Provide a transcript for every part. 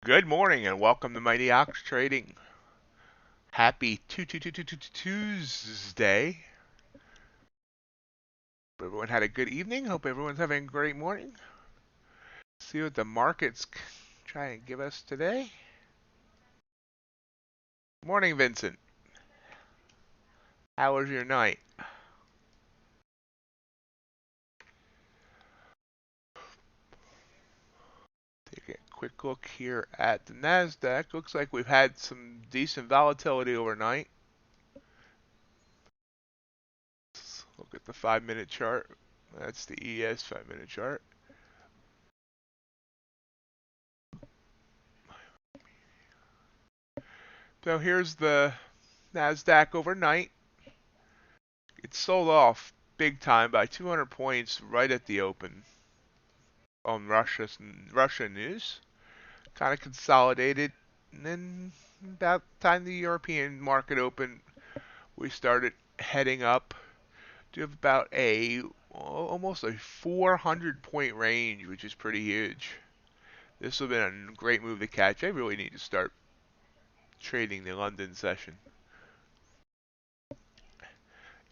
Good morning and welcome to MightyOxTrading. Happy Tuesday. Hope everyone had a good evening. Hope everyone's having a great morning. See what the markets try and give us today. Morning, Vincent. How was your night? Take a quick look here at the NASDAQ. Looks like we've had some decent volatility overnight. Let's look at the 5-minute chart. That's the ES 5-minute chart. So here's the NASDAQ overnight. It sold off big time by 200 points right at the open on Russia news. Kind of consolidated, and then about the time the European market opened, we started heading up to about almost a 400 point range, which is pretty huge. This would have been a great move to catch. I really need to start trading the London session.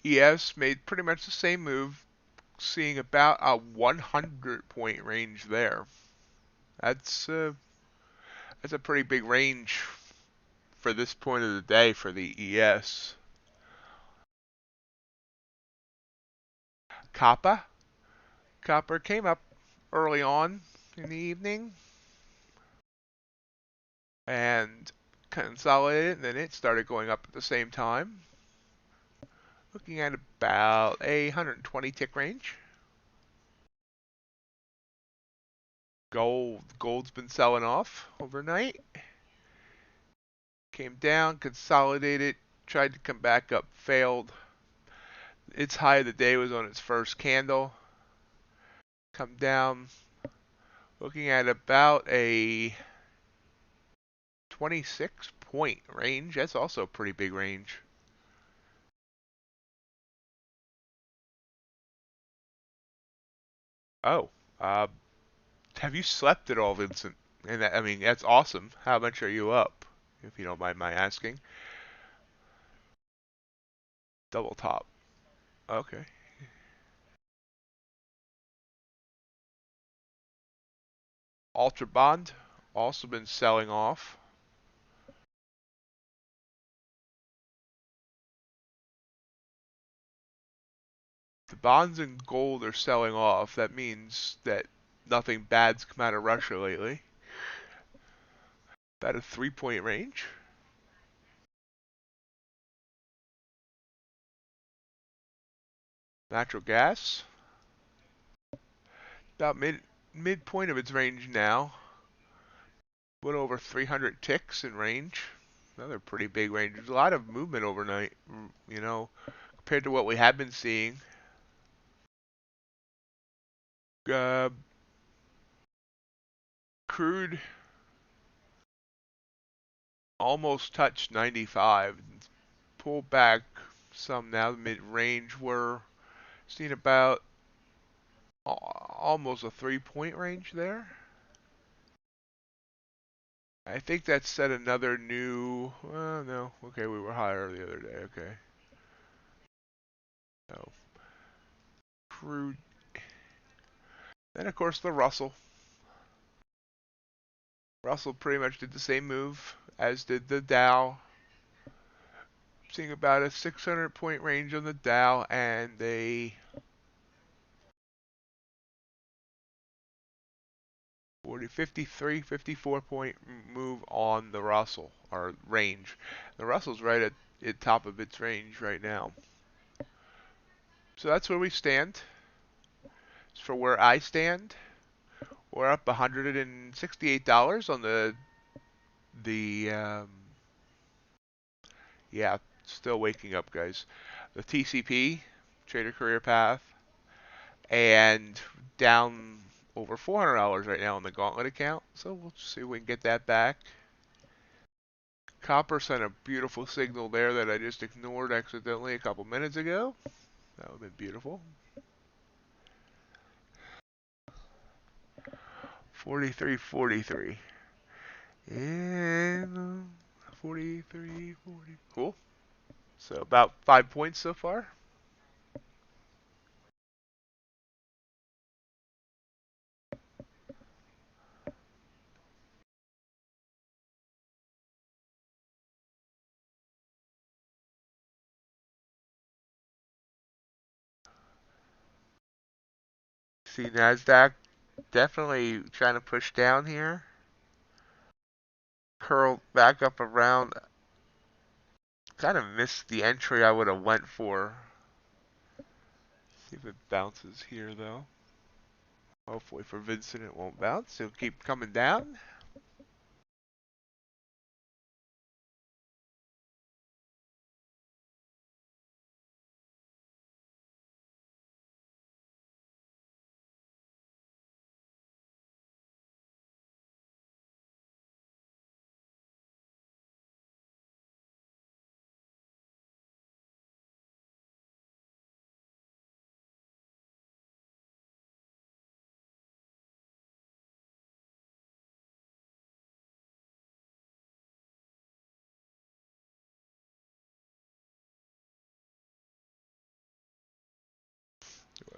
ES made pretty much the same move, seeing about a 100 point range there. That's a pretty big range for this point of the day for the ES. Copper came up early on in the evening and consolidated, and then it started going up at the same time. Looking at about a 120 tick range. Gold's been selling off overnight. Came down, consolidated, tried to come back up, failed. Its high of the day was on its first candle. Come down, looking at about a 26 point range. That's also a pretty big range. Oh, have you slept at all, Vincent? And I mean, that's awesome. How much are you up, if you don't mind my asking? Double top. Okay. UltraBond also been selling off. The bonds and gold are selling off. That means that nothing bad's come out of Russia lately. About a 3 point range. Natural gas. About midpoint of its range now. A little over 300 ticks in range. Another pretty big range. There's a lot of movement overnight, compared to what we have been seeing. Uh, Crude almost touched 95. Pulled back some now. Mid-range, we're seeing about almost a 3 point range there. I think that set another new. No. Okay, we were higher the other day. Okay. So Crude. Then of course the Russell. Russell pretty much did the same move as did the Dow. Seeing about a 600 point range on the Dow and a 53, 54 point move on the Russell, or range. The Russell's right at the top of its range right now. So that's where we stand. As for where I stand, we're up $168 on the yeah, still waking up, guys. The TCP, Trader Career Path, and down over $400 right now on the Gauntlet account. So we'll see if we can get that back. Copper sent a beautiful signal there that I just ignored accidentally a couple minutes ago. That would have been beautiful. 43.43. And 43, 40. Cool. So about 5 points so far. See NASDAQ definitely trying to push down here. Curl back up around. Kind of missed the entry I would have went for. See if it bounces here though. Hopefully for Vincent it won't bounce. It'll keep coming down.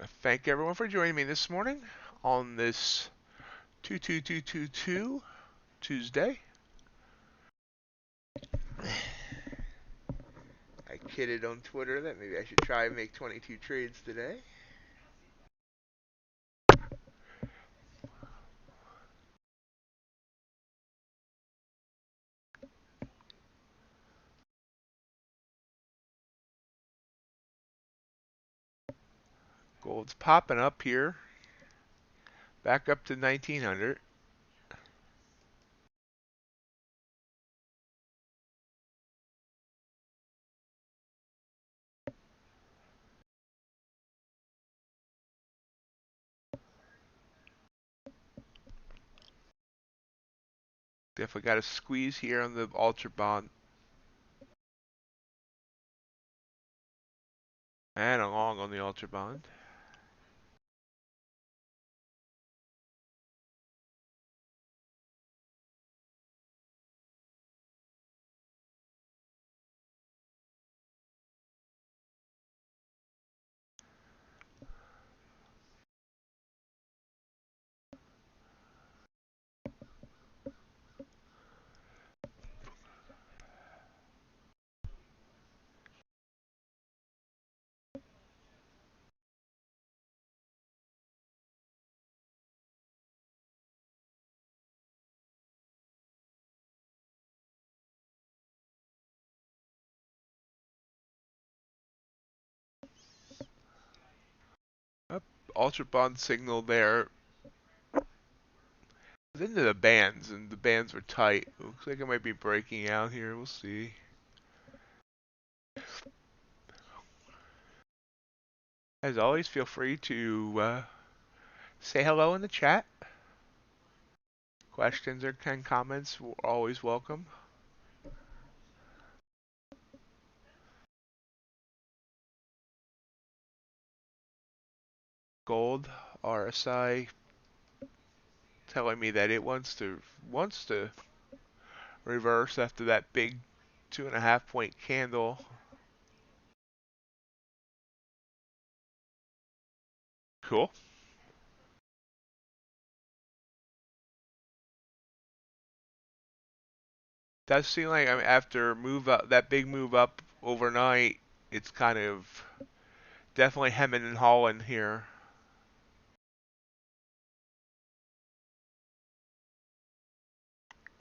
I thank everyone for joining me this morning on this 22222 Tuesday. I kidded on Twitter that maybe I should try and make 22 trades today. Gold's popping up here. Back up to 1900. Definitely got a squeeze here on the UltraBond. And a long on the UltraBond. Up, UltraBond signal there. Into the bands, and the bands were tight. Looks like it might be breaking out here. We'll see. As always, feel free to say hello in the chat. Questions or comments are always welcome. Gold, RSI, telling me that it wants to reverse after that big 2.5 point candle. Cool. Does seem like after move up, that big move up overnight, it's kind of definitely hemming and hawing here.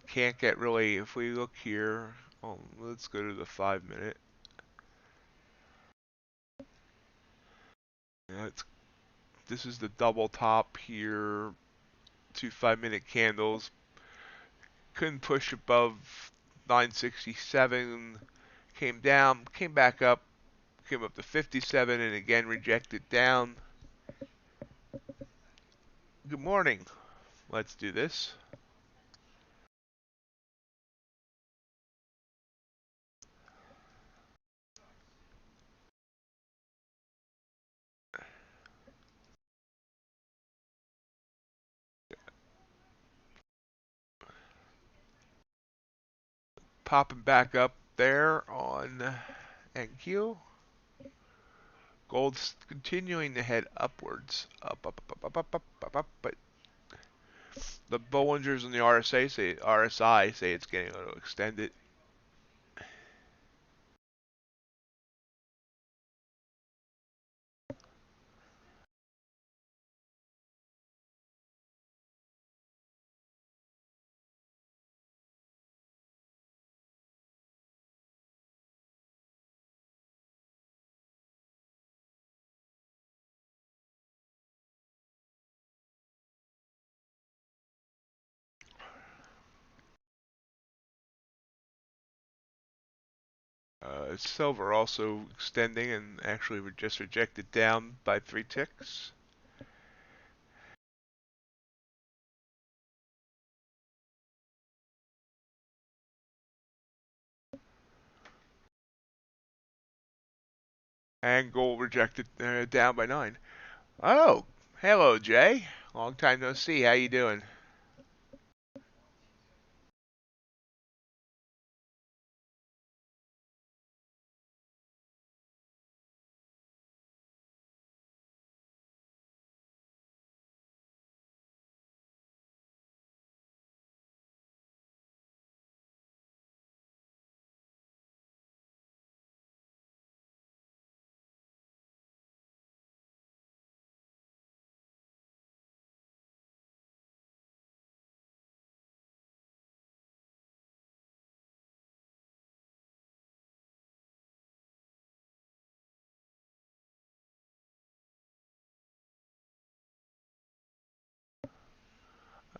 Can't get really, if we look here, let's go to the 5 minute. Yeah, this is the double top here, 2 5 minute candles. Couldn't push above 967, came down, came back up, came up to 57 and again rejected down. Good morning. Let's do this. popping back up there on NQ. Gold's continuing to head upwards. Up, up, up, up, up, up, up, up, but the Bollingers and the RSI say it's getting a little extended. Silver also extending and actually just rejected down by 3 ticks. And gold rejected down by 9. Oh, hello Jay. Long time no see. How you doing?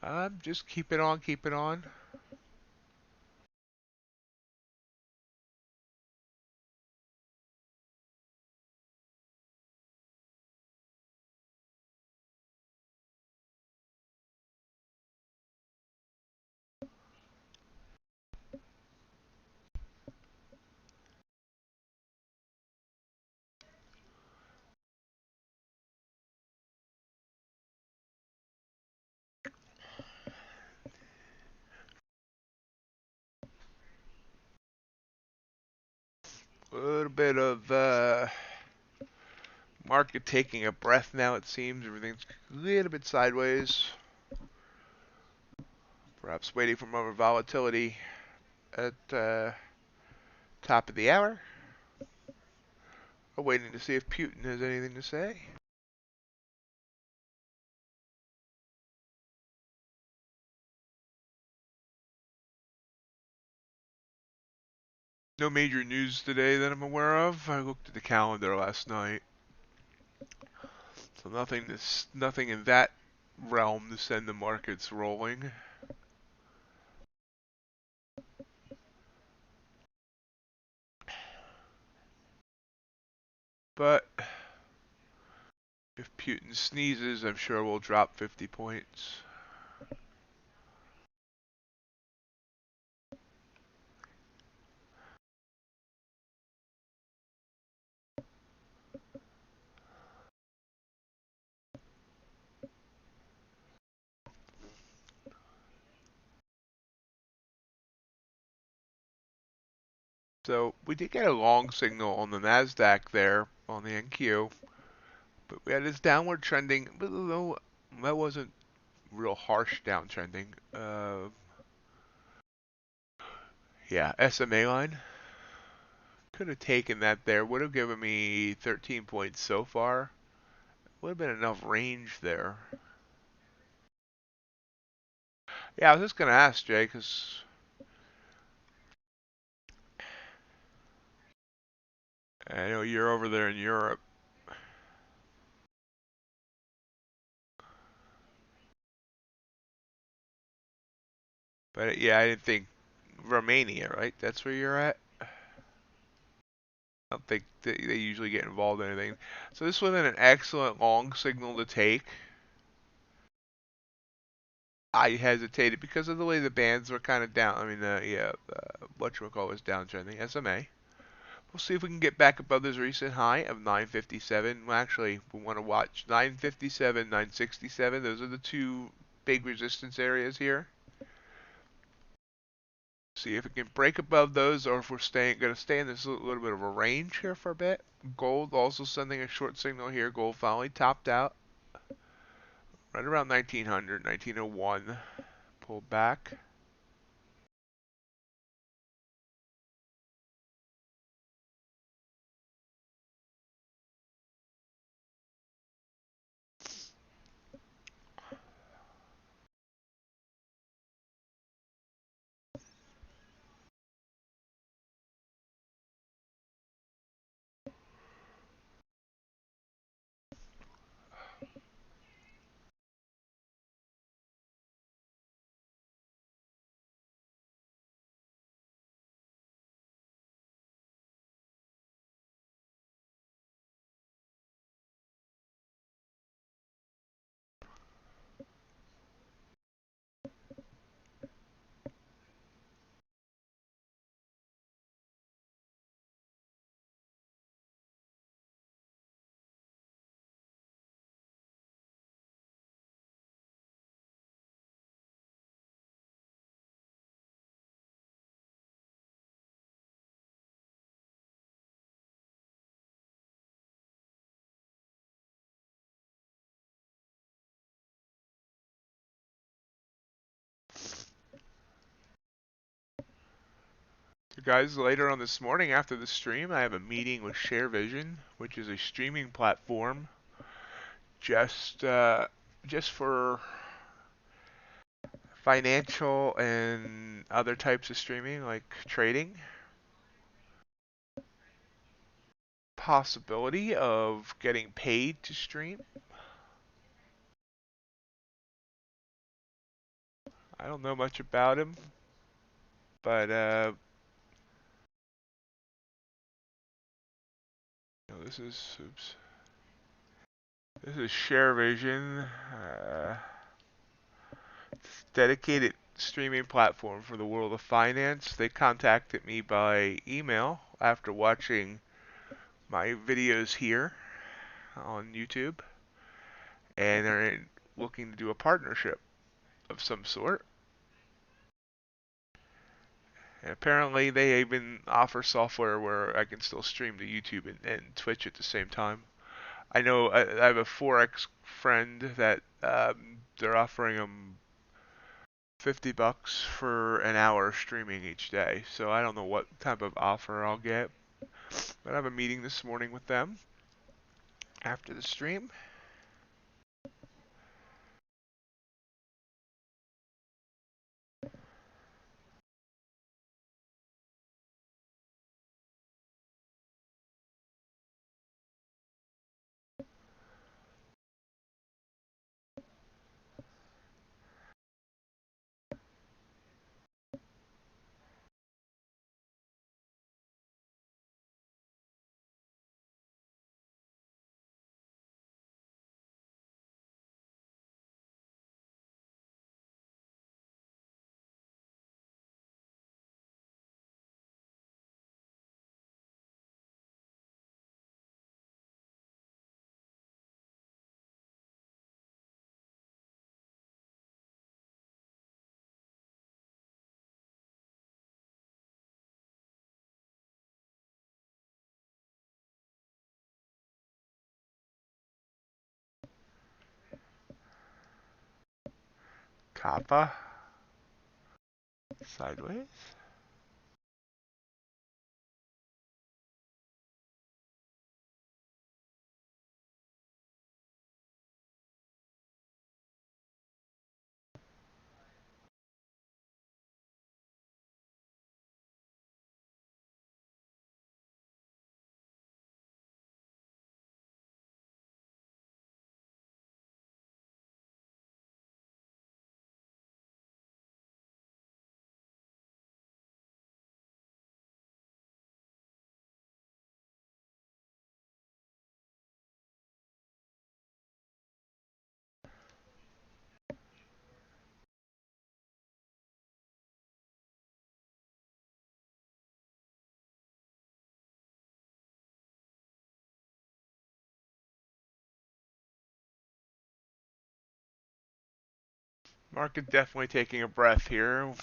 I'm just keeping on, keeping on. A little bit of market taking a breath now, it seems. Everything's a little bit sideways. Perhaps waiting for more volatility at top of the hour. Or waiting to see if Putin has anything to say. No major news today that I'm aware of. I looked at the calendar last night. So nothing in that realm to send the markets rolling. But if Putin sneezes, I'm sure we'll drop 50 points. So we did get a long signal on the NASDAQ there on the NQ, but we had this downward trending, but that wasn't real harsh downtrending. Yeah, SMA line. Could have taken that there. Would have given me 13 points so far. Would have been enough range there. Yeah, I was just going to ask, Jay, because I know you're over there in Europe. But yeah, I didn't think Romania, right? That's where you're at? I don't think they usually get involved in anything. So this was an excellent long signal to take. I hesitated because of the way the bands were kind of down. I mean, whatchamacallit was downtrending. SMA. We'll see if we can get back above this recent high of 957. Well, actually, we want to watch 957, 967. Those are the two big resistance areas here. See if it can break above those, or if we're going to stay in this little bit of a range here for a bit. Gold also sending a short signal here. Gold finally topped out right around 1900, 1901. Pulled back. So guys, later on this morning after the stream, I have a meeting with ShareVision, which is a streaming platform just for financial and other types of streaming like trading. Possibility of getting paid to stream. I don't know much about him, but this is ShareVision, dedicated streaming platform for the world of finance. They contacted me by email after watching my videos here on YouTube, and are looking to do a partnership of some sort. And apparently they even offer software where I can still stream to YouTube and Twitch at the same time. I know I have a Forex friend that they're offering them $50 for an hour streaming each day. So I don't know what type of offer I'll get. But I have a meeting this morning with them after the stream. Kappa. Sideways. Market definitely taking a breath here.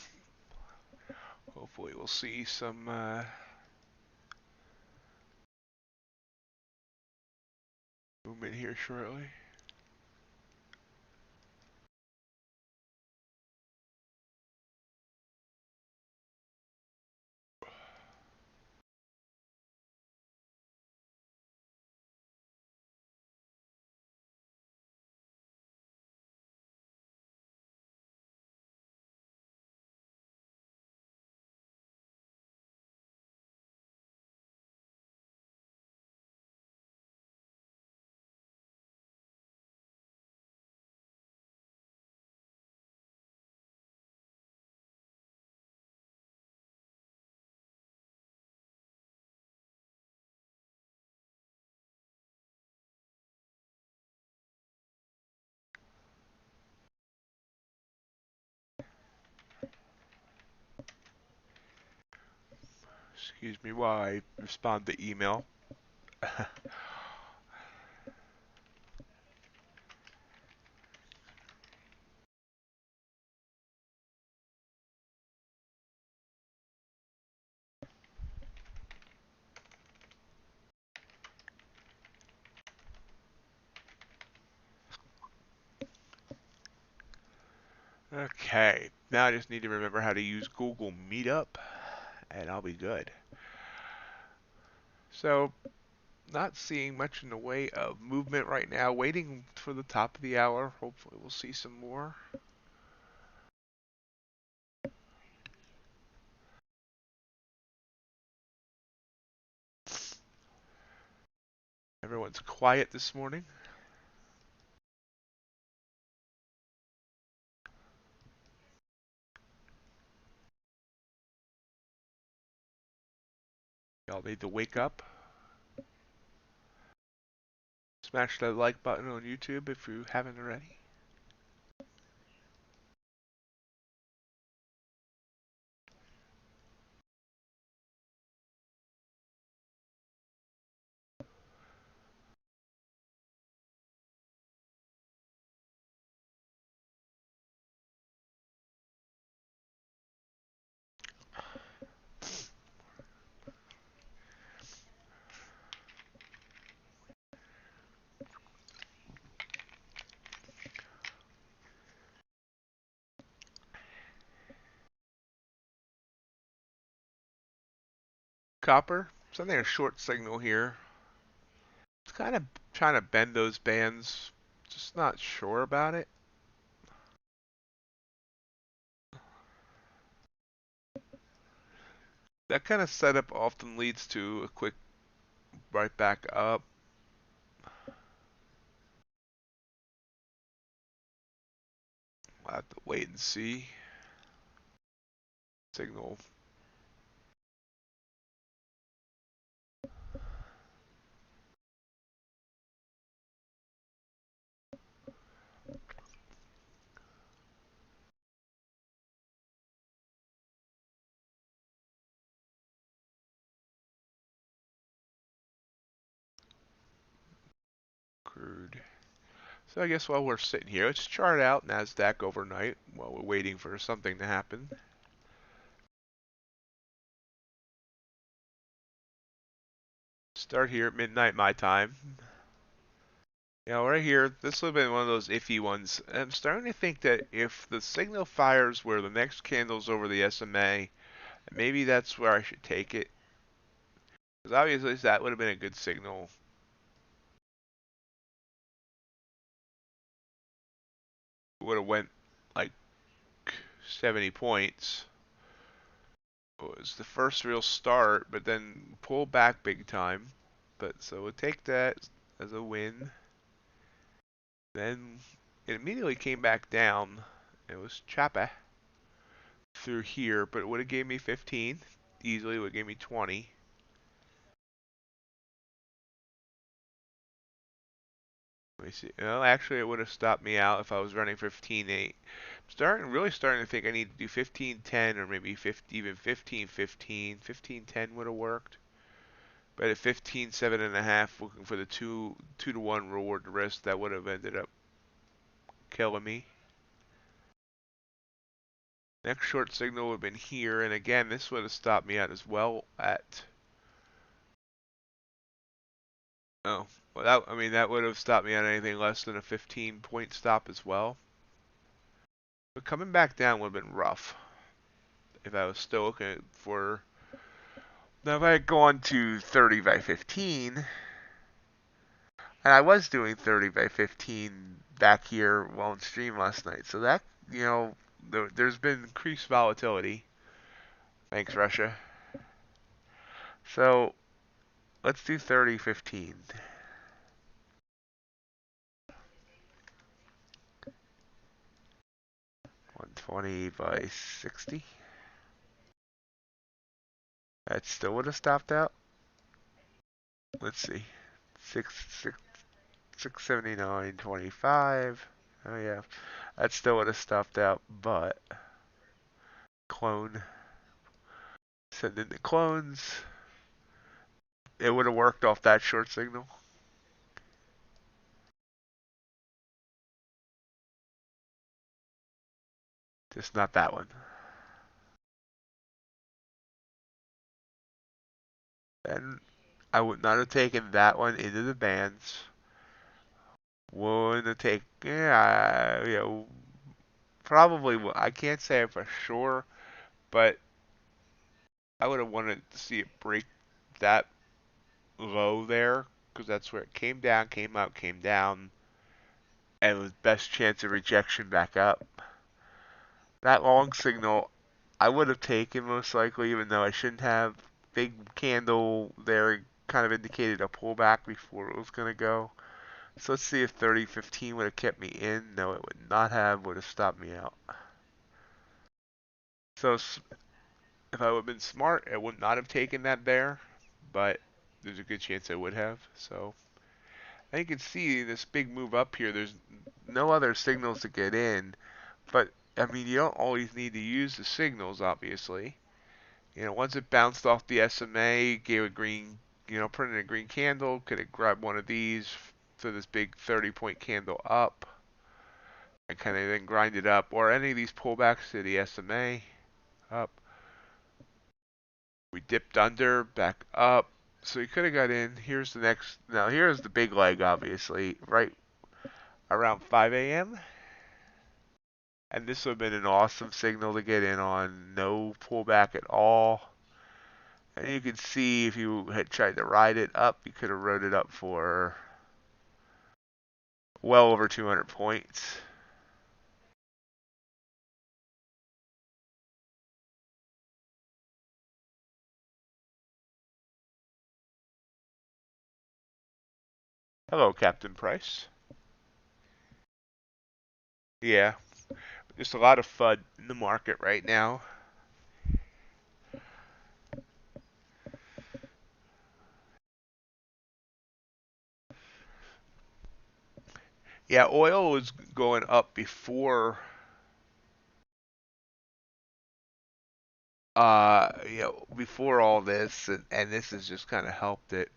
hopefully we'll see some movement here shortly. Excuse me while I respond to email. Okay, now I just need to remember how to use Google Meetup, and I'll be good. So, not seeing much in the way of movement right now. Waiting for the top of the hour. Hopefully we'll see some more. Everyone's quiet this morning. Y'all need to wake up. Smash that like button on YouTube if you haven't already. Copper, something a short signal here. It's kind of trying to bend those bands. Just not sure about it. That kind of setup often leads to a quick right back up. I'll have to wait and see. Signal. Crude. So I guess while we're sitting here, let's chart out NASDAQ overnight while we're waiting for something to happen. Start here at midnight my time. Right here, this would have been one of those iffy ones. I'm starting to think that if the signal fires where the next candle's over the SMA, maybe that's where I should take it. Because obviously that would have been a good signal. It would have went like 70 points. It was the first real start, but then pull back big time. But so we'll take that as a win. Then it immediately came back down. It was choppy through here, but it would have gave me 15. Easily would have gave me 20. Let me see. Well, actually, it would have stopped me out if I was running 15.8. Really starting to think I need to do 15.10 or maybe 50, even 15.15. 15.10 would have worked. But at 15.7.5, looking for the 2-to-1 reward to risk, that would have ended up killing me. Next short signal would have been here, and again, this would have stopped me out as well at. Oh, well, I mean, that would have stopped me at anything less than a 15-point stop as well. But coming back down would have been rough if I was still looking for. Now, if I had gone to 30 by 15, and I was doing 30 by 15 back here while in stream last night, so that, there's been increased volatility. Thanks, Russia. So let's do 30-15. 120 by 60. That still would have stopped out. Let's see. 679.25. Oh yeah. That still would have stopped out, but clone. Send in the clones. It would have worked off that short signal. Just not that one. Then I would not have taken that one into the bands. Wouldn't have taken, yeah, probably, I can't say it for sure, but I would have wanted to see it break that low there, because that's where it came down, came out, came down, and it was best chance of rejection back up. That long signal, I would have taken most likely, even though I shouldn't have. Big candle there kind of indicated a pullback before it was going to go. So let's see if 30-15 would have kept me in. No, it would not have. Would have stopped me out. So if I would have been smart, I would not have taken that there. But there's a good chance I would have. So I you can see this big move up here. There's no other signals to get in. But, I mean, you don't always need to use the signals, obviously. Once it bounced off the SMA, gave a green, put in a green candle, could have grabbed one of these for this big 30-point candle up and kind of then grind it up, or any of these pullbacks to the SMA up. We dipped under, back up. So you could have got in. Here's the next. Now, here's the big leg, obviously, right around 5 a.m. And this would have been an awesome signal to get in on. No pullback at all. And you can see if you had tried to ride it up, you could have rode it up for well over 200 points. Hello, Captain Price. Yeah, just a lot of FUD in the market right now. Yeah, oil was going up before, before all this, and this has just kind of helped it.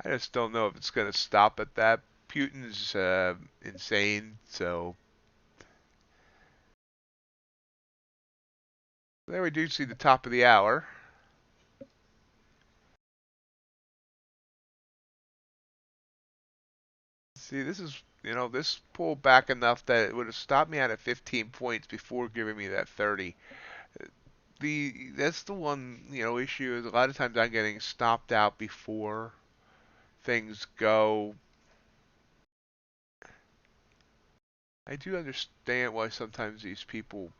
I just don't know if it's going to stop at that. Putin's insane, so there we do see the top of the hour. See, this is, this pulled back enough that it would have stopped me out at 15 points before giving me that 30. That's the one, issue is a lot of times I'm getting stopped out before things go. I do understand why sometimes these people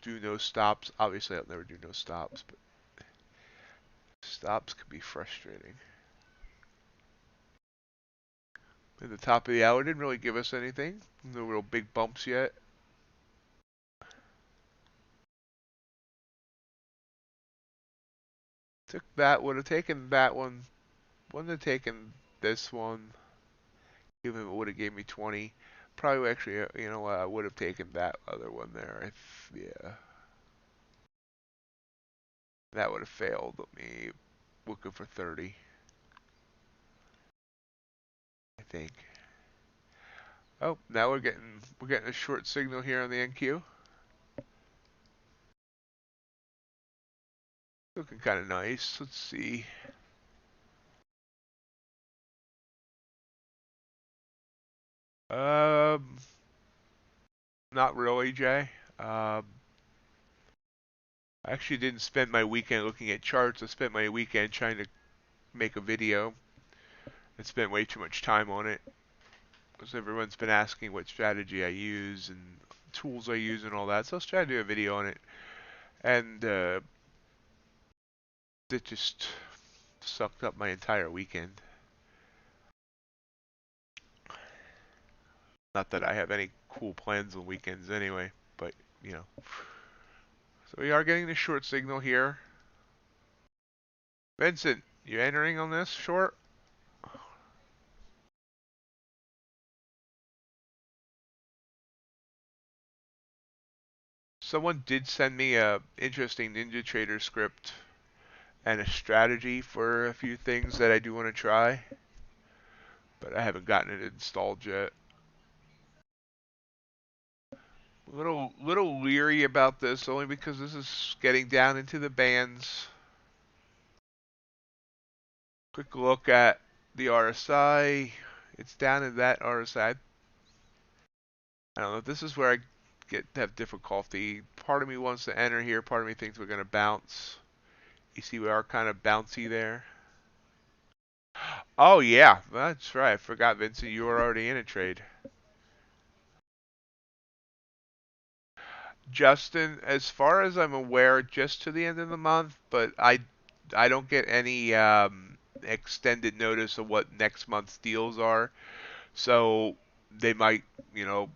do no stops. Obviously, I'll never do no stops, but stops can be frustrating. At the top of the hour didn't really give us anything. No real big bumps yet. Took that, would have taken that one. Wouldn't have taken this one. Even if it would have gave me 20. Probably actually, I would have taken that other one there. Yeah. That would have failed me looking for 30. I think. Oh, now we're getting a short signal here on the NQ. Looking kind of nice. Let's see. Um, Not really, Jay. I actually didn't spend my weekend looking at charts. I spent my weekend trying to make a video. I spent way too much time on it because everyone's been asking what strategy I use and tools I use and all that. So I was trying to do a video on it, and it just sucked up my entire weekend. Not that I have any cool plans on weekends anyway, but you know. So we are getting the short signal here. Vincent, you entering on this short? Someone did send me a interesting NinjaTrader script and a strategy for a few things that I do want to try, but I haven't gotten it installed yet. Little leery about this only because this is getting down into the bands. Quick look at the RSI. It's down in that RSI. I don't know. This is where I have difficulty. Part of me wants to enter here. Part of me thinks we're going to bounce. You see we are kind of bouncy there. Oh yeah, that's right. I forgot, Vincent. You were already in a trade. Justin, as far as I'm aware, just to the end of the month, but I don't get any extended notice of what next month's deals are. So they might, you know,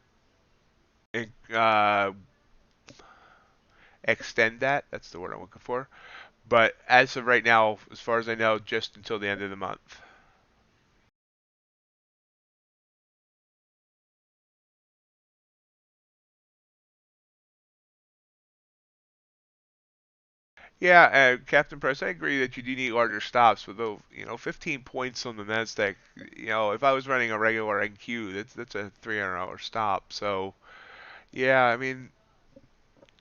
uh, extend that. That's the word I'm looking for. But as of right now, as far as I know, just until the end of the month. Yeah, Captain Price, I agree that you do need larger stops, but though, 15 points on the Nasdaq, if I was running a regular NQ, that's a $300 stop. So, yeah, I mean,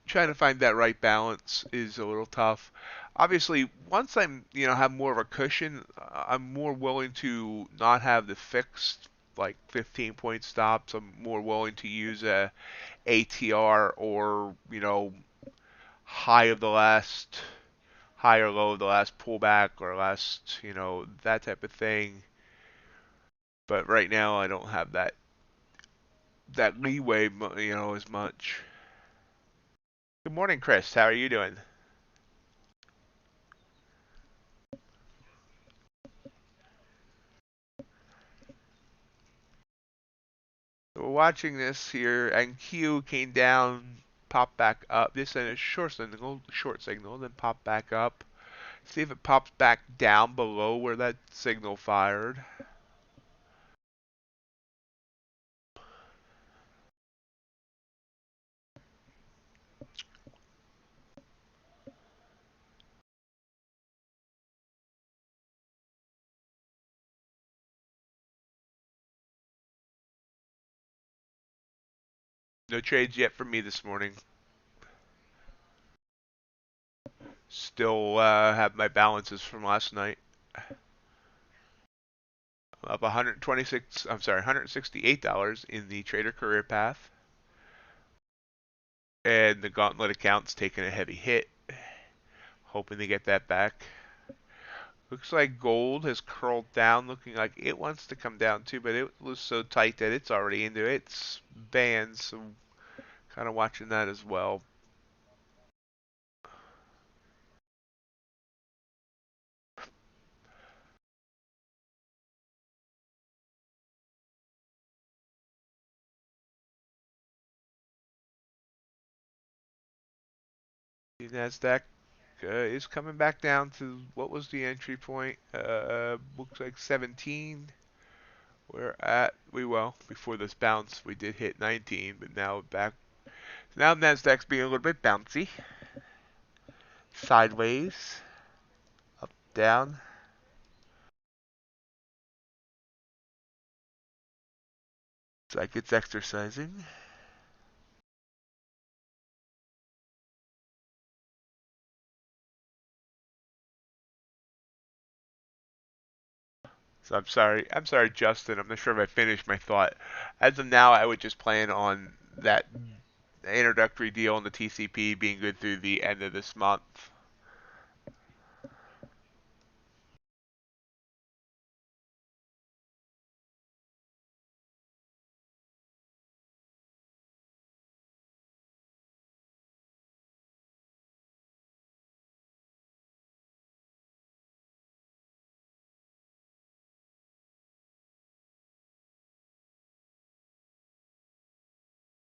trying to find that right balance is a little tough. Obviously, once have more of a cushion, I'm more willing to not have the fixed like 15 point stops. I'm more willing to use a ATR or, high of the last high or low of the last pullback or last, that type of thing. But right now I don't have that leeway, as much. Good morning, Chris. How are you doing? So we're watching this here, and Q came down, popped back up. This is a short signal, then popped back up. See if it pops back down below where that signal fired. No trades yet for me this morning. Still have my balances from last night. Up 126, I'm sorry, $168 in the trader career path. And the gauntlet account's taking a heavy hit. Hoping to get that back. Looks like gold has curled down, looking like it wants to come down too, but it was so tight that it's already into its bands, so kind of watching that as well. The Nasdaq is coming back down to what was the entry point? Looks like 17. Before this bounce, we did hit 19, but now back. Now Nasdaq's being a little bit bouncy. Sideways, up, down. Looks like it's exercising. So I'm sorry, Justin. I'm not sure if I finished my thought. As of now, I would just plan on that introductory deal on the TCP being good through the end of this month.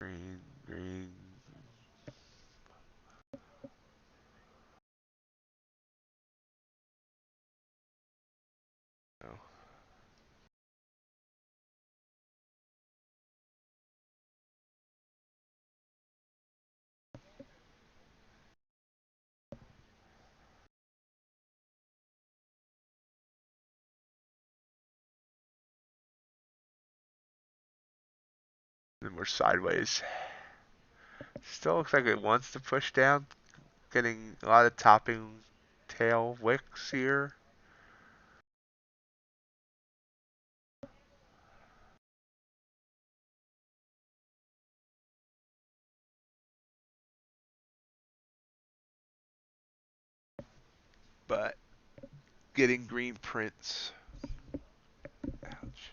Green, green. No. Then we're sideways. Still looks like it wants to push down. Getting a lot of topping tail wicks here. But getting green prints. Ouch.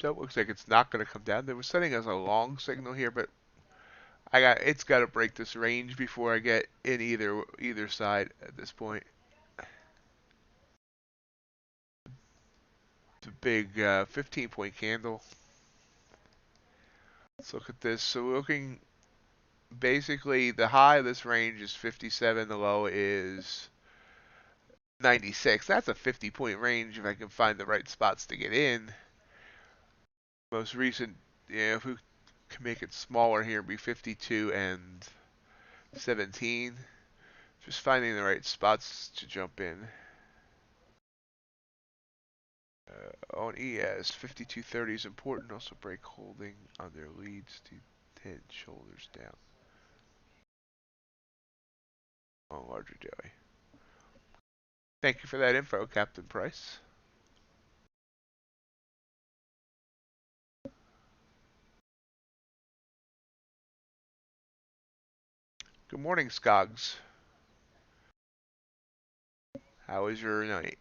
So it looks like it's not going to come down. They were setting us a long signal here, but it's got to break this range before I get in either side at this point. It's a big 15-point candle. Let's look at this. So we're looking basically the high of this range is 57. The low is 96. That's a 50-point range if I can find the right spots to get in. Most recent, if we can make it smaller here, be 52 and 17. Just finding the right spots to jump in. On ES, 5230 is important. Also break holding on their leads to 10 shoulders down on larger daily. Thank you for that info, Captain Price. Good morning, Skogs. How was your night?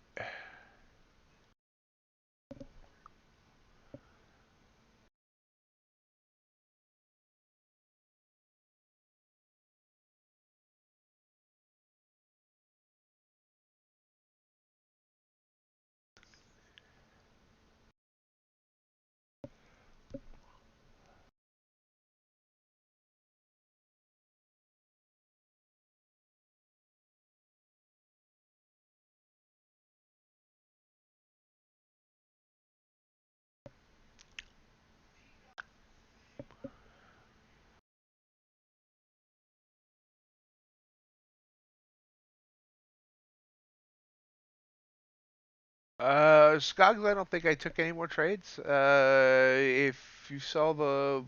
Skogs, I don't think I took any more trades. If you saw the,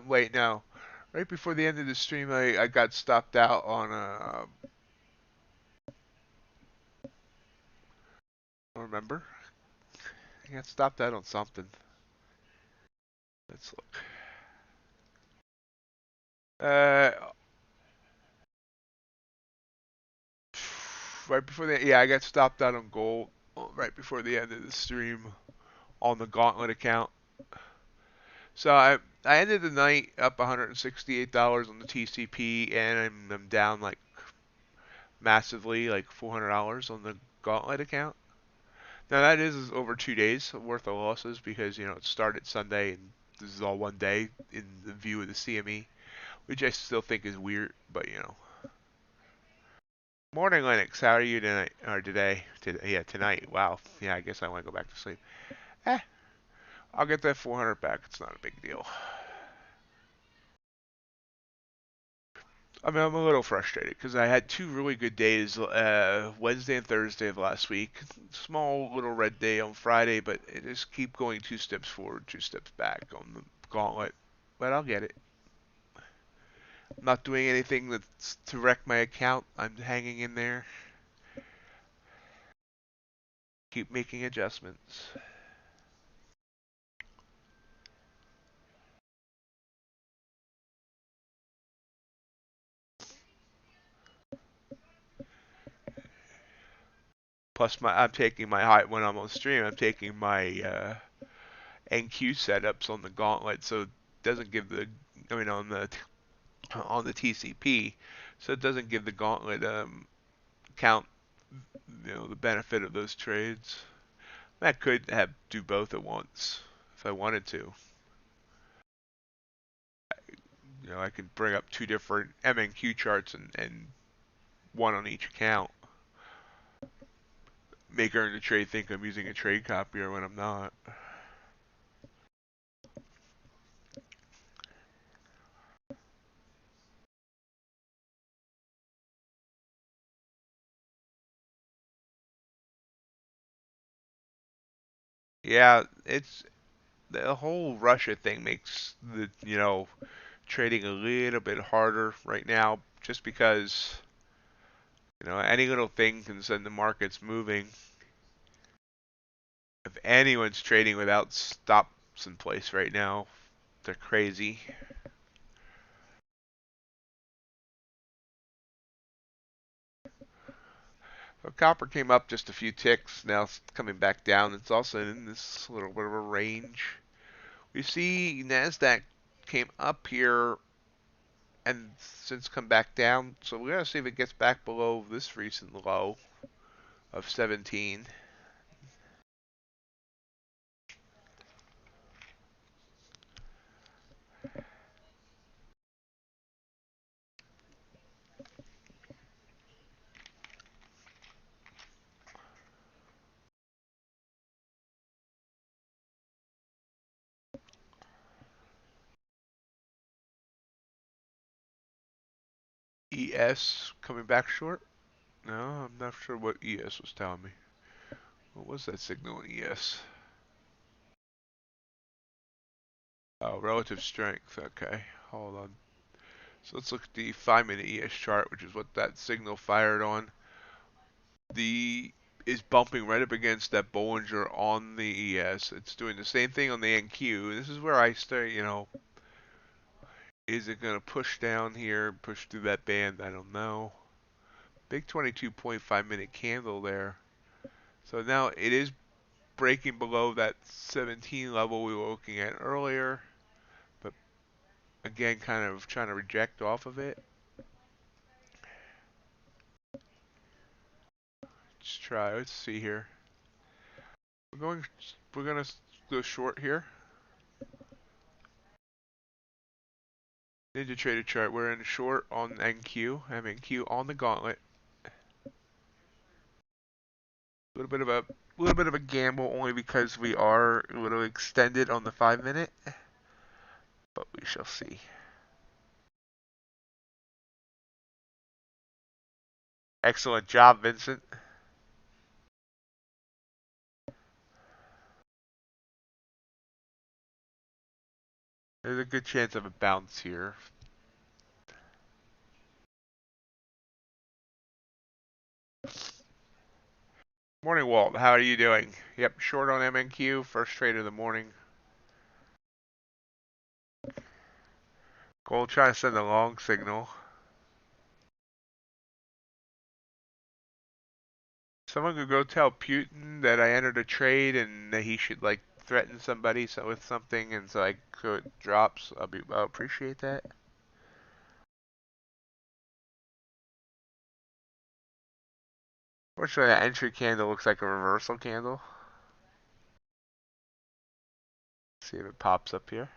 wait, no. Right before the end of the stream, I got stopped out on a, I don't remember. I got stopped out on something. Let's look. Right before the, yeah, I got stopped out on gold right before the end of the stream on the Gauntlet account. So I ended the night up $168 on the TCP, and I'm down like massively, like $400 on the Gauntlet account. Now that is over 2 days worth of losses because it started Sunday and this is all one day in the view of the CME, which I still think is weird, but Morning, Lennox. How are you tonight? Or today? Yeah, tonight. Wow. Yeah, I guess I want to go back to sleep. Eh, I'll get that 400 back. It's not a big deal. I mean, I'm a little frustrated because I had two really good days, Wednesday and Thursday of last week. Small little red day on Friday, but it just keep going 2 steps forward, 2 steps back on the gauntlet. But I'll get it. I'm not doing anything that's to wreck my account. I'm hanging in there. Keep making adjustments. Plus, I'm taking my high when I'm on stream. I'm taking my NQ setups on the gauntlet, so it doesn't give the. I mean, on the TCP, so it doesn't give the gauntlet count. The benefit of those trades. I could have do both at once if I wanted to. I could bring up two different MNQ charts and one on each account. Make earn the trade think I'm using a trade copier when I'm not. Yeah, it's the whole Russia thing makes the trading a little bit harder right now, just because any little thing can send the markets moving. If anyone's trading without stops in place right now, they're crazy. So copper came up just a few ticks. Now it's coming back down. It's also in this little bit of a range. We see Nasdaq came up here and since come back down. So we're gonna see if it gets back below this recent low of 17. ES coming back short? No, I'm not sure what ES was telling me. What was that signal in ES? Oh, relative strength. Okay, hold on. So let's look at the 5-minute ES chart, which is what that signal fired on. The is bumping right up against that Bollinger on the ES. It's doing the same thing on the NQ. This is where I start, is it going to push down here, push through that band? I don't know. Big 22.5-minute candle there. So now it is breaking below that 17 level we were looking at earlier, but again, kind of trying to reject off of it. Let's try. Let's see here. We're gonna go short here. Ninja Trader chart. We're in short on NQ. I'm in Q on the gauntlet. A little bit of a gamble only because we are a little extended on the 5-minute, but we shall see. Excellent job, Vincent. There's a good chance of a bounce here. Morning, Walt. How are you doing? Yep, short on MNQ. First trade of the morning. Gold trying to send a long signal. Someone could go tell Putin that I entered a trade and that he should like threaten somebody with something, and so it drops. I'll appreciate that. Fortunately, that entry candle looks like a reversal candle. See if it pops up here.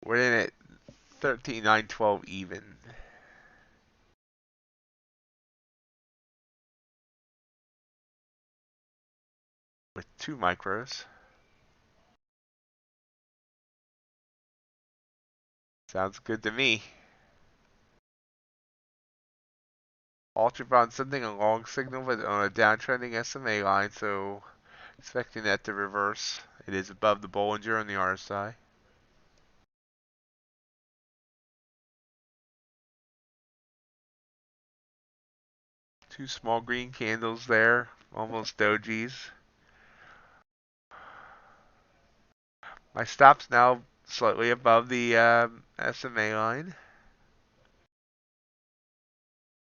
We're in at 13,912 even. With 2 micros. Sounds good to me. UltraBond sending a long signal but on a downtrending SMA line, so expecting that to reverse. It is above the Bollinger on the RSI. Two small green candles there, almost dojis. My stop's now slightly above the SMA line.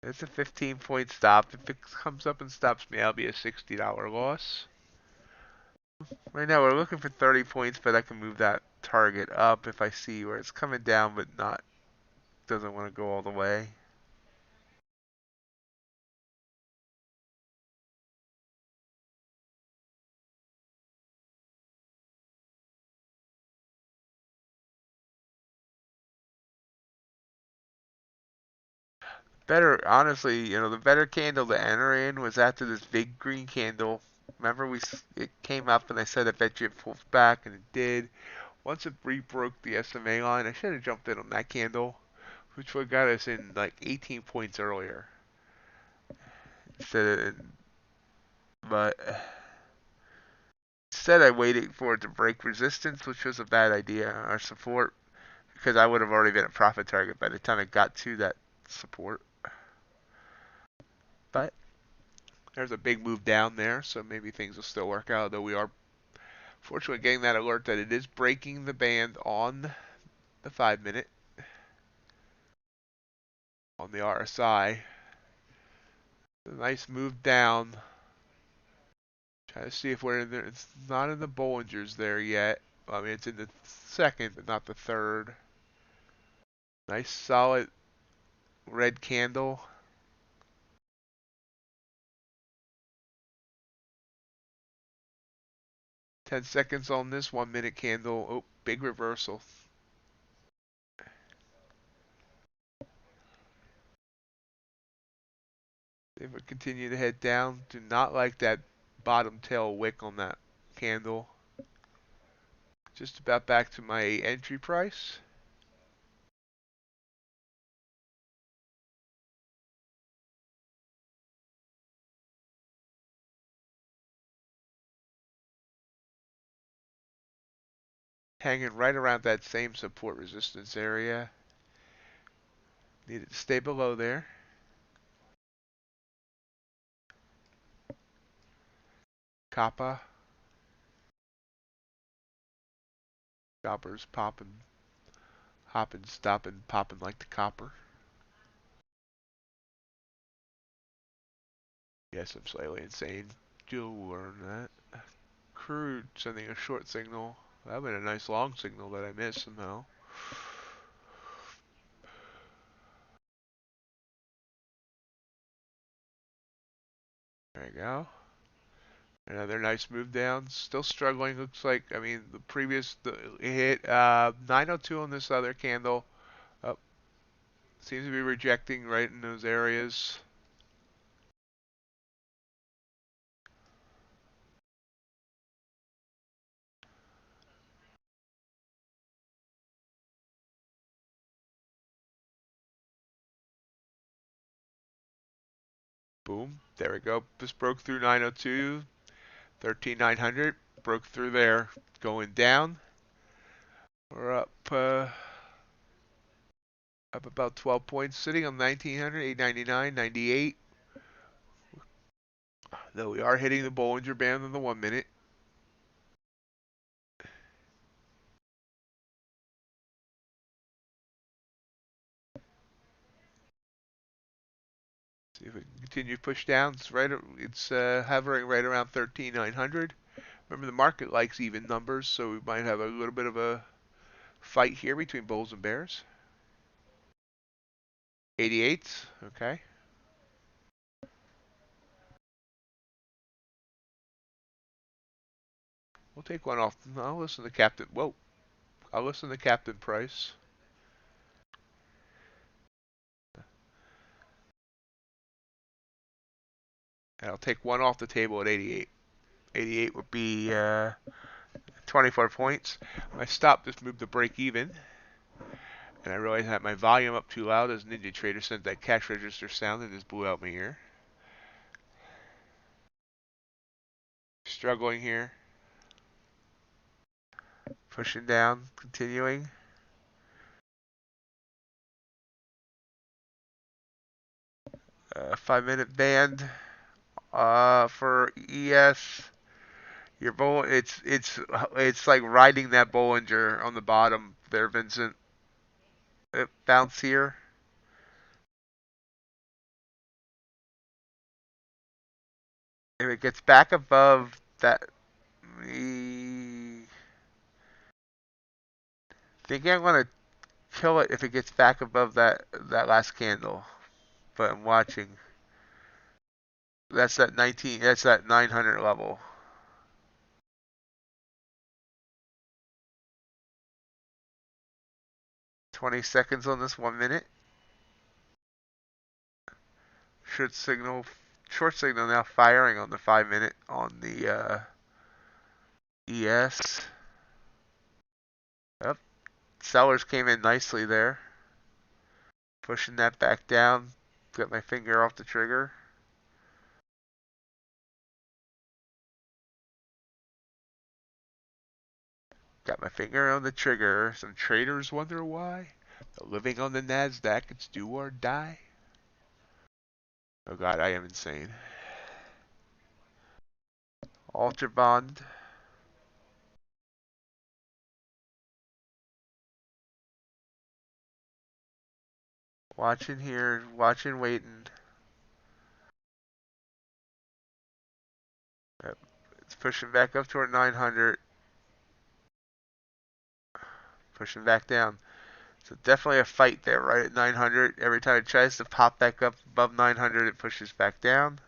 It's a 15-point stop. If it comes up and stops me, I'll be a $60 loss. Right now we're looking for 30 points, but I can move that target up if I see where it's coming down but not doesn't want to go all the way. Better, honestly, the better candle to enter in was after this big green candle. Remember, it came up and I said I bet you it pulls back, and it did. Once it re-broke the SMA line, I should have jumped in on that candle, which would have got us in like 18 points earlier. But instead I waited for it to break resistance, which was a bad idea, or support, because I would have already been a profit target by the time it got to that support. But there's a big move down there, so maybe things will still work out, though we are fortunately getting that alert that it is breaking the band on the 5-minute on the RSI. A nice move down. Try to see if we're in there. It's not in the Bollingers there yet. I mean, it's in the second, but not the third. Nice solid red candle. Ten seconds on this 1-minute candle. Oh, big reversal. If we continue to head down, do not like that bottom tail wick on that candle. Just about back to my entry price. Hanging right around that same support resistance area. Need it to stay below there. Copper. Copper's popping, hopping, stopping, popping like the copper. Yes, I'm slightly insane. You'll learn that. Crude sending a short signal. That would have been a nice long signal that I missed somehow. There you go. Another nice move down. Still struggling. Looks like, I mean, it hit 902 on this other candle. Oh, seems to be rejecting right in those areas. Boom. There we go. Just broke through 902. 13,900. Broke through there. Going down. We're up about 12 points, sitting on 1900, 899, 98. Though we are hitting the Bollinger Band in the 1-minute. See if we can continue to push down. It's hovering right around 13,900. Remember, the market likes even numbers, so we might have a little bit of a fight here between bulls and bears. 88, okay. We'll take one off. I'll listen to Captain. Whoa, I'll listen to Captain Price. And I'll take one off the table at 88. 88 would be 24 points. My stop just moved to break even. And I realized I had my volume up too loud as Ninja Trader sent that cash register sound and just blew out my ear. Struggling here. Pushing down, continuing. Uh, 5-minute band for ES. Your bowl, it's like riding that Bollinger on the bottom there, Vincent. It bounce here. If it gets back above that, I think I'm gonna kill it if it gets back above that last candle. But I'm watching. That's that 19. That's that 900 level. 20 seconds on this 1 minute. Short signal now firing on the 5-minute on the ES. Yep. Sellers came in nicely there. Pushing that back down. Got my finger off the trigger. Got my finger on the trigger. Some traders wonder why. Living on the NASDAQ, it's do or die. Oh god, I am insane. UltraBond. Watching here, watching, waiting. Yep. It's pushing back up toward 900. Pushing back down. So definitely a fight there, right at 900. Every time it tries to pop back up above 900, it pushes back down.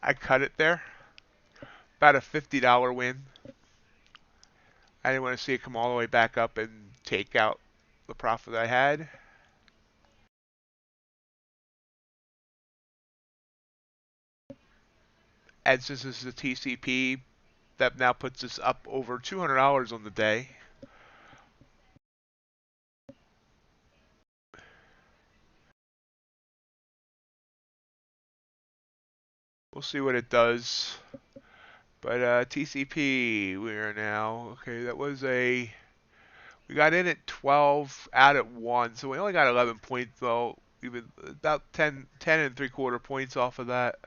I cut it there. About a $50 win. I didn't want to see it come all the way back up and take out the profit I had. And since this is a TCP, that now puts us up over $200 on the day. We'll see what it does. But TCP, we are now, okay, that was we got in at 12, out at 1, so we only got 11 points though, even about 10 and 3/4 points off of that.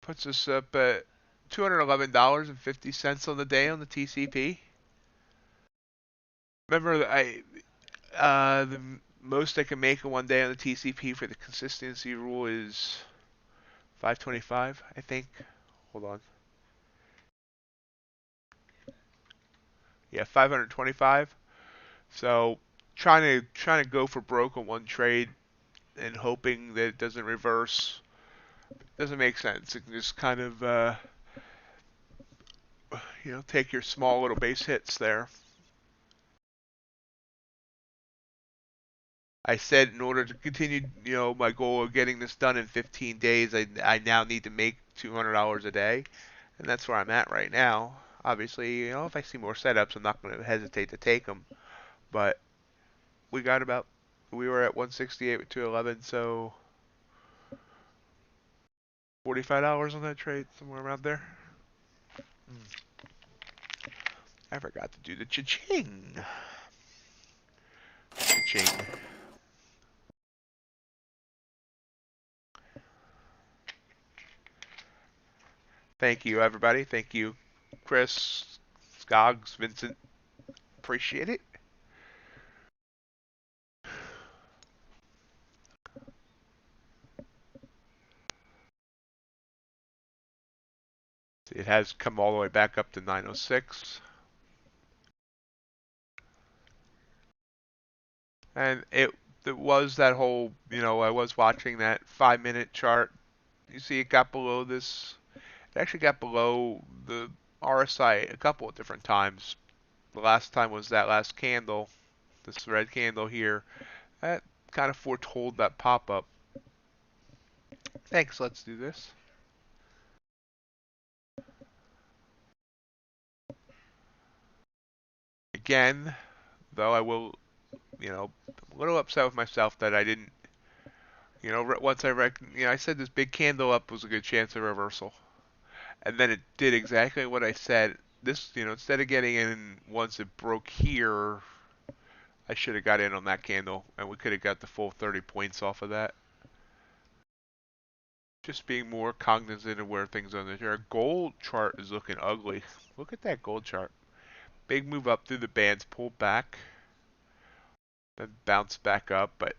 Puts us up at $211.50 on the day on the TCP. Remember, the most I can make in one day on the TCP for the consistency rule is 525, I think. Hold on. Yeah, 525. So trying to go for broke on one trade and hoping that it doesn't reverse doesn't make sense. It can just kind of take your small little base hits there. I said in order to continue, my goal of getting this done in 15 days, I now need to make $200 a day, and that's where I'm at right now. Obviously, if I see more setups, I'm not going to hesitate to take them. But we were at 168 with 211, so $45 on that trade, somewhere around there. I forgot to do the cha-ching. watching. Thank you, everybody. Thank you, Chris, Skoggs, Vincent. Appreciate it. It has come all the way back up to 906. And it was that whole, I was watching that 5-minute chart. You see it got below this. It actually got below the RSI a couple of different times. The last time was that last candle, this red candle here. That kind of foretold that pop-up. Thanks, let's do this. Again, though, I will, I'm a little upset with myself that I didn't, once I said this big candle up was a good chance of reversal. And then it did exactly what I said. This, instead of getting in once it broke here, I should have got in on that candle, and we could have got the full 30 points off of that. Just being more cognizant of where things are on the chart. Gold chart is looking ugly. Look at that gold chart. Big move up through the bands, pulled back, then bounced back up, but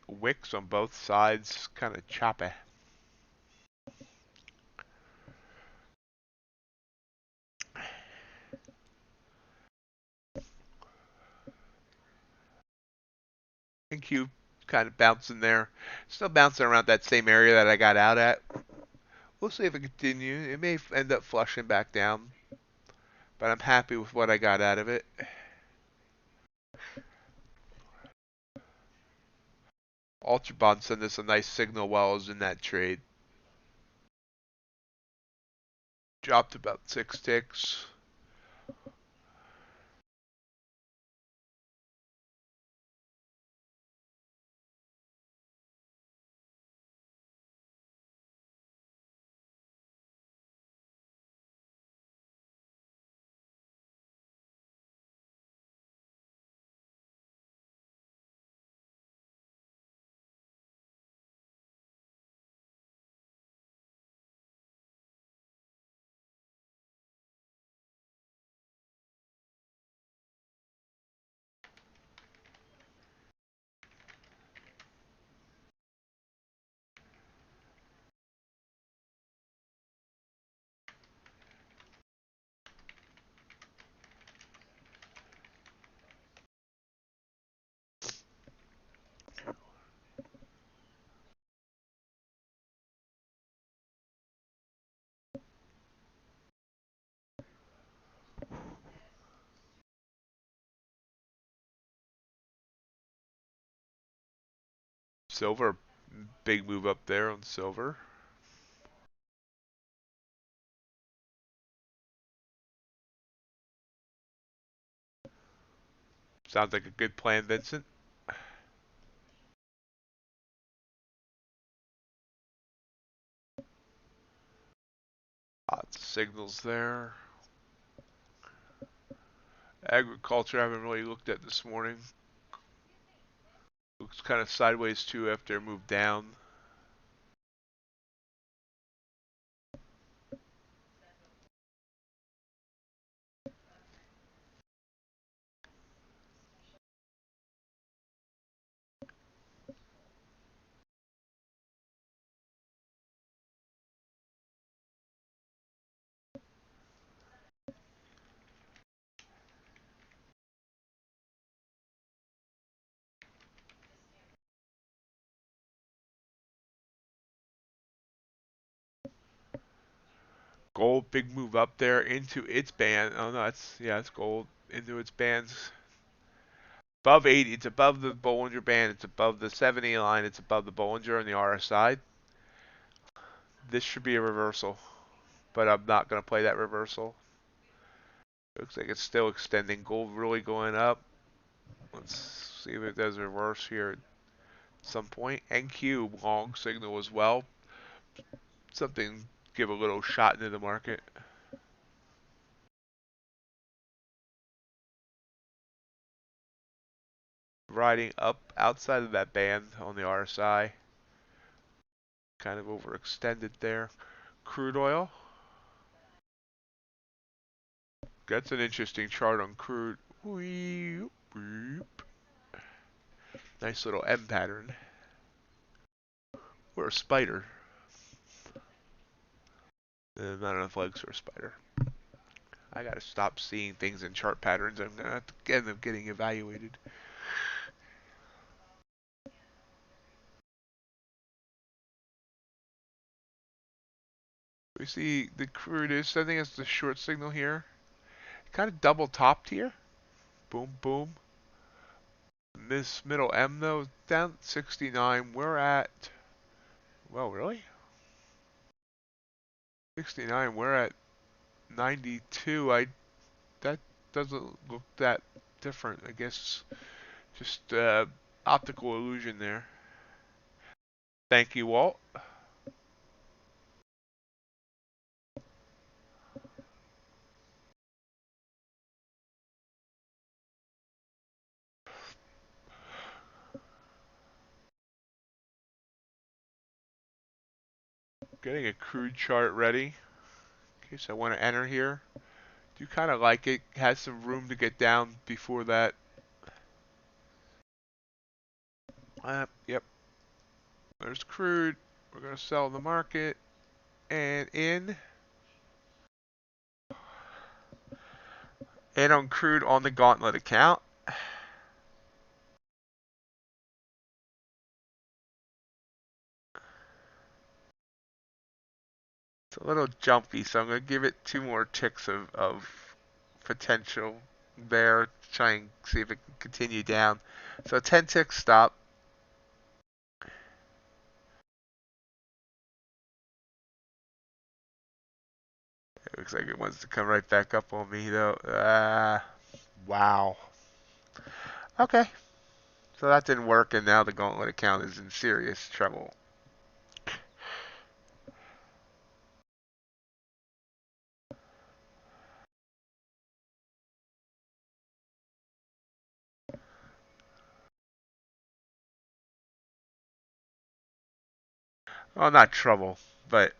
wicks on both sides, kind of choppy. And Q kind of bouncing there. Still bouncing around that same area that I got out at. We'll see if it continues. It may end up flushing back down, but I'm happy with what I got out of it. UltraBond sent us a nice signal while I was in that trade. Dropped about 6 ticks. Silver, big move up there on silver. Sounds like a good plan, Vincent. Lots of signals there. Agriculture, I haven't really looked at this morning. Looks kind of sideways too after it moved down. Gold, big move up there into its band. Oh no, it's gold into its bands. Above 80, it's above the Bollinger Band, it's above the 70 line, it's above the Bollinger on the RSI. This should be a reversal, but I'm not going to play that reversal. Looks like it's still extending. Gold really going up. Let's see if it does reverse here at some point. NQ, long signal as well. Something, give a little shot into the market. riding up outside of that band on the RSI. Kind of overextended there. Crude oil. That's an interesting chart on crude. Nice little M pattern. Or a spider. Not enough legs for a spider. I gotta stop seeing things in chart patterns. I'm gonna have to end up getting evaluated. We see the crude is sending us the short signal here. Kind of double topped here. Boom, boom. This middle M though, down 69. We're at, well, really? 69. We're at 92. That doesn't look that different. I guess just optical illusion there. Thank you, Walt. Getting a crude chart ready in case I want to enter here. Do kind of like it. Has some room to get down before that. Yep. There's crude. We're going to sell in the market. And in on crude on the gauntlet account. It's a little jumpy, so I'm going to give it 2 more ticks of potential there. Try and see if it can continue down. So 10 ticks stop. It looks like it wants to come right back up on me though. Wow. Okay. So that didn't work, and now the gauntlet account is in serious trouble. Well, not trouble, but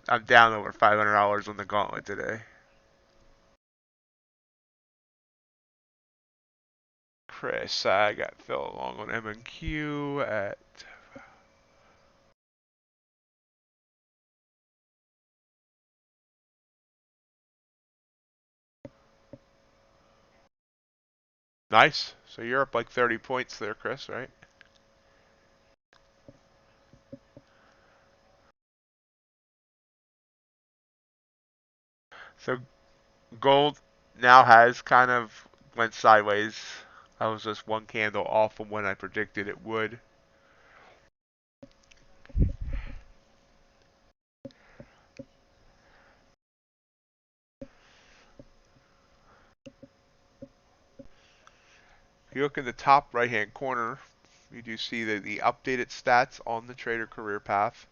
I'm down over $500 on the gauntlet today. Chris, I got Phil along on M&Q at nice. So you're up like 30 points there, Chris, right? So gold now has kind of went sideways. I was just 1 candle off from when I predicted it would. If you look in the top right hand corner, you do see the updated stats on the Trader Career Path.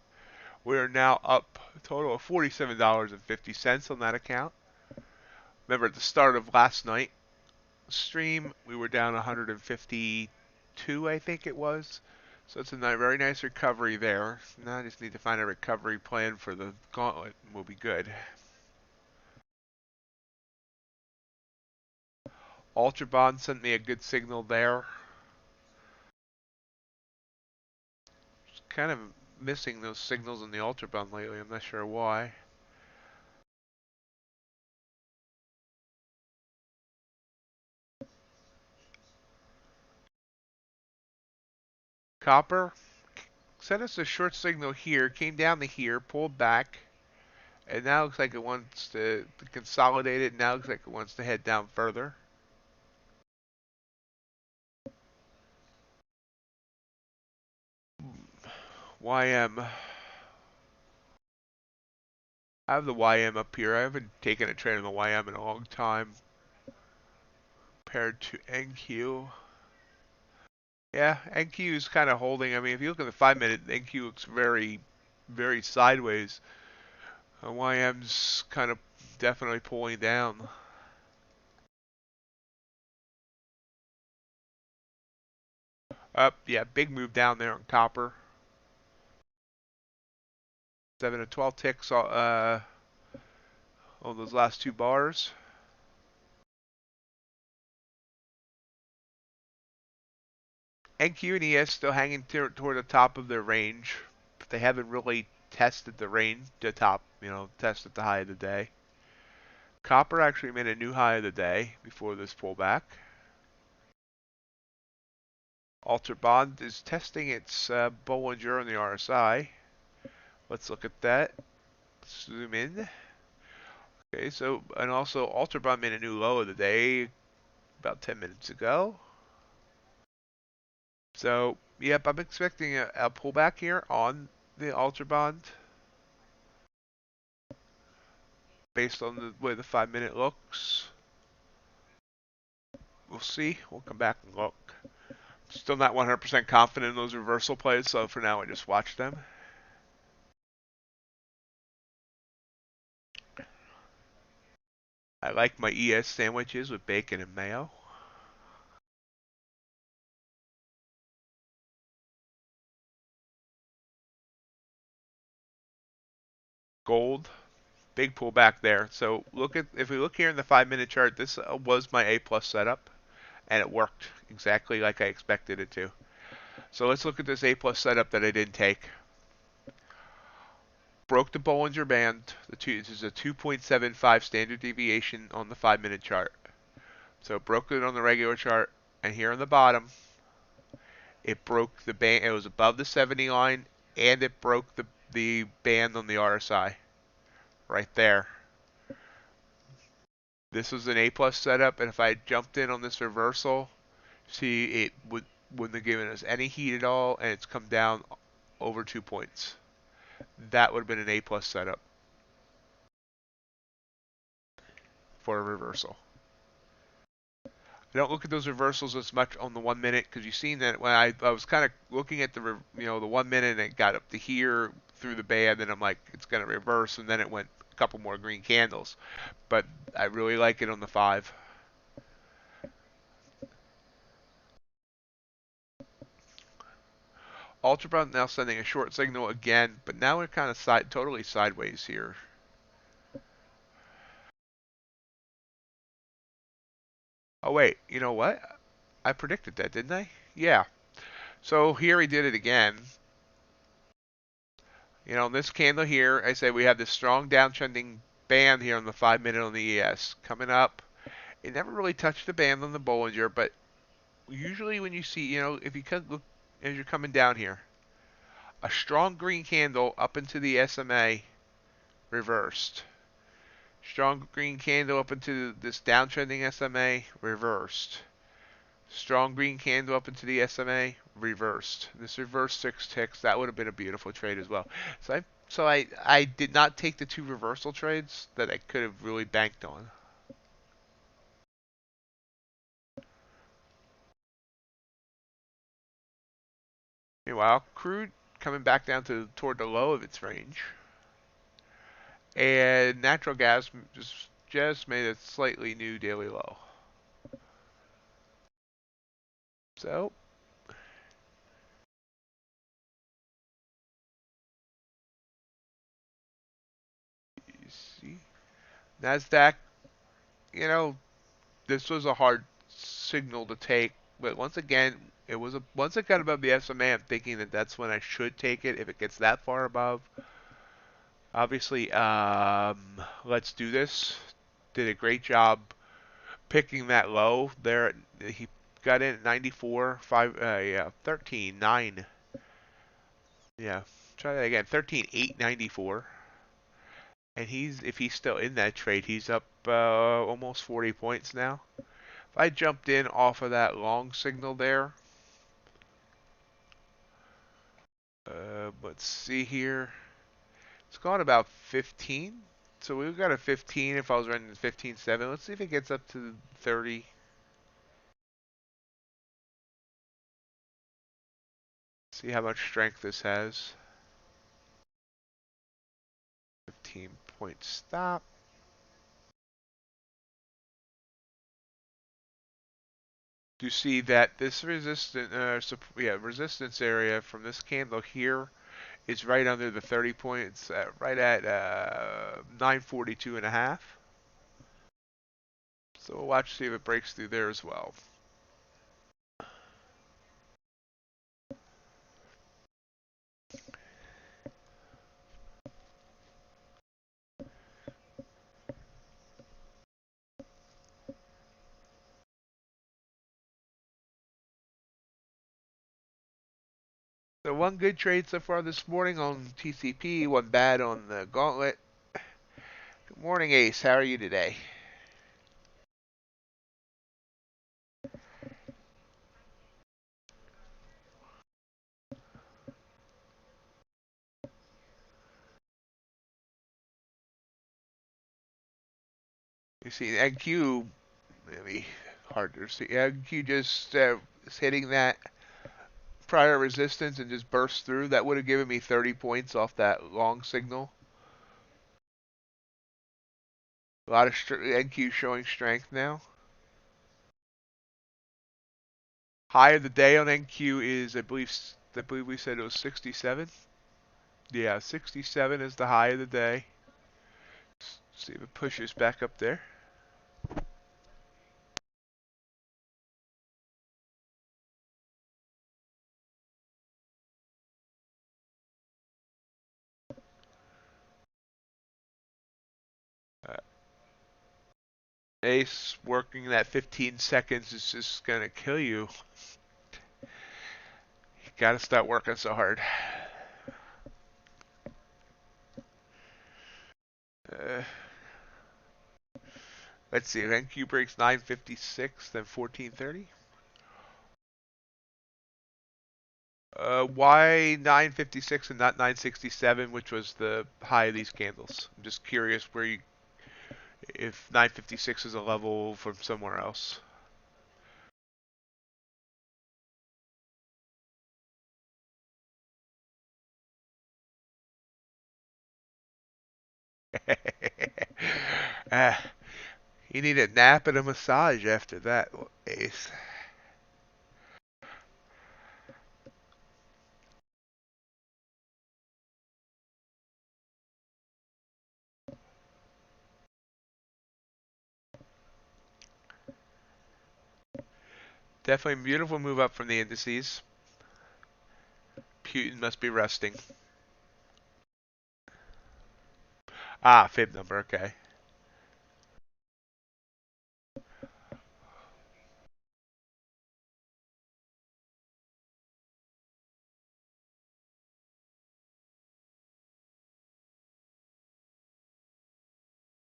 We are now up a total of $47.50 on that account. Remember at the start of last night stream, we were down 152, I think it was. So it's a very nice recovery there. Now I just need to find a recovery plan for the gauntlet, and we'll be good. UltraBond sent me a good signal there. Just kind of missing those signals in the UltraBond lately. I'm not sure why. Copper sent us a short signal here, came down to here, pulled back, and now looks like it wants to consolidate it. Now looks like it wants to head down further. YM. I have the YM up here. I haven't taken a trade on the YM in a long time. Compared to NQ. Yeah, NQ is kind of holding. I mean, if you look at the 5-minute, NQ looks very, very sideways. YM's kind of definitely pulling down. Up, yeah, big move down there on copper. 7 to 12 ticks on those last two bars. NQ and ES still hanging toward the top of their range, but they haven't really tested the range, the top, tested the high of the day. Copper actually made a new high of the day before this pullback. UltraBond is testing its Bollinger on the RSI. Let's look at that. Zoom in. Okay, so, and also UltraBond made a new low of the day about 10 minutes ago. So, yep, I'm expecting a pullback here on the UltraBond based on the way the 5-minute looks. We'll see. We'll come back and look. Still not 100% confident in those reversal plays, so for now I just watch them. I like my ES sandwiches with bacon and mayo. Gold, big pullback there. So if we look here in the 5-minute chart, this was my A plus setup, and it worked exactly like I expected it to. So let's look at this A plus setup that I didn't take. Broke the Bollinger Band. This is a 2.75 standard deviation on the 5-minute chart. So it broke it on the regular chart, and here on the bottom, it broke the band. It was above the 70 line, and it broke the band on the RSI right there. This was an A plus setup, and if I had jumped in on this reversal, see it wouldn't have given us any heat at all, and it's come down over 2 points. That would have been an A plus setup for a reversal. I don't look at those reversals as much on the 1 minute because you've seen that when I was kind of looking at the 1 minute and it got up to here through the band, and I'm like, it's going to reverse, and then it went a couple more green candles. But I really like it on the 5. UltraBond now sending a short signal again, but now we're kind of totally sideways here. Oh wait, you know what? I predicted that, didn't I? Yeah. So here he did it again. This candle here, I say we have this strong downtrending band here on the 5-minute on the ES coming up. It never really touched the band on the Bollinger, but usually when you see, if you look as you're coming down here, a strong green candle up into the SMA reversed. Strong green candle up into this downtrending SMA reversed. Strong green candle up into the SMA reversed. This reversed 6 ticks. That would have been a beautiful trade as well. So I did not take the 2 reversal trades that I could have really banked on. Meanwhile, crude coming back down toward the low of its range, and natural gas just made a slightly new daily low. So you see, Nasdaq, this was a hard signal to take, but once again, once it got above the SMA, I'm thinking that that's when I should take it if it gets that far above. Obviously, let's do this. Did a great job picking that low there. He got in at 94, 13, 9. Yeah, try that again. 13, 8, 94. And if he's still in that trade, he's up almost 40 points now. If I jumped in off of that long signal there, let's see here. It's gone about 15. So we've got a 15 if I was running 15.7. Let's see if it gets up to 30. See how much strength this has. 15-point stop. You see that this resistance area from this candle here is right under the 30 points, right at 942 and a half. So we'll watch to see if it breaks through there as well. So one good trade so far this morning on TCP, one bad on the gauntlet. Good morning, Ace. How are you today? You see, NQ, maybe hard to see. NQ just is hitting that prior resistance and just burst through. That would have given me 30 points off that long signal. A lot of NQ showing strength now. High of the day on NQ is, I believe we said it was 67. Yeah, 67 is the high of the day. See if it pushes back up there. Uh, Ace working that 15 seconds is just gonna kill you. You gotta stop working so hard. Uh, let's see, if NQ breaks 956, then 1430. Why 956 and not 967, which was the high of these candles? I'm just curious if 956 is a level from somewhere else. uh, you need a nap and a massage after that, Ace. Definitely a beautiful move up from the indices. Putin must be resting. Ah, fib number, okay.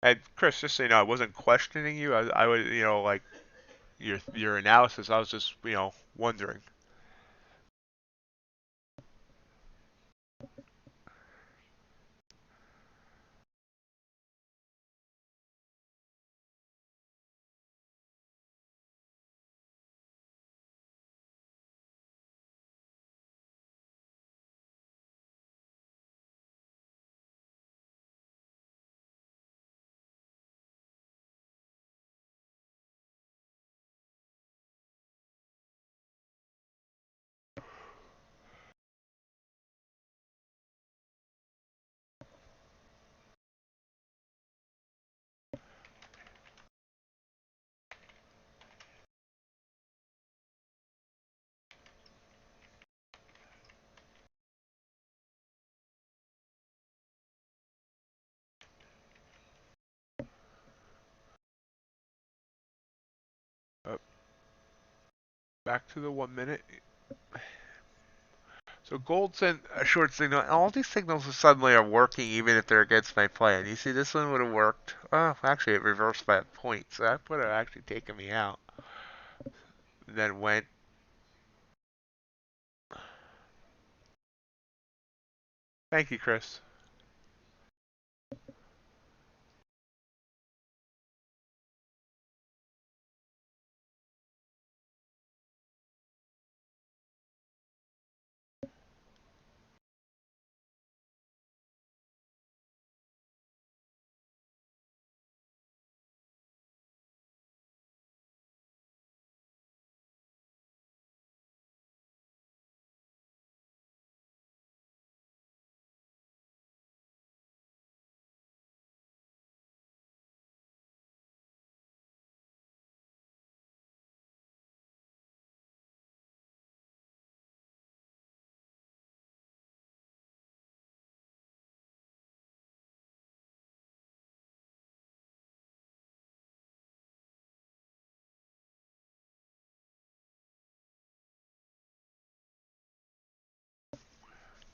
And Chris, just so you know, I wasn't questioning you. I was, like your analysis. I was just, wondering. Uh, Back to the 1 minute. So gold sent a short signal. All these signals suddenly are working even if they're against my plan. You see, this one would have worked. Oh, actually, it reversed by a point, so that would have actually taken me out. Then went. Thank you, Chris.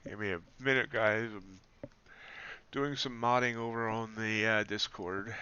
Give me a minute, guys. I'm doing some modding over on the Discord.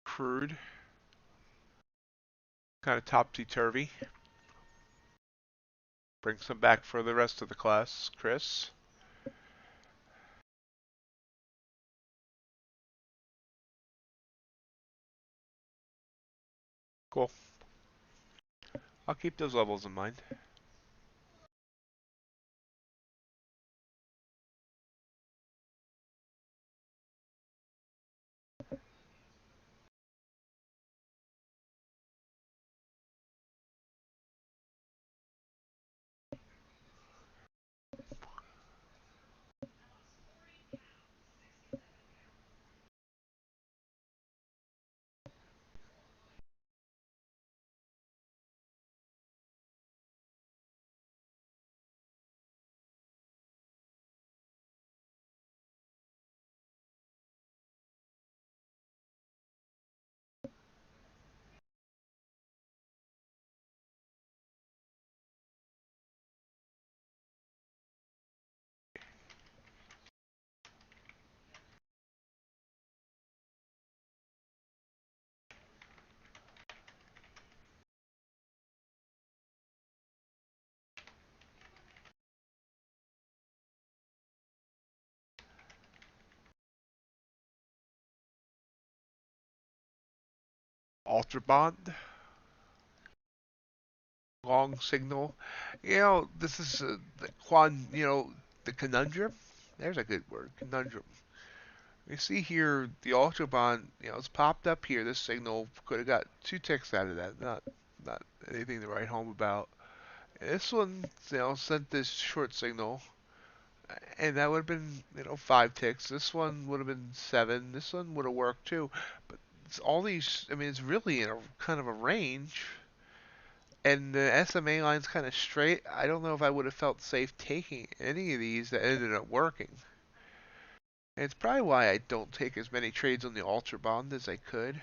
Crude. Kind of topsy-turvy. Bring some back for the rest of the class, Chris. Cool. I'll keep those levels in mind. UltraBond. Long signal. This is the conundrum. There's a good word, conundrum. You see here, the UltraBond, it's popped up here. This signal could have got 2 ticks out of that. Not anything to write home about. And this one, sent this short signal, and that would have been, 5 ticks. This one would have been 7. This one would have worked too. But it's all these, it's really in a kind of a range. And the SMA line's kind of straight. I don't know if I would have felt safe taking any of these that ended up working. And it's probably why I don't take as many trades on the UltraBond as I could.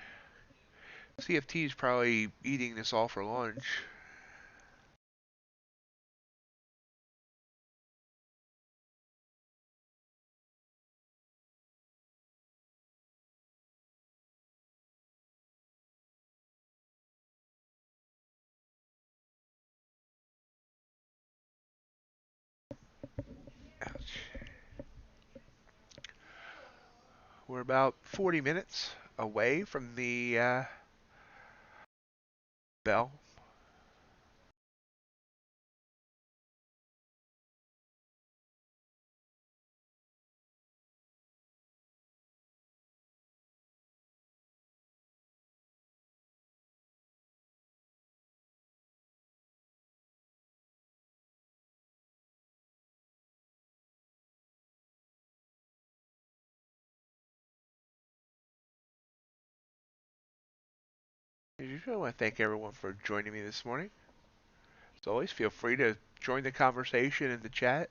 CFT is probably eating this all for lunch. Ouch. We're about 40 minutes away from the bell. As usual, I want to thank everyone for joining me this morning. As always, feel free to join the conversation in the chat.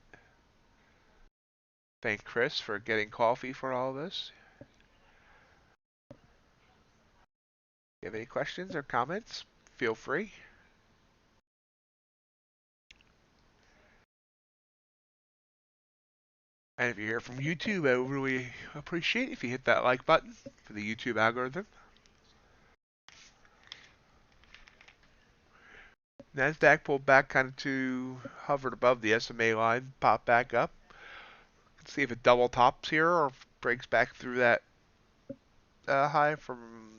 Thank Chris for getting coffee for all of this. you have any questions or comments, feel free. And if you're here from YouTube, I would really appreciate if you hit that like button for the YouTube algorithm. NASDAQ pulled back kind of to hovered above the SMA line, popped back up. Let's see if it double tops here or breaks back through that high from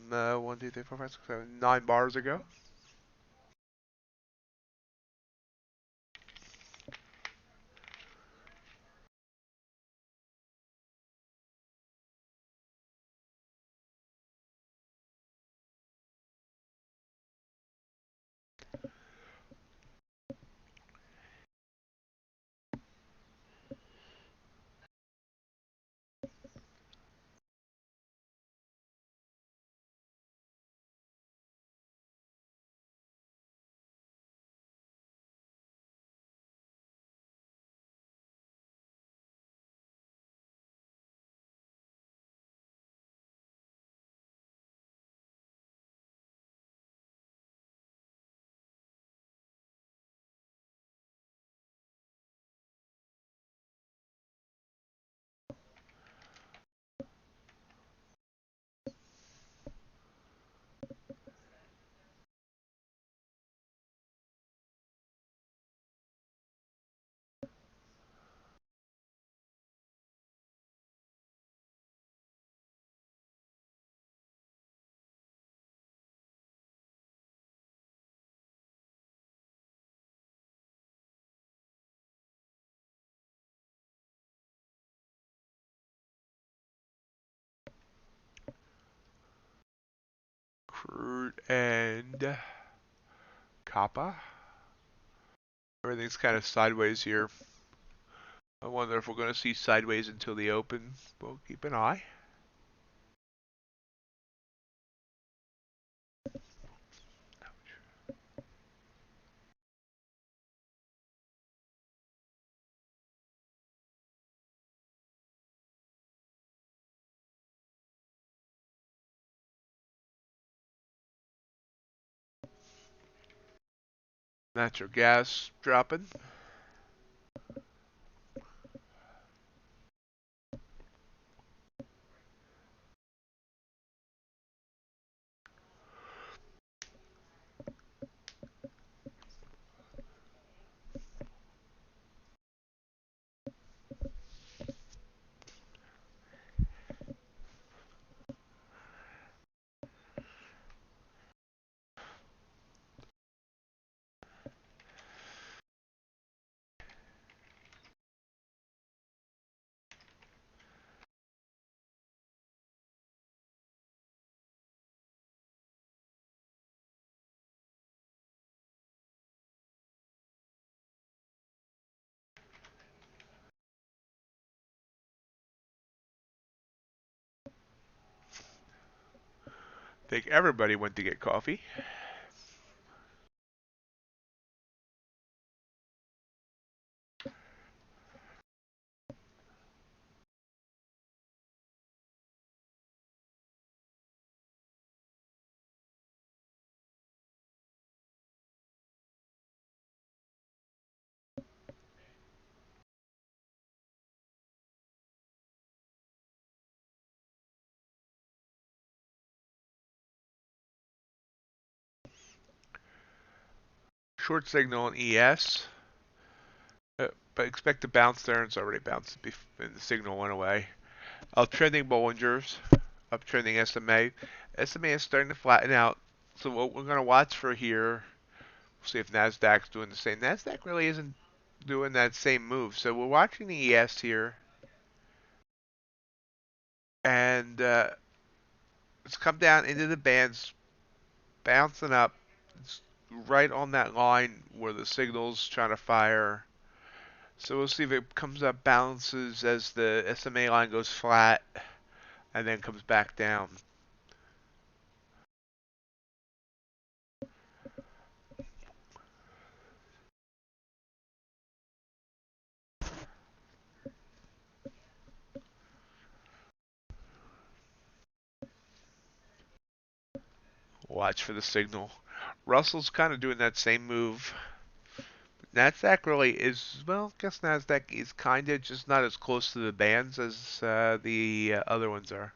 1, 2, 3, 4, 5, 6, 7, 9 bars ago. Crude and copper. Everything's kind of sideways here. I wonder if we're going to see sideways until the open. We'll keep an eye. Natural gas dropping. I think everybody went to get coffee. Short signal in ES. But expect to bounce there, and it's already bounced, and the signal went away. Trending Bollingers, uptrending SMA. SMA is starting to flatten out. So what we're going to watch for here, we'll see if NASDAQ's doing the same. NASDAQ really isn't doing that same move. So we're watching the ES here. And it's come down into the bands, bouncing up. It's right on that line where the signal's trying to fire. So we'll see if it comes up, balances as the SMA line goes flat, and then comes back down. Wow. watch for the signal. Russell's kind of doing that same move. Nasdaq really is, well, I guess Nasdaq is kind of just not as close to the bands as the other ones are.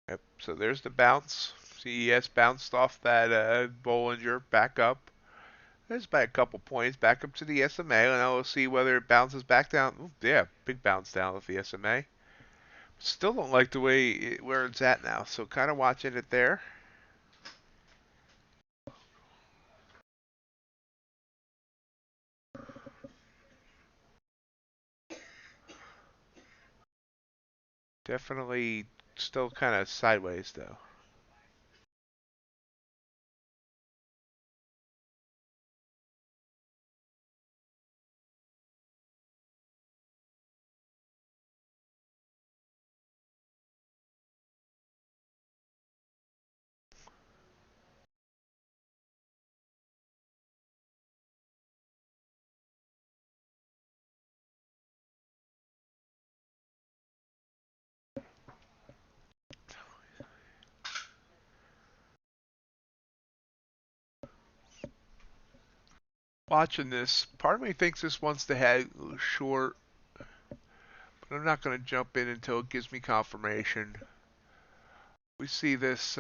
Yep. So there's the bounce. CES bounced off that Bollinger back up. There's by a couple points back up to the SMA, and now we'll see whether it bounces back down. Ooh, yeah, big bounce down with the SMA. Still don't like the way where it's at now, so kind of watching it there. Definitely still kind of sideways though. Watching this, part of me thinks this wants to head short, but I'm not going to jump in until it gives me confirmation. We see this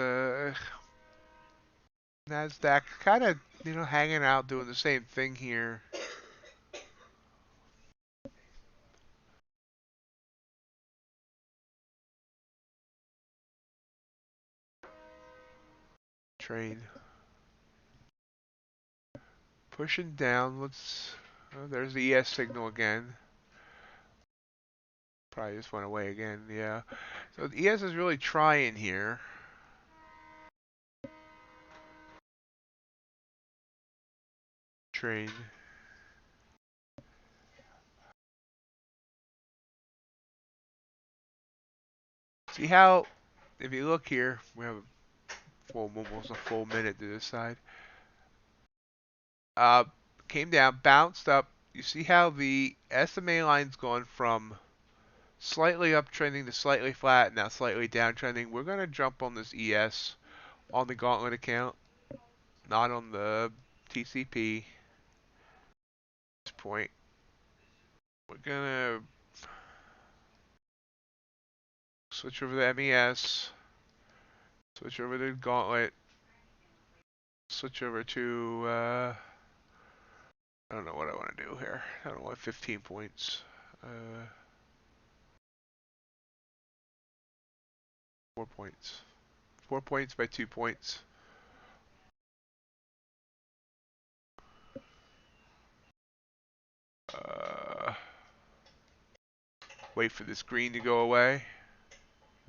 Nasdaq kind of, hanging out, doing the same thing here. Trade. Pushing down. Oh, there's the ES signal again. Probably just went away again. Yeah. So the ES is really trying here. Trade. See how, if you look here, we have almost a full minute to decide. Came down, bounced up. You see how the SMA line's gone from slightly uptrending to slightly flat, now slightly downtrending. We're going to jump on this ES on the gauntlet account, not on the TCP. At this point, we're going to switch over to MES, switch over to gauntlet, switch over to, I don't know what I want to do here. I don't want 15 points. 4 points. 4 points by 2 points. Wait for this green to go away.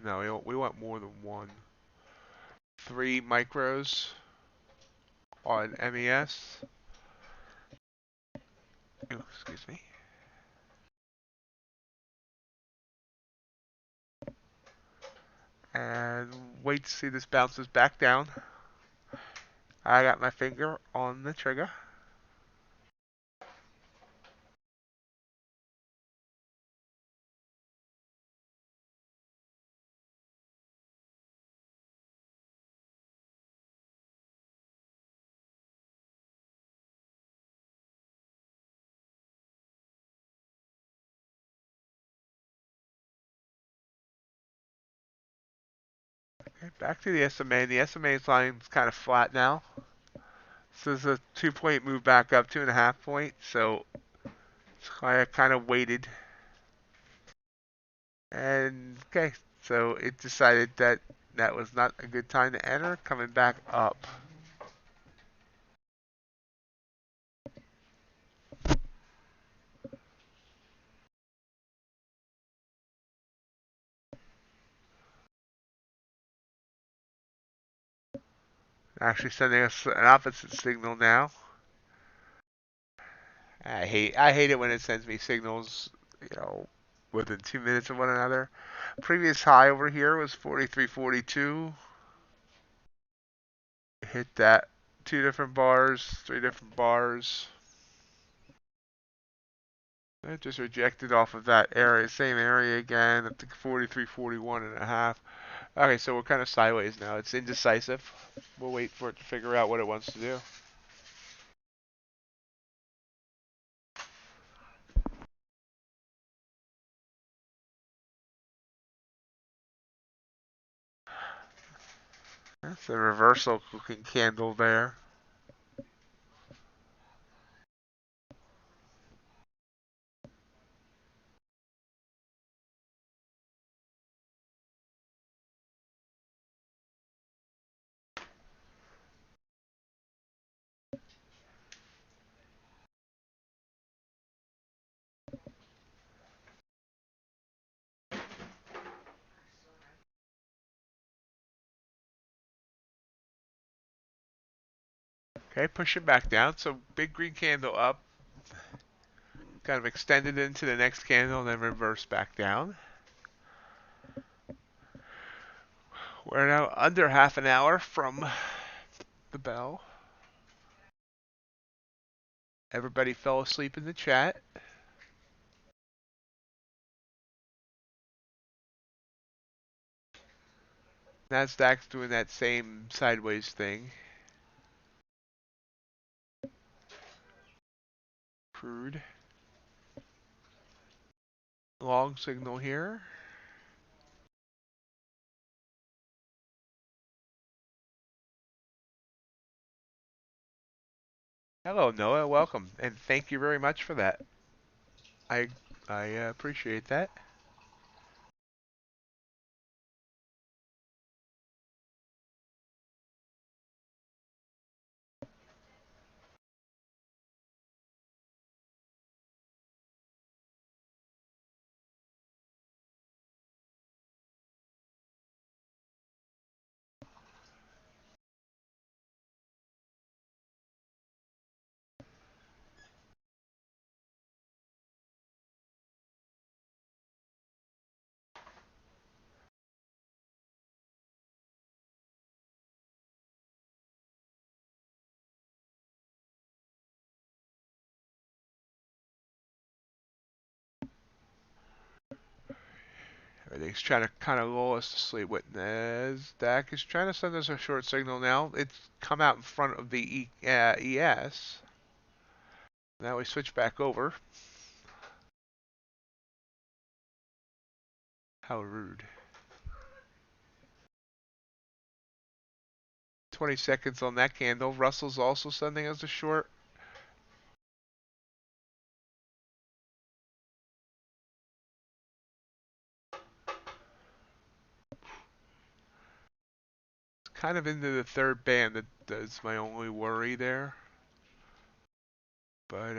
No, we want more than one. 3 micros on MES. Oh, excuse me. And wait to see this bounces back down. I got my finger on the trigger. Okay, back to the SMA. The SMA line's kind of flat now. So there's a 2-point move back up, 2.5 point. So I kind of waited. And okay, so it decided that that was not a good time to enter, coming back up. Actually sending us an opposite signal now. I hate it when it sends me signals, within 2 minutes of one another. Previous high over here was 43.42. Hit that 2 different bars, 3 different bars. It just rejected off of that area, same area again, at the 43.41.5. Okay, so we're kind of sideways now. It's indecisive. We'll wait for it to figure out what it wants to do. That's a reversal looking candle there. Okay, push it back down. So big green candle up. Kind of extended into the next candle and then reverse back down. We're now under half an hour from the bell. Everybody fell asleep in the chat. Nasdaq's doing that same sideways thing. Crude. Long signal here. Hello, Noah. Welcome, and thank you very much for that. I appreciate that. Everything's trying to kind of lull us to sleep. With Nasdaq is trying to send us a short signal now. It's come out in front of the ES. Now we switch back over. How rude. 20 seconds on that candle. Russell's also sending us a short. It's kind of into the third band. That's my only worry there. But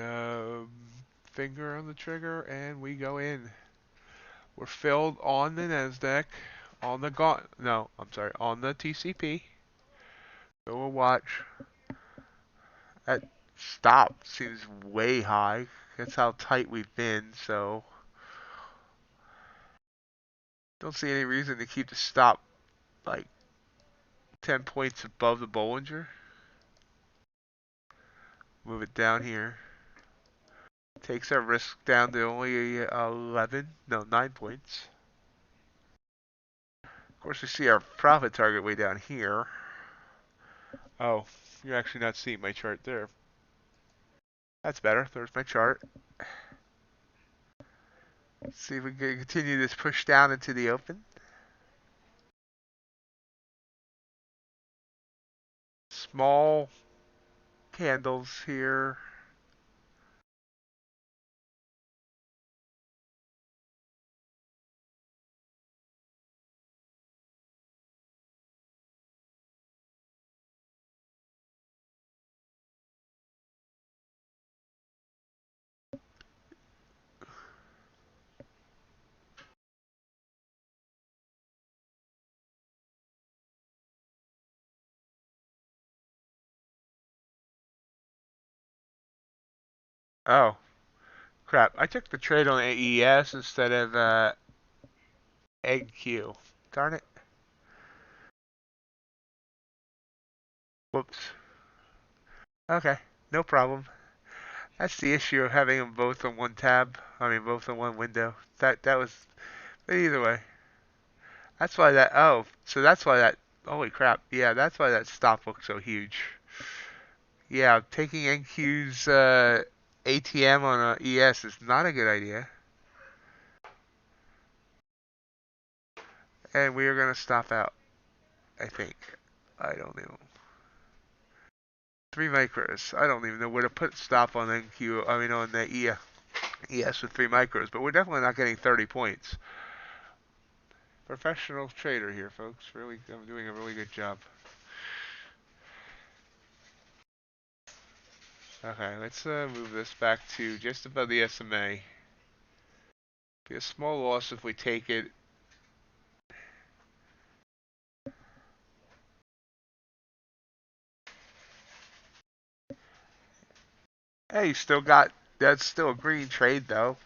finger on the trigger and we go in. We're filled on the Nasdaq, on the on the TCP. So we'll watch. That stop seems way high. That's how tight we've been, so don't see any reason to keep the stop like 10 points above the Bollinger. Move it down here. Takes our risk down to only 9 points. Of course, we see our profit target way down here. Oh, you're actually not seeing my chart there. That's better. There's my chart. Let's see if we can continue this push down into the open. Small candles here. Oh, crap. I took the trade on AES instead of Egg Q. Darn it. Whoops. Okay, no problem. That's the issue of having them both on one tab. I mean, both on one window. That was. But either way, that's why that. Oh, so that's why that. Holy crap! Yeah, that's why that stop looks so huge. Yeah, taking NQ's ATM on a ES is not a good idea. And we are gonna stop out. I think. I don't know. 3 micros. I don't even know where to put stop on NQ. I mean on the ES with 3 micros, but we're definitely not getting 30 points. Professional trader here, folks. Really, I'm doing a really good job. Okay, let's move this back to just above the SMA. Be a small loss if we take it. Hey, you still got, that's still a green trade though.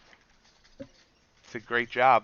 It's a great job.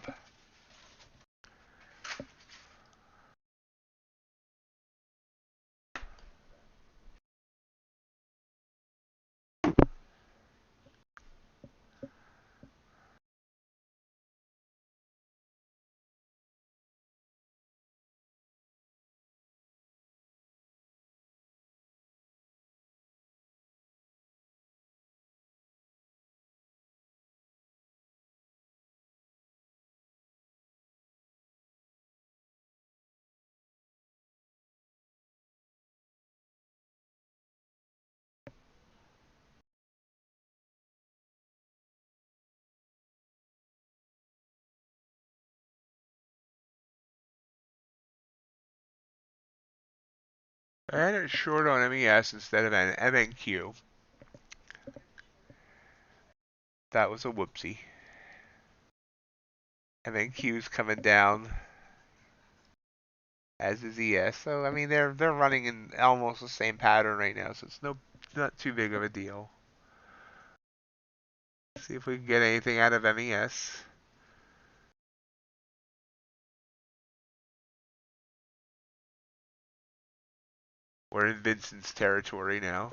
And it's short on MES instead of an MNQ. That was a whoopsie. MNQ's coming down, as is ES. So I mean they're running in almost the same pattern right now, so it's not too big of a deal. See if we can get anything out of MES. We're in Vincent's territory now.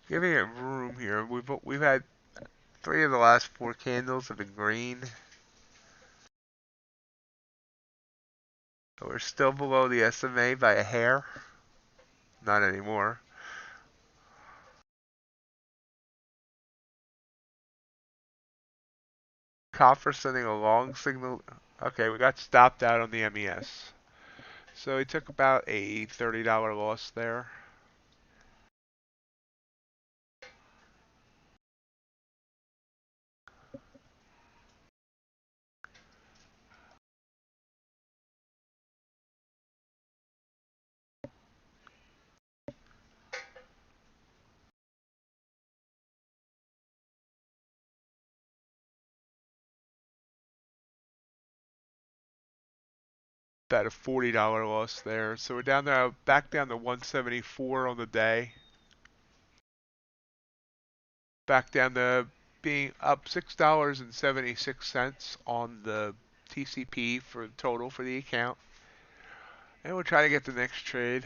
Giving it room here. We've had 3 of the last 4 candles have been green. But we're still below the SMA by a hair. Not anymore. Copper sending a long signal. Okay, we got stopped out on the MES. So we took about a $30 loss there. About a $40 loss there. So we're down there, back down to 174 on the day. Back down to being up $6.76 on the TCP for total for the account. And we'll try to get the next trade.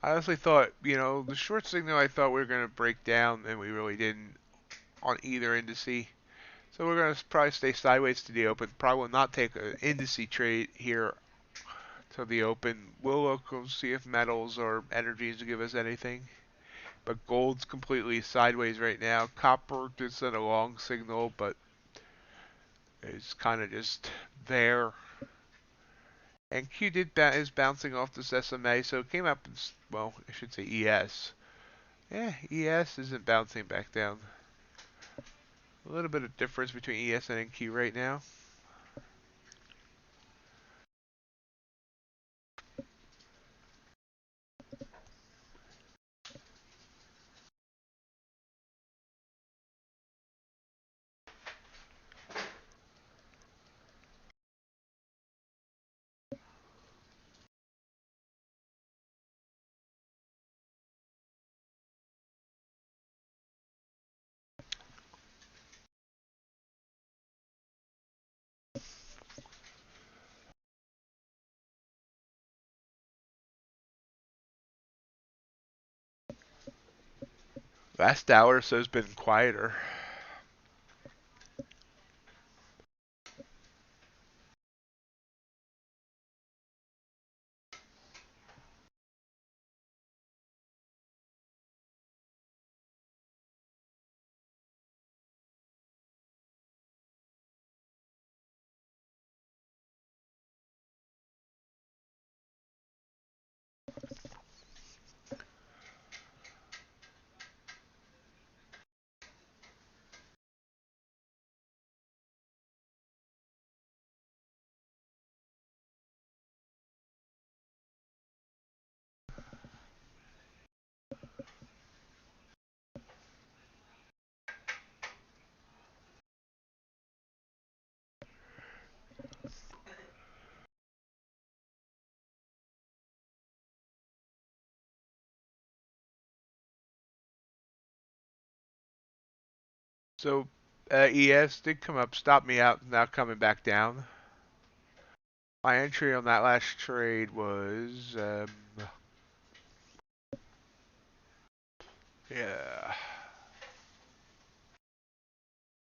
I honestly thought, the short signal I thought we were going to break down, and we really didn't on either indice. So we're going to probably stay sideways to the open. Probably will not take an indice trade here till the open. We'll look and see if metals or energies give us anything. But gold's completely sideways right now. Copper did send a long signal, but it's kind of just there. And Q is bouncing off this SMA, so it came up, well, I should say ES. Yeah, ES isn't bouncing back down. A little bit of difference between ES and NQ right now. Last hour or so has been quieter. So ES did come up, stopped me out, now coming back down. My entry on that last trade was, yeah,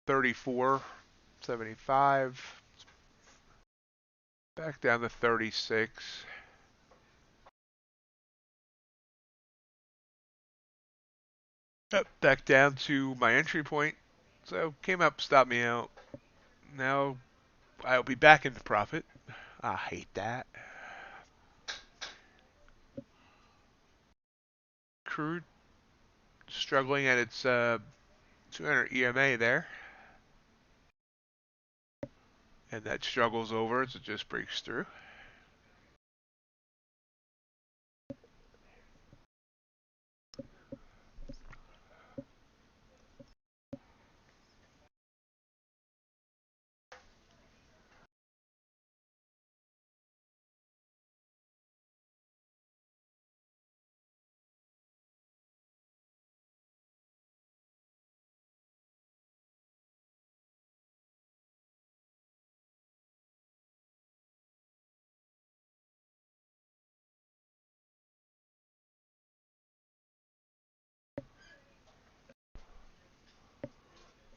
34.75. Back down to 36. Yep, back down to my entry point. So came up, stopped me out. Now I'll be back into profit. I hate that. Crude struggling at its 200 EMA there. And that struggle's over as it just breaks through.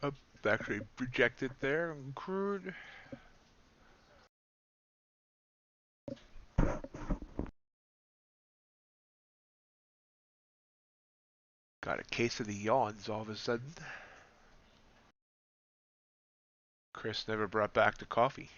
Up, actually rejected there on crude. Got a case of the yawns all of a sudden. Chris never brought back the coffee.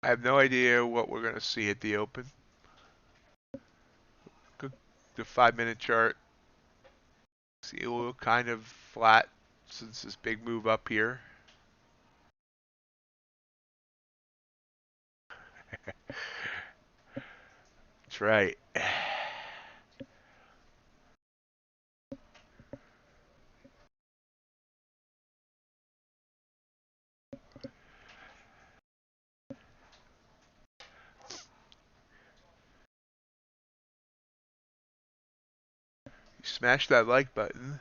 I have no idea what we're going to see at the open. The 5-minute chart. See, we'll look kind of flat since this big move up here. That's right. Smash that like button.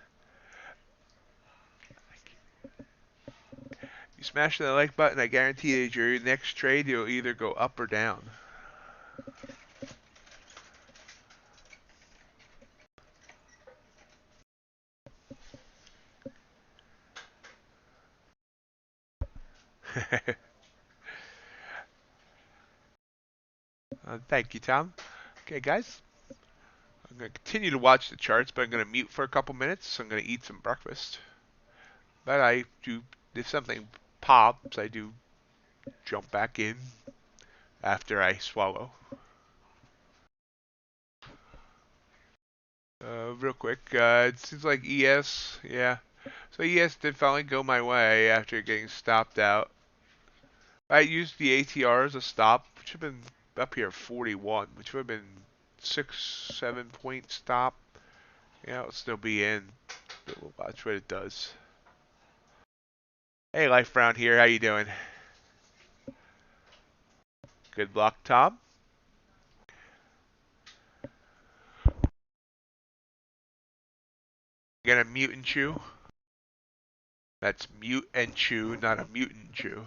You smash that like button, I guarantee that your next trade you'll either go up or down. Thank you, Tom. Okay, guys. I'm going to continue to watch the charts, but I'm going to mute for a couple minutes. I'm going to eat some breakfast. But I do, if something pops, I do jump back in after I swallow. Real quick, it seems like ES, yeah. So ES did finally go my way after getting stopped out. I used the ATR as a stop, which would have been up here 41, which would have been 6, 7 point stop. Yeah, it'll still be in. But we'll watch what it does. Hey, Life Round here. How you doing? Good luck, Tom. Gonna mute and chew. That's mute and chew, not a mutant chew.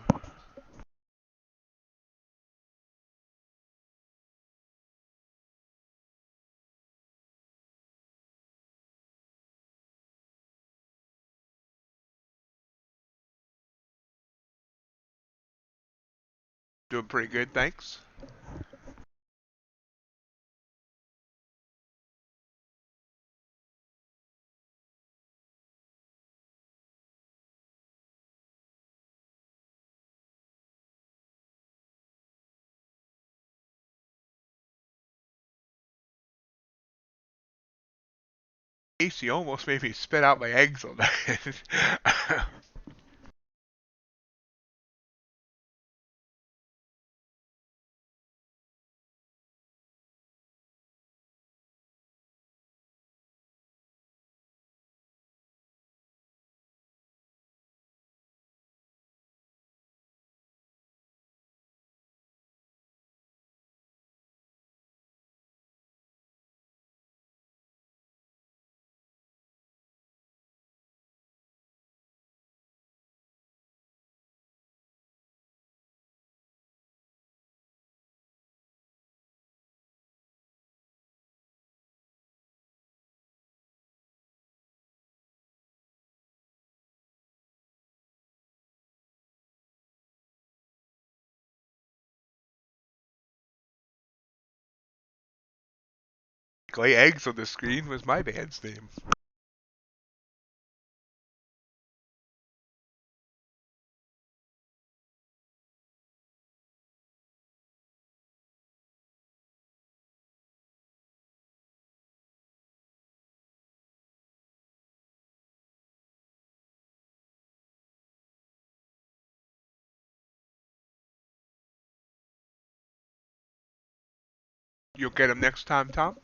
Doing pretty good, thanks. Casey almost made me spit out my eggs on that. Lay eggs on the screen was my band's name. You'll get him next time, Tom?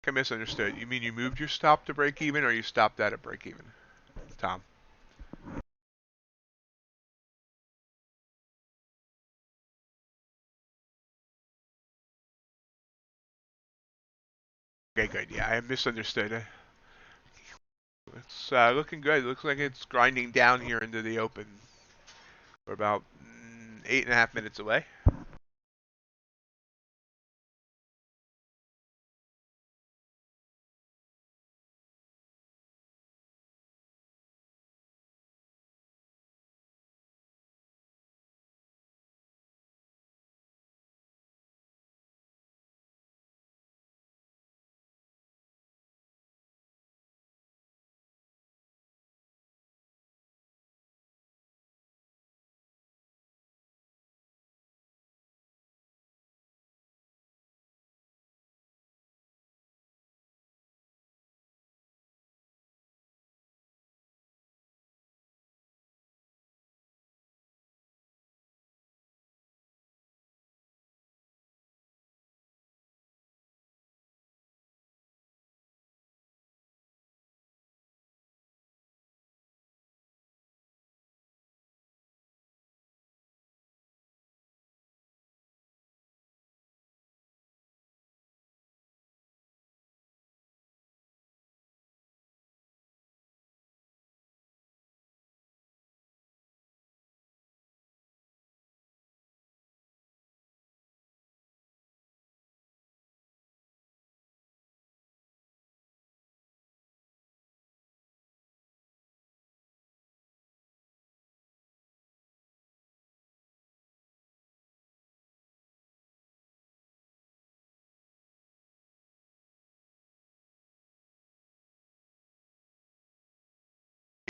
I misunderstood. You mean you moved your stop to break even, or you stopped at a break even, Tom? Okay, good. Yeah, I misunderstood. It's looking good. It looks like it's grinding down here into the open. We're about 8.5 minutes away.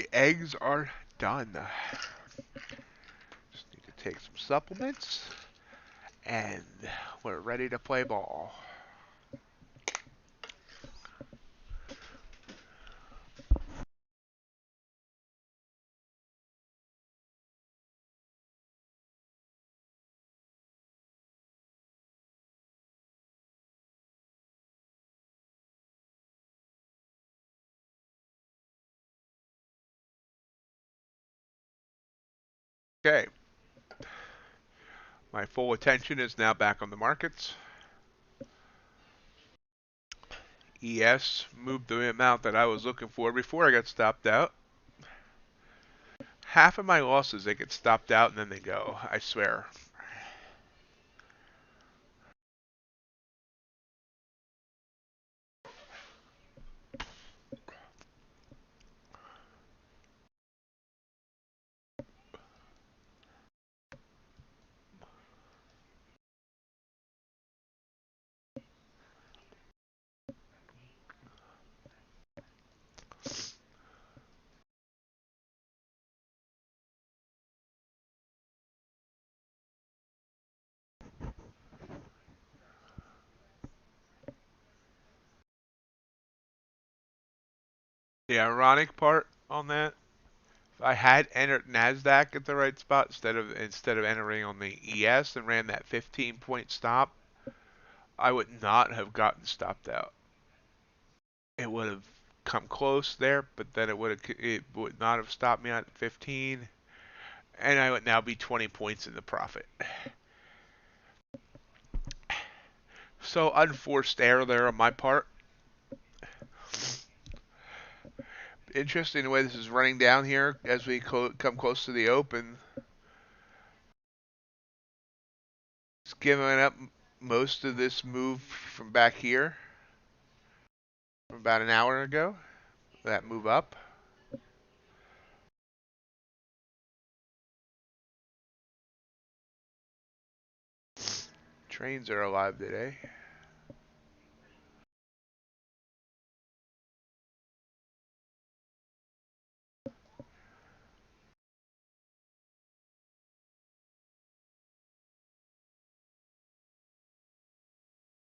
The eggs are done. Just need to take some supplements, and we're ready to play ball. Okay. My full attention is now back on the markets. ES moved the amount that I was looking for before I got stopped out. Half of my losses, they get stopped out and then they go, I swear. The ironic part on that, if I had entered NASDAQ at the right spot instead of entering on the ES and ran that 15-point stop, I would not have gotten stopped out. It would have come close there, but then it would not have stopped me at 15, and I would now be 20 points in the profit. So unforced error there on my part. Interesting the way this is running down here as we come close to the open. It's giving up most of this move from back here from about an hour ago. That move up. Trains are alive today.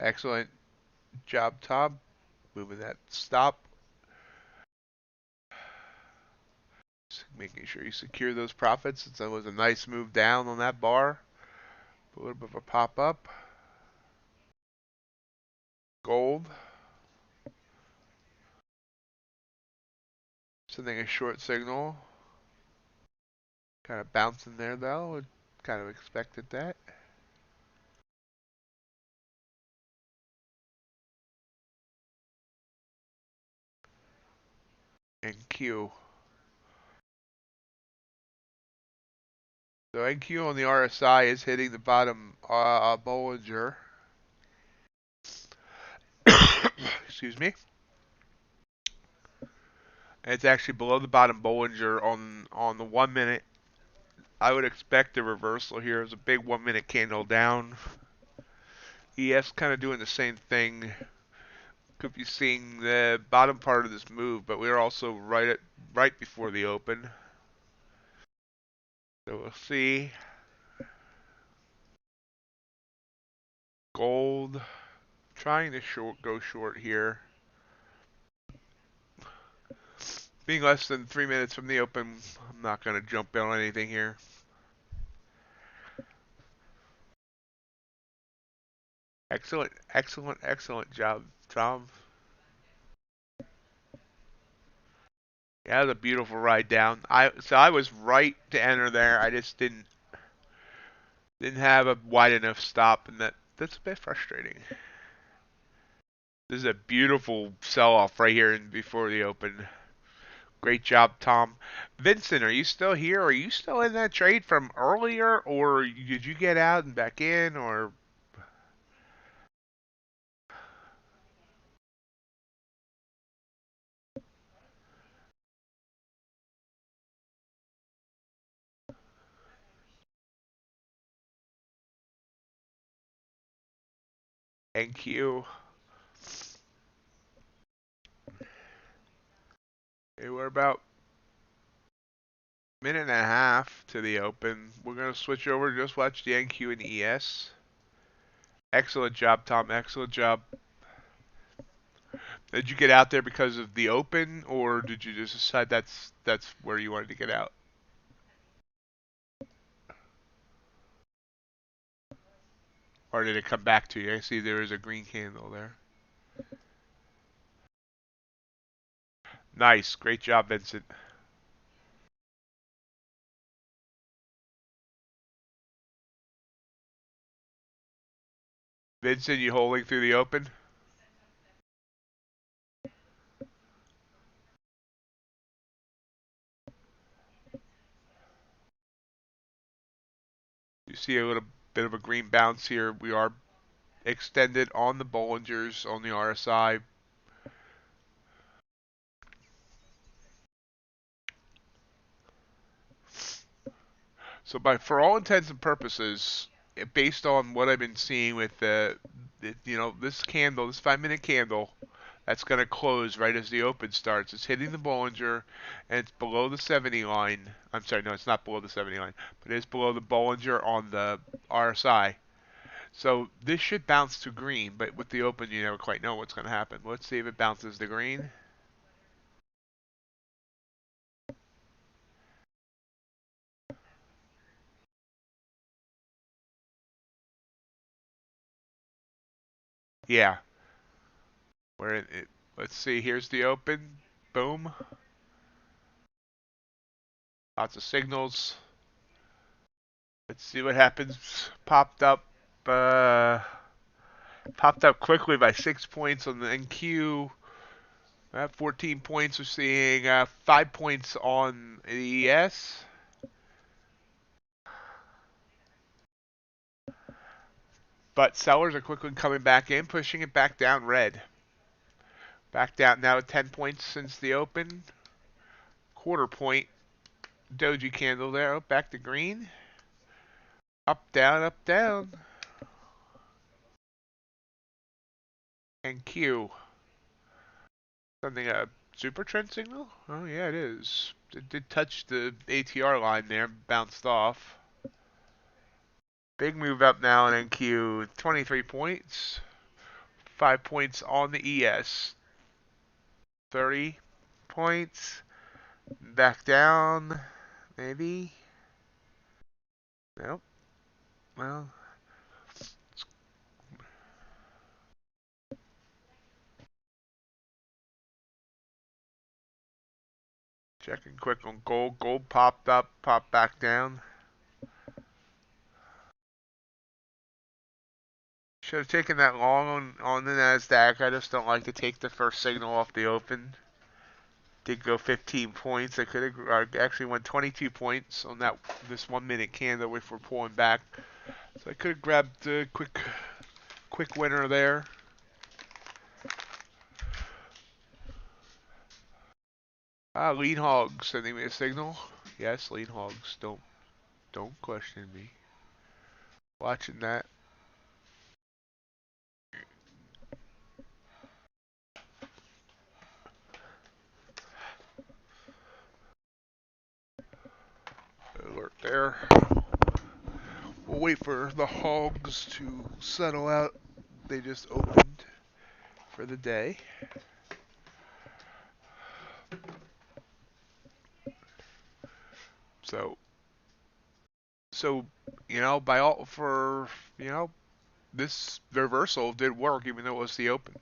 Excellent job, Tom. Moving that stop. Making sure you secure those profits. Since that was a nice move down on that bar. A little bit of a pop up. Gold. Sending a short signal. Kind of bouncing there though. Kind of expected that. NQ. So NQ on the RSI is hitting the bottom Bollinger. Excuse me. And it's actually below the bottom Bollinger on the 1 minute. I would expect a reversal here. It's a big 1 minute candle down. ES kind of doing the same thing. Could be seeing the bottom part of this move, but we're also right before the open. So we'll see. Gold trying to go short here. Being less than 3 minutes from the open, I'm not going to jump in on anything here. Excellent, excellent, excellent job, Tom. Yeah, that was a beautiful ride down. So I was right to enter there. I just didn't have a wide enough stop, and that's a bit frustrating. This is a beautiful sell-off right here before the open. Great job, Tom. Vincent, are you still here? Are you still in that trade from earlier, or did you get out and back in, or? Thank you. Okay, we're about Minute and a half to the open. We're going to switch over. Just watch the NQ and ES. Excellent job, Tom. Excellent job. Did you get out there because of the open, or did you just decide that's where you wanted to get out? Or did it come back to you? I see there is a green candle there. Nice. Great job, Vincent. Vincent, you holding through the open? You see a little bit of a green bounce here. We are extended on the Bollingers on the RSI. So for all intents and purposes, based on what I've been seeing with this candle, this 5-minute candle, that's going to close right as the open starts. It's hitting the Bollinger, and it's below the 70 line. I'm sorry, no, it's not below the 70 line, but it is below the Bollinger on the RSI. So this should bounce to green, but with the open, you never quite know what's going to happen. Let's see if it bounces to green. Yeah. Let's see. Here's the open. Boom. Lots of signals. Let's see what happens. Popped up quickly by 6 points on the NQ. 14 points. We're seeing 5 points on the ES. But sellers are quickly coming back in, pushing it back down red. Back down now at 10 points since the open. Quarter point doji candle there. Oh, back to green. Up, down, up, down. And Q. Something a super trend signal? Oh yeah, it is. It did touch the ATR line there, bounced off. Big move up now in NQ, 23 points. 5 points on the ES. 30 points. Back down, maybe. Nope. Well, checking quick on gold. Gold popped up, popped back down. Should have taken that long on the NASDAQ. I just don't like to take the first signal off the open. Did go 15 points. I could have actually went 22 points on this 1 minute candle if we're pulling back. So I could have grabbed a quick winner there. Lean hogs sending me a signal. Yes, lean hogs. Don't question me. Watching that. Alert there. We'll wait for the hogs to settle out. They just opened for the day. So this reversal did work even though it was the open.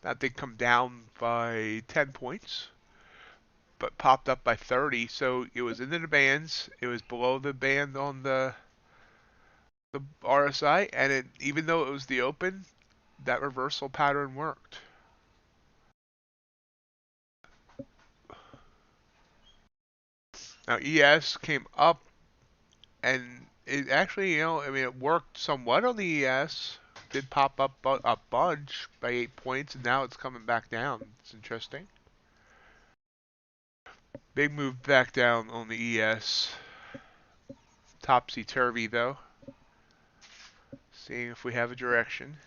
That did come down by 10 points, but popped up by 30. So it was in the bands. It was below the band on the RSI, and even though it was the open, that reversal pattern worked. Now ES came up, and it actually, it worked somewhat on the ES. Did pop up a bunch by 8 points, and now it's coming back down. It's interesting. Big move back down on the ES. Topsy-turvy, though. Seeing if we have a direction.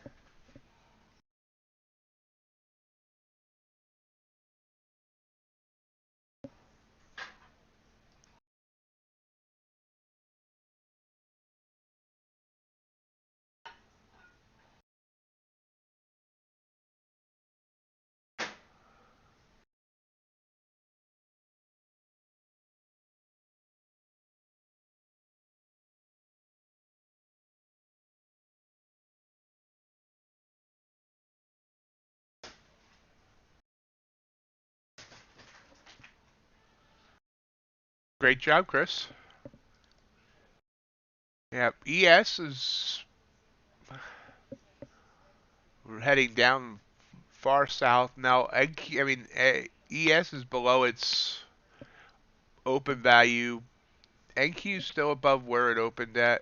Great job, Chris. Yeah, ES is we're heading down far south now. ES is below its open value. NQ is still above where it opened at.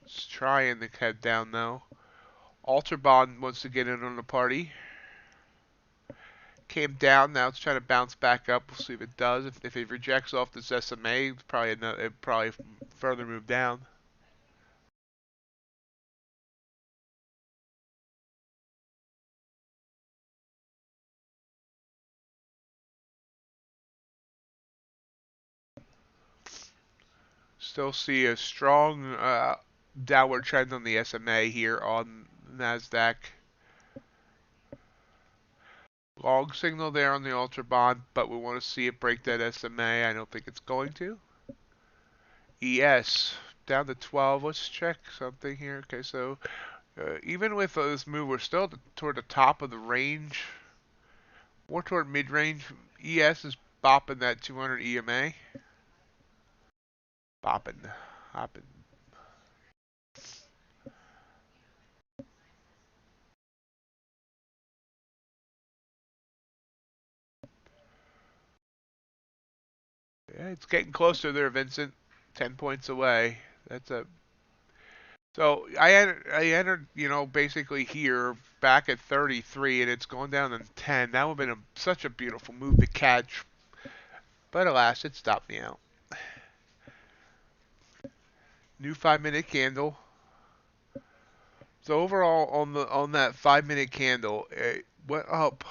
It's trying to head down though. UltraBond wants to get in on the party. Came down, now it's trying to bounce back up. We'll see if it does. If it rejects off this SMA, it probably further move down. Still see a strong downward trend on the SMA here on Nasdaq. Long signal there on the UltraBond, but we want to see it break that SMA. I don't think it's going to. ES down to 12. Let's check something here. Okay, so even with this move, we're still toward the top of the range, more toward mid-range. ES is bopping that 200 EMA. Bopping, hopping. Yeah, it's getting closer there, Vincent. 10 points away. That's a So I entered, basically here back at 33, and it's going down to 10. That would have been such a beautiful move to catch, but alas, it stopped me out. New 5-minute candle. So overall, on that 5-minute candle, it went up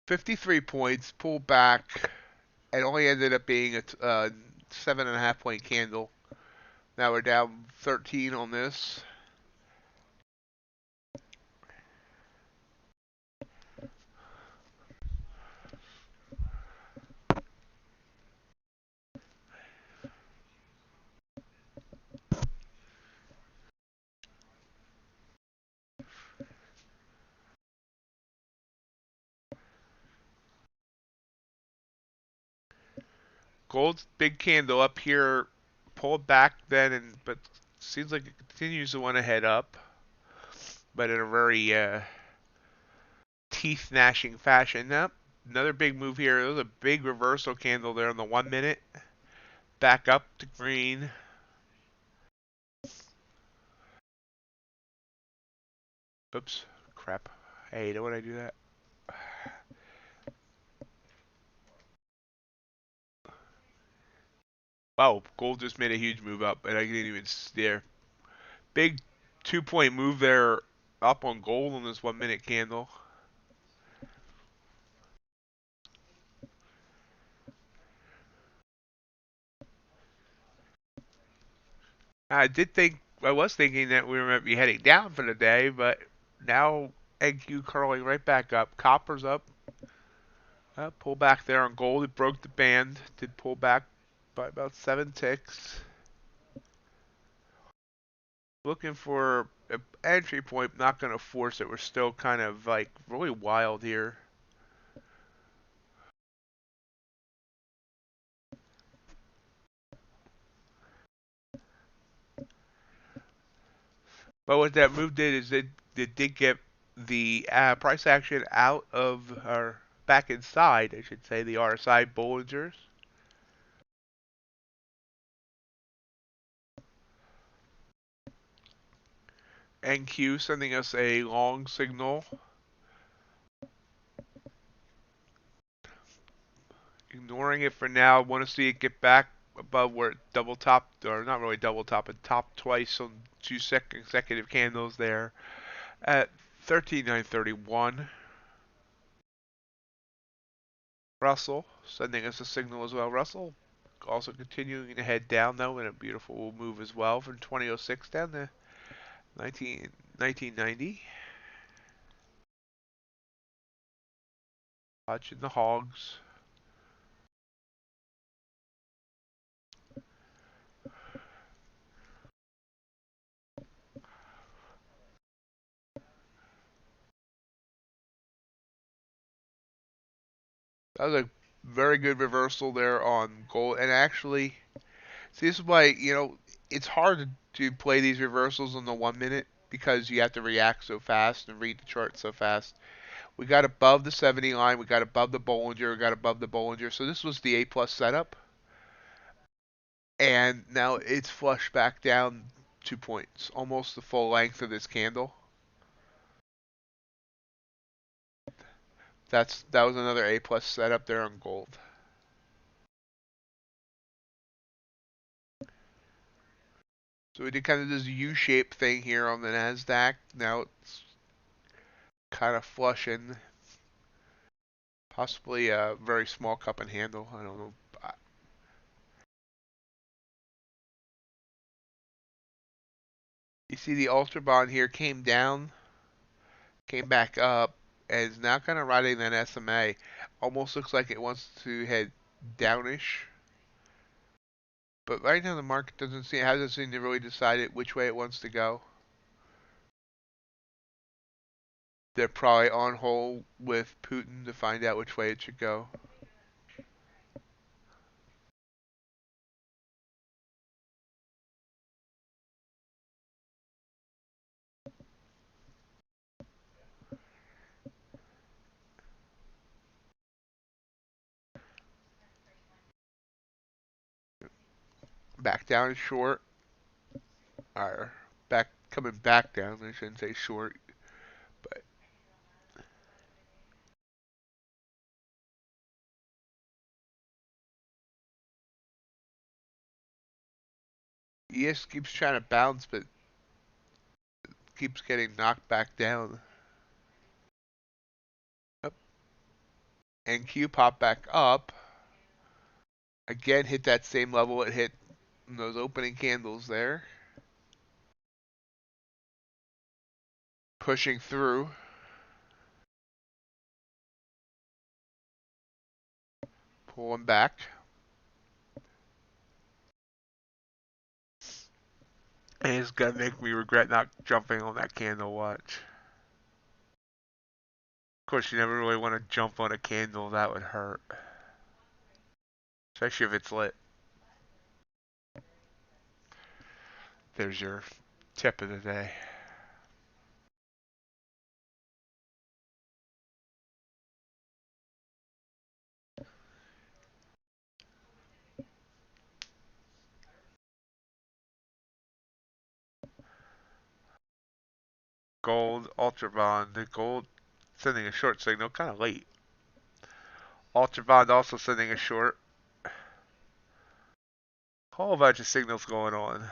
53 points, pulled back, and only ended up being a 7.5 point candle. Now we're down 13 on this. Gold's big candle up here, pulled back then, but seems like it continues to want to head up, but in a very teeth gnashing fashion. Now, another big move here. There's a big reversal candle there on the 1 minute. Back up to green. Oops, crap. Hey, don't want to do that. Wow, gold just made a huge move up, and I didn't even steer. Big 2 point move there up on gold on this 1 minute candle. I was thinking that we might be heading down for the day, but now NQ curling right back up. Copper's up. Pull back there on gold. It broke the band. Did pull back by about 7 ticks. Looking for an entry point. Not going to force it. We're still kind of like really wild here. But what that move did is it did get the price action out of, or back inside, I should say, the RSI Bollingers. NQ sending us a long signal. Ignoring it for now. Want to see it get back above where it double topped, or not really double top, but topped twice on two consecutive candles there at 13,931. Russell sending us a signal as well. Russell also continuing to head down though in a beautiful move as well from 2006 down to 1990. Watching the hogs. That was a Very good reversal there on gold. And actually, see, this is why, it's hard to play these reversals in the 1 minute because you have to react so fast and read the chart so fast. We got above the 70 line. We got above the Bollinger. We got above the Bollinger. So this was the A plus setup. And now it's flushed back down 2 points, almost the full length of this candle. That was another A plus setup there on gold. So we did kind of this U-shaped thing here on the Nasdaq. Now it's kind of flushing, possibly a very small cup and handle. I don't know. You see the UltraBond here came down, came back up, and is now kind of riding that SMA. Almost looks like it wants to head downish. But right now the market hasn't seemed to really decide which way it wants to go. They're probably on hold with Putin to find out which way it should go. Back down short. Or coming back down, I shouldn't say short. But ES keeps trying to bounce, but keeps getting knocked back down. Up. And Q popped back up. Again, hit that same level it hit in those opening candles there. Pushing through. Pulling back. And it's gonna make me regret not jumping on that candle watch. Of course, you never really want to jump on a candle, that would hurt. Especially if it's lit. There's your tip of the day. Gold, UltraBond. The gold sending a short signal, kind of late. UltraBond also sending a short. Whole bunch of signals going on.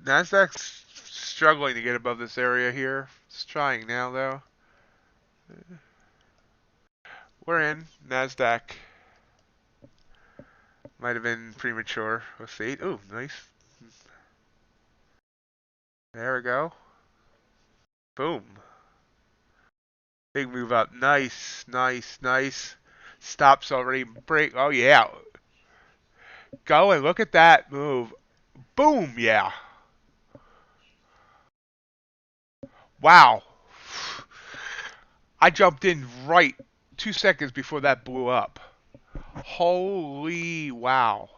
Nasdaq's struggling to get above this area here. It's trying now though. We're in. Nasdaq. Might have been premature. We'll see. Ooh, nice. There we go. Boom. Big move up. Nice, nice, nice. Stops already. Break. Oh, yeah. Go and look at that move. Boom, yeah. Wow. I jumped in right 2 seconds before that blew up. Holy wow.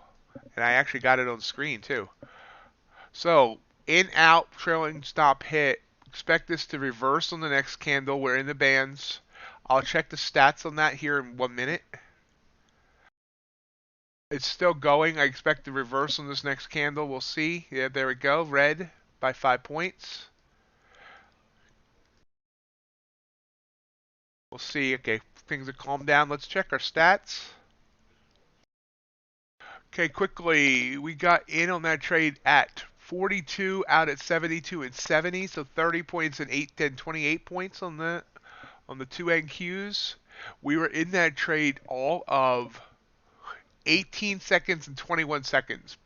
And I actually got it on screen too. So, in, out, trailing stop hit. Expect this to reverse on the next candle. We're in the bands. I'll check the stats on that here in 1 minute. It's still going. I expect the reverse on this next candle. We'll see. Yeah, there we go. Red by 5 points. We'll see. Okay, things have calmed down. Let's check our stats. Okay, quickly. We got in on that trade at 42, out at 72 and 70, so 30 points and 28 points on the 2 NQs. We were in that trade all of 18 seconds and 21 seconds.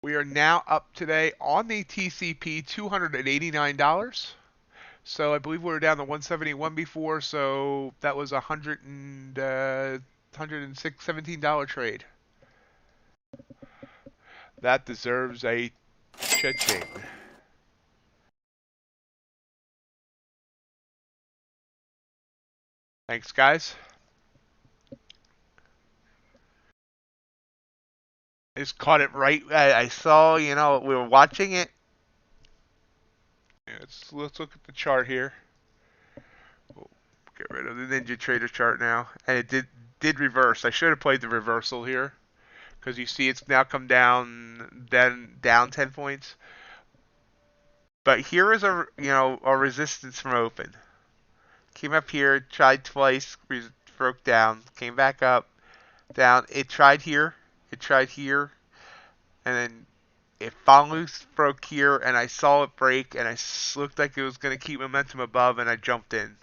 We are now up today on the TCP $289. So I believe we were down to 171 before, so that was $106, $17 trade. That deserves a cha-ching. Thanks, guys. I just caught it right. I saw, we were watching it. Let's look at the chart here. We'll get rid of the Ninja Trader chart now. And it did reverse. I should have played the reversal here. Because you see it's now come down, then down 10 points. But here is a resistance from open. Came up here, tried twice, broke down, came back up, down. It tried here, and then it finally broke here, and I saw it break, and I looked like it was going to keep momentum above, and I jumped in.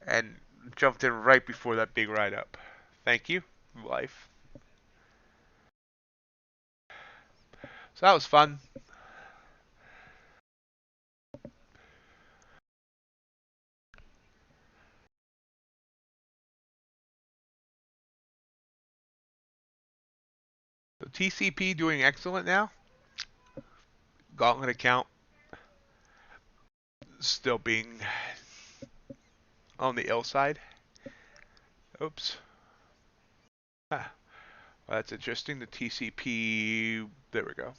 And jumped in right before that big ride up. Thank you, life. So that was fun. So TCP doing excellent now. Gauntlet account still being on the ill side. Oops. Ah, well, that's interesting. The TCP, there we go.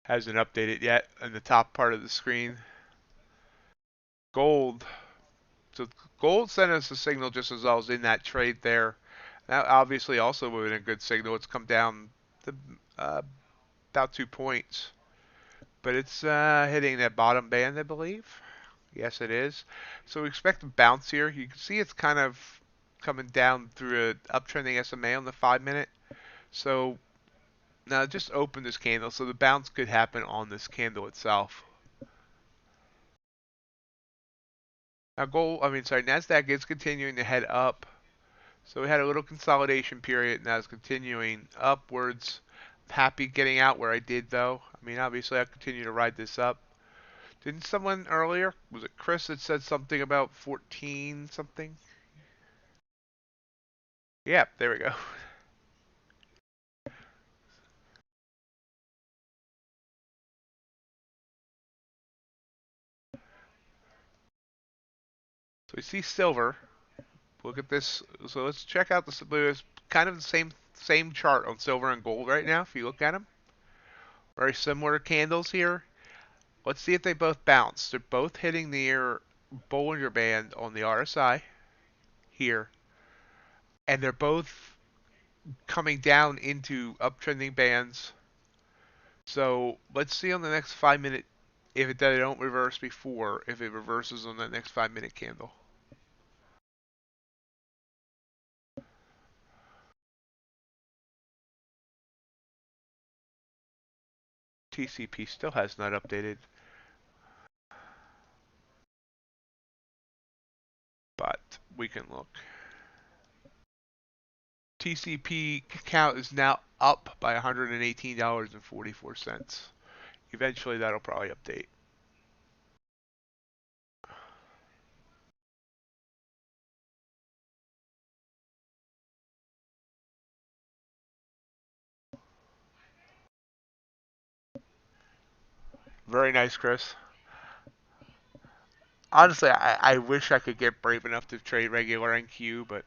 Hasn't updated yet in the top part of the screen. Gold. So gold sent us a signal just as I was in that trade there. That obviously also would have been a good signal. It's come down to about 2 points. But it's hitting that bottom band, I believe. Yes, it is. So we expect a bounce here. You can see it's kind of coming down through an uptrending SMA on the 5-minute. So now just open this candle. So the bounce could happen on this candle itself. Now NASDAQ is continuing to head up. So we had a little consolidation period. Now it's continuing upwards. Happy getting out where I did though. Obviously I continue to ride this up. Didn't someone earlier, was it Chris that said something about 14 something? Yeah, there we go. So we see silver. Look at this. So let's check out there's kind of the same chart on silver and gold right now. If you look at them, very similar candles here. Let's see if they both bounce. They're both hitting the Bollinger Band on the RSI here, and they're both coming down into uptrending bands. So let's see on the next 5-minute if they don't reverse before, if it reverses on that next 5-minute candle. TCP still has not updated. But we can look. TCP count is now up by $118.44. Eventually that'll probably update. Very nice, Chris. Honestly, I wish I could get brave enough to trade regular NQ, but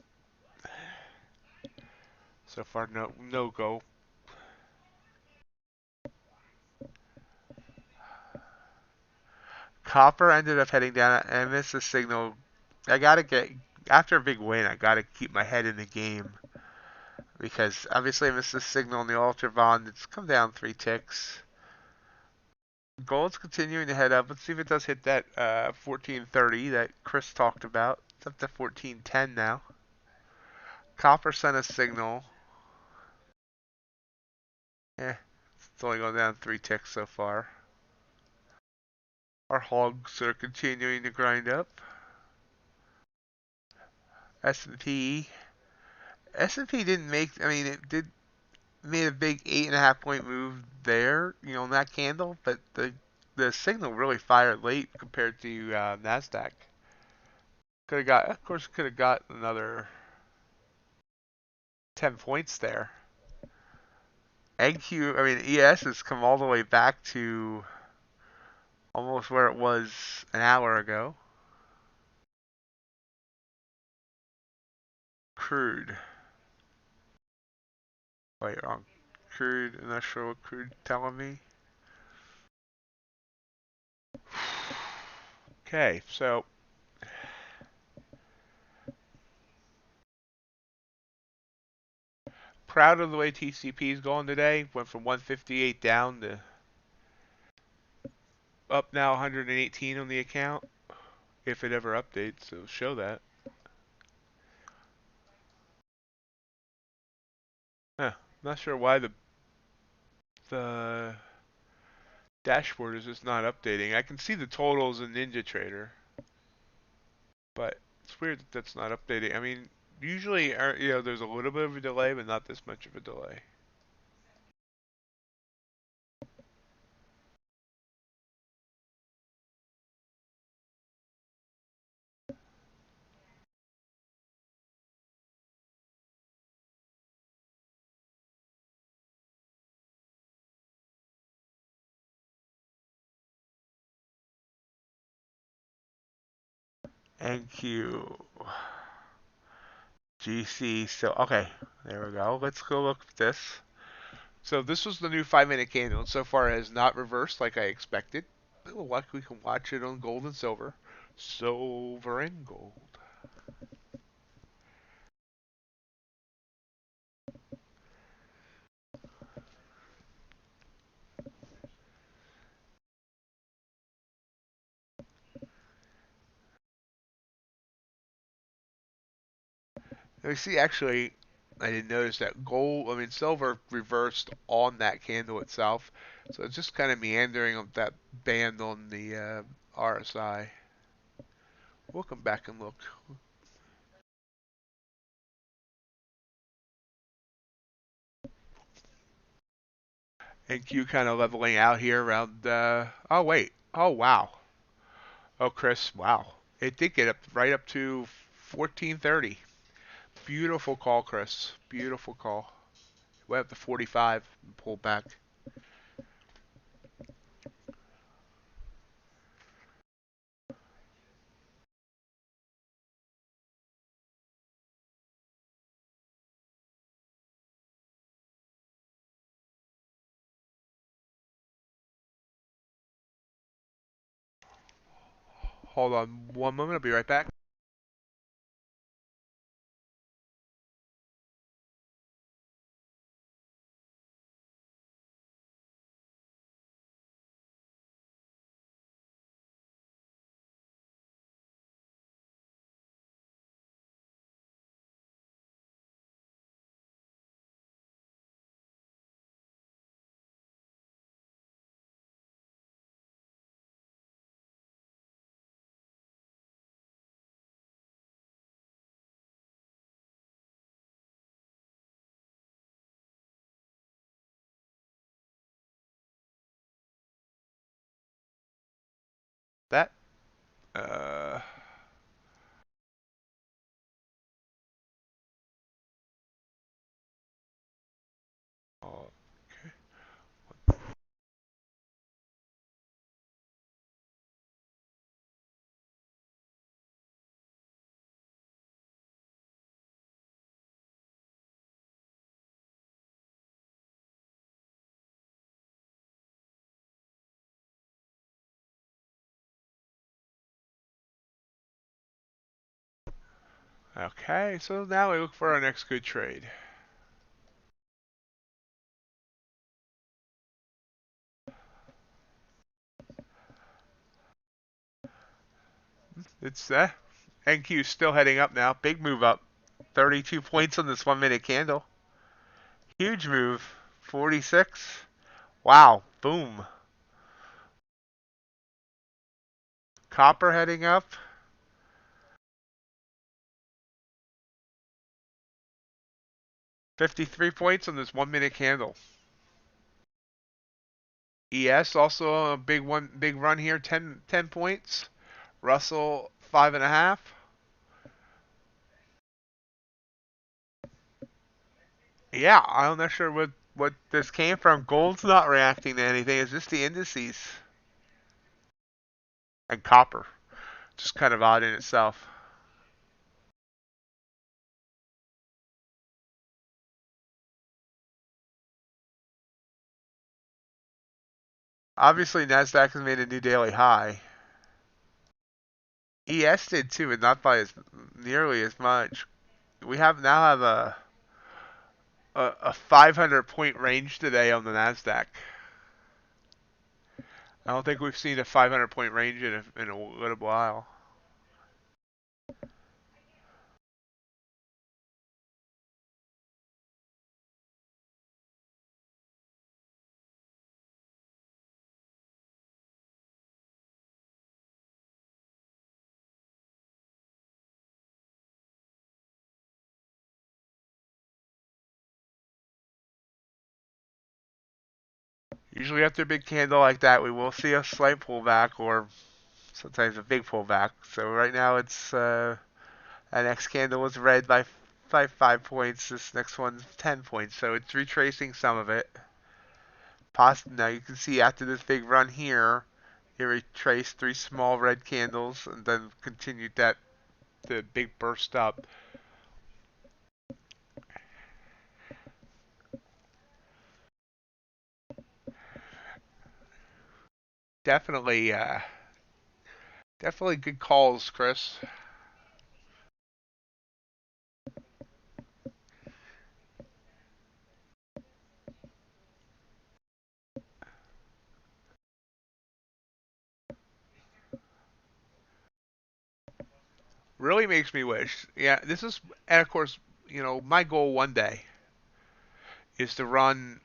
so far no go. Copper ended up heading down. I missed the signal. After a big win, I gotta keep my head in the game because obviously I missed the signal on the UltraBond. It's come down 3 ticks. Gold's continuing to head up. Let's see if it does hit that 1430 that Chris talked about. It's up to 1410 now. Copper sent a signal. It's only gone down 3 ticks so far. Our hogs are continuing to grind up. S&P. S&P didn't make, it made a big 8.5 point move there, in that candle, but the signal really fired late compared to NASDAQ. Of course, could have got another 10 points there. NQ, I mean, ES has come all the way back to almost where it was an hour ago. Crude. Wait, wrong. Crude, I'm not sure what crude telling me. Okay, so proud of the way TCP is going today. Went from 158 down to up now 118 on the account. If it ever updates, it'll show that. Huh, not sure why the dashboard is just not updating. I can see the totals in NinjaTrader, but it's weird that that's not updating. I mean, usually, there's a little bit of a delay, but not this much of a delay. NQ. GC, so, okay, there we go. Let's go look at this. So this was the new 5-minute candle, and so far it has not reversed like I expected. A little luck we can watch it on gold and silver. Silver and gold. You see, actually, I didn't notice that silver reversed on that candle itself. So it's just kind of meandering of that band on the RSI. We'll come back and look. And Q kind of leveling out here around, oh wait, oh wow. Oh Chris, wow. It did get up right up to 1430. Beautiful call, Chris. Beautiful call. Went up to 45 and pulled back. Hold on one moment, I'll be right back. That, uh, oh, okay, so now we look for our next good trade. It's NQ still heading up now. Big move up. 32 points on this 1-minute candle. Huge move. 46. Wow. Boom. Copper heading up. 53 points on this 1-minute candle. ES also a big run here. 10 points. Russell 5.5. Yeah, I'm not sure what this came from. Gold's not reacting to anything. It's just the indices and copper. Just kind of odd in itself. Obviously, Nasdaq has made a new daily high. ES did too, but not by nearly as much. We now have a 500 point range today on the Nasdaq. I don't think we've seen a 500 point range in a little while. Usually after a big candle like that, we will see a slight pullback or sometimes a big pullback. So right now it's that next candle was red by 5 points. This next one's 10 points. So it's retracing some of it. Now you can see after this big run here, it retraced three small red candles and then continued the big burst up. Definitely, definitely good calls, Chris. Really makes me wish. Yeah, and of course, my goal one day is to run,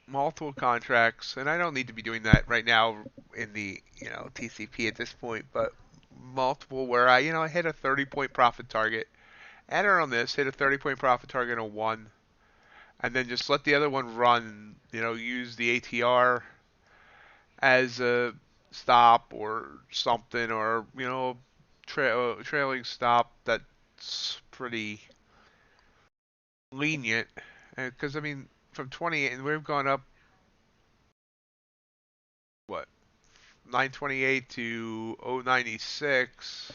multiple contracts, and I don't need to be doing that right now in the, TCP at this point, but multiple where I hit a 30-point profit target, enter on this, hit a 30-point profit target on one, and then just let the other one run, use the ATR as a stop or something, or, trailing stop that's pretty lenient. Because, I mean, from 28, and we've gone up, what, 928 to 096.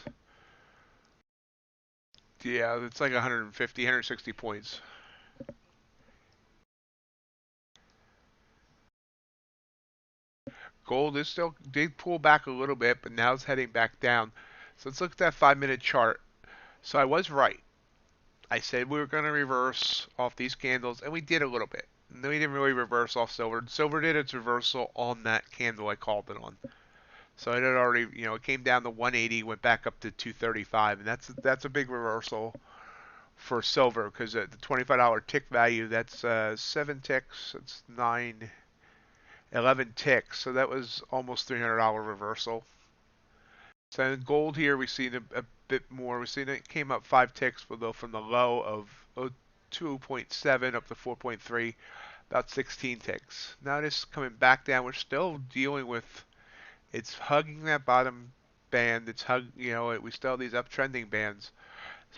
Yeah, it's like 150, 160 points. Gold is still did pull back a little bit, but now it's heading back down. So let's look at that 5-minute chart. So I was right. I said we were going to reverse off these candles, and we did a little bit. No, we didn't really reverse off silver. Silver did its reversal on that candle I called it on. So it had already, it came down to 180, went back up to 235, and that's a big reversal for silver because the $25 tick value, that's 7 ticks, it's 9, 11 ticks, so that was almost $300 reversal. So in gold here, we've seen a bit more. We've seen it came up 5 ticks below from the low of 2.7 up to 4.3, about 16 ticks. Now it's coming back down. We're still dealing with it's hugging that bottom band. We still have these uptrending bands.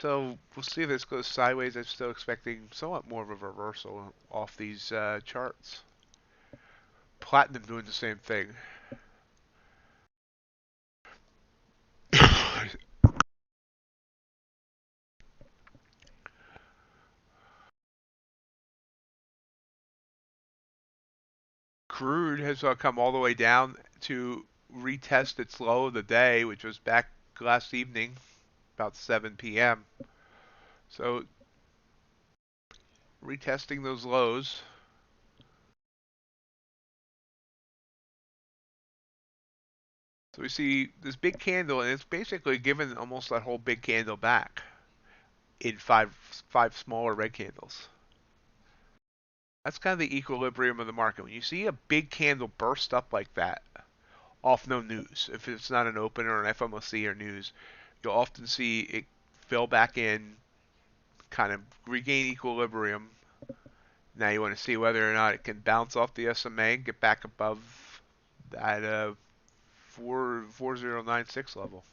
So we'll see if this goes sideways. I'm still expecting somewhat more of a reversal off these charts. Platinum doing the same thing. Crude has come all the way down to retest its low of the day, which was back last evening, about 7 p.m. So retesting those lows. So we see this big candle, and it's basically given almost that whole big candle back in five smaller red candles. That's kind of the equilibrium of the market. When you see a big candle burst up like that, off no news, if it's not an open or an FOMC or news, you'll often see it fill back in, kind of regain equilibrium. Now you want to see whether or not it can bounce off the SMA and get back above that 4096 level.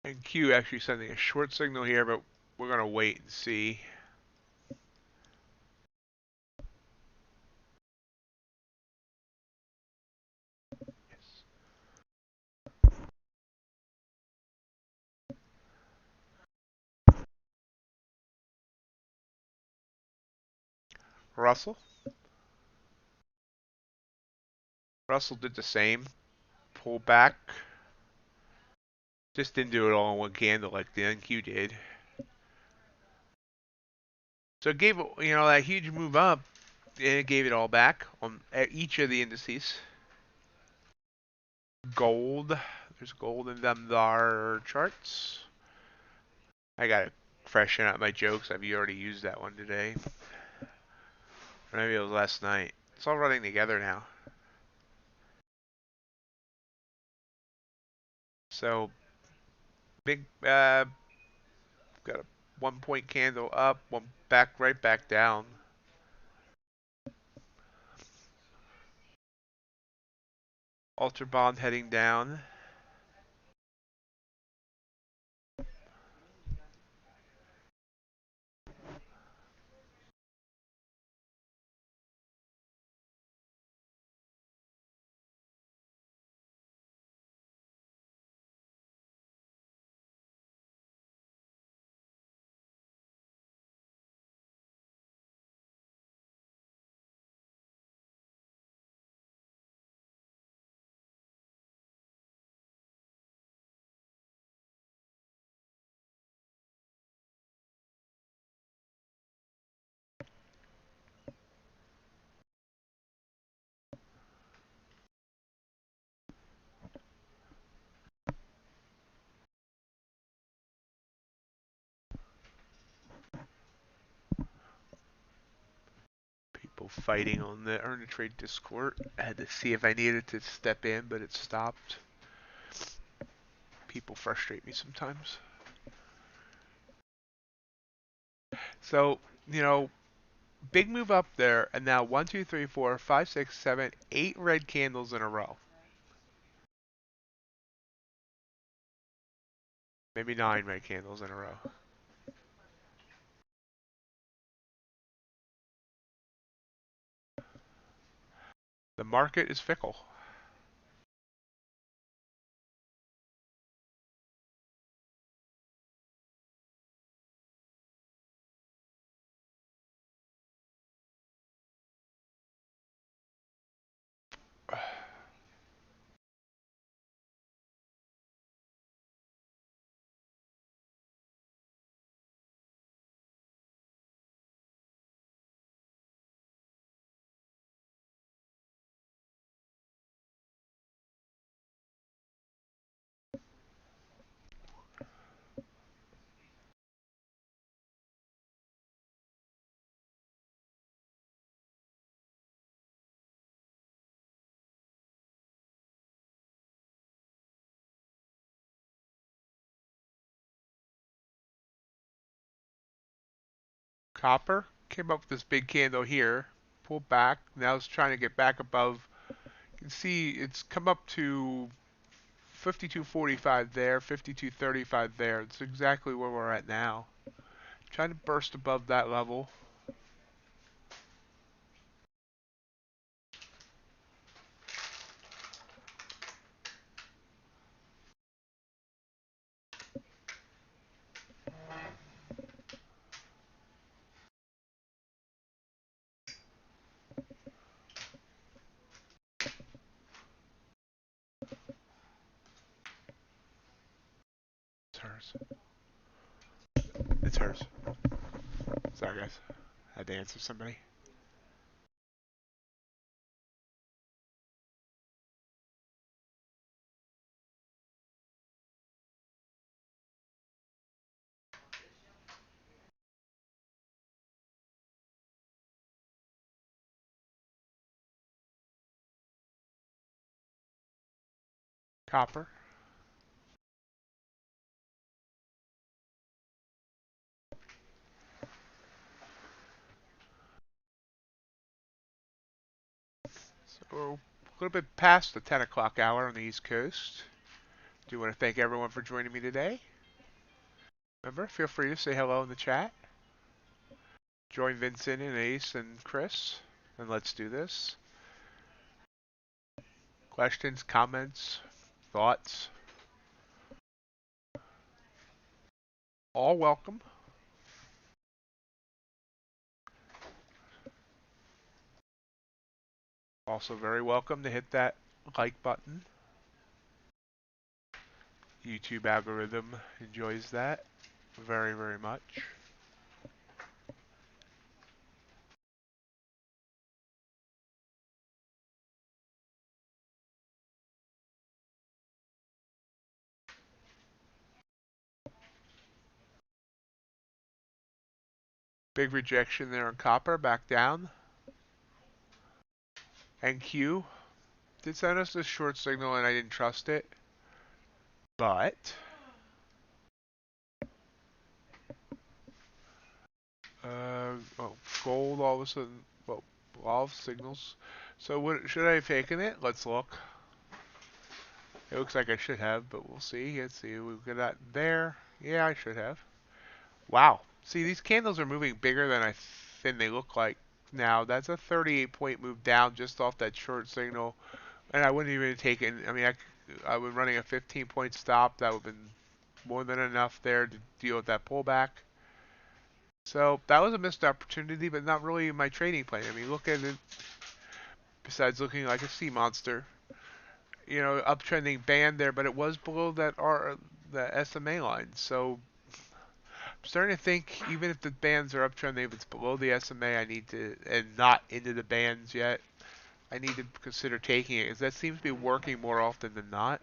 And Q actually sending a short signal here, but we're going to wait and see. Yes. Russell. Russell did the same. Pull back. Just didn't do it all in one candle like the NQ did. So it gave, that huge move up, and it gave it all back on each of the indices. Gold. There's gold in them there charts. I gotta freshen up my jokes. I've already used that one today. Or maybe it was last night. It's all running together now. So big, got a 1 point candle up, one back, right back down. UltraBond heading down. People fighting on the Earn and Trade Discord. I had to see if I needed to step in, but it stopped. People frustrate me sometimes. So, big move up there, and now 1, 2, 3, 4, 5, 6, 7, 8 red candles in a row. Maybe 9 red candles in a row. The market is fickle. Copper came up with this big candle here, pulled back. Now it's trying to get back above. You can see it's come up to 52.45 there, 52.35 there. It's exactly where we're at now. Trying to burst above that level. It's hers. It's hers. Sorry, guys. I had to answer somebody. Copper. So a little bit past the 10 o'clock hour on the East Coast. Do want to thank everyone for joining me today. Remember, feel free to say hello in the chat. Join Vincent and Ace and Chris, and let's do this. Questions, comments, thoughts, all welcome. Also very welcome to hit that like button. YouTube algorithm enjoys that very, very much. Big rejection there on copper, back down. NQ did send us a short signal and I didn't trust it. But oh, gold all of a sudden, well, all of signals. So what should I have taken it? Let's look. It looks like I should have, but we'll see. Let's see. We've got that there. Yeah, I should have. Wow. See, these candles are moving bigger than they look like now. That's a 38-point move down just off that short signal. And I wouldn't even take it. I mean, I was running a 15-point stop. That would have been more than enough there to deal with that pullback. So that was a missed opportunity, but not really in my trading plan. I mean, look at it. Besides looking like a sea monster, you know, uptrending band there, but it was below the SMA line. So I'm starting to think even if the bands are uptrending, if it's below the SMA, I need to, and not into the bands yet, I need to consider taking it because that seems to be working more often than not.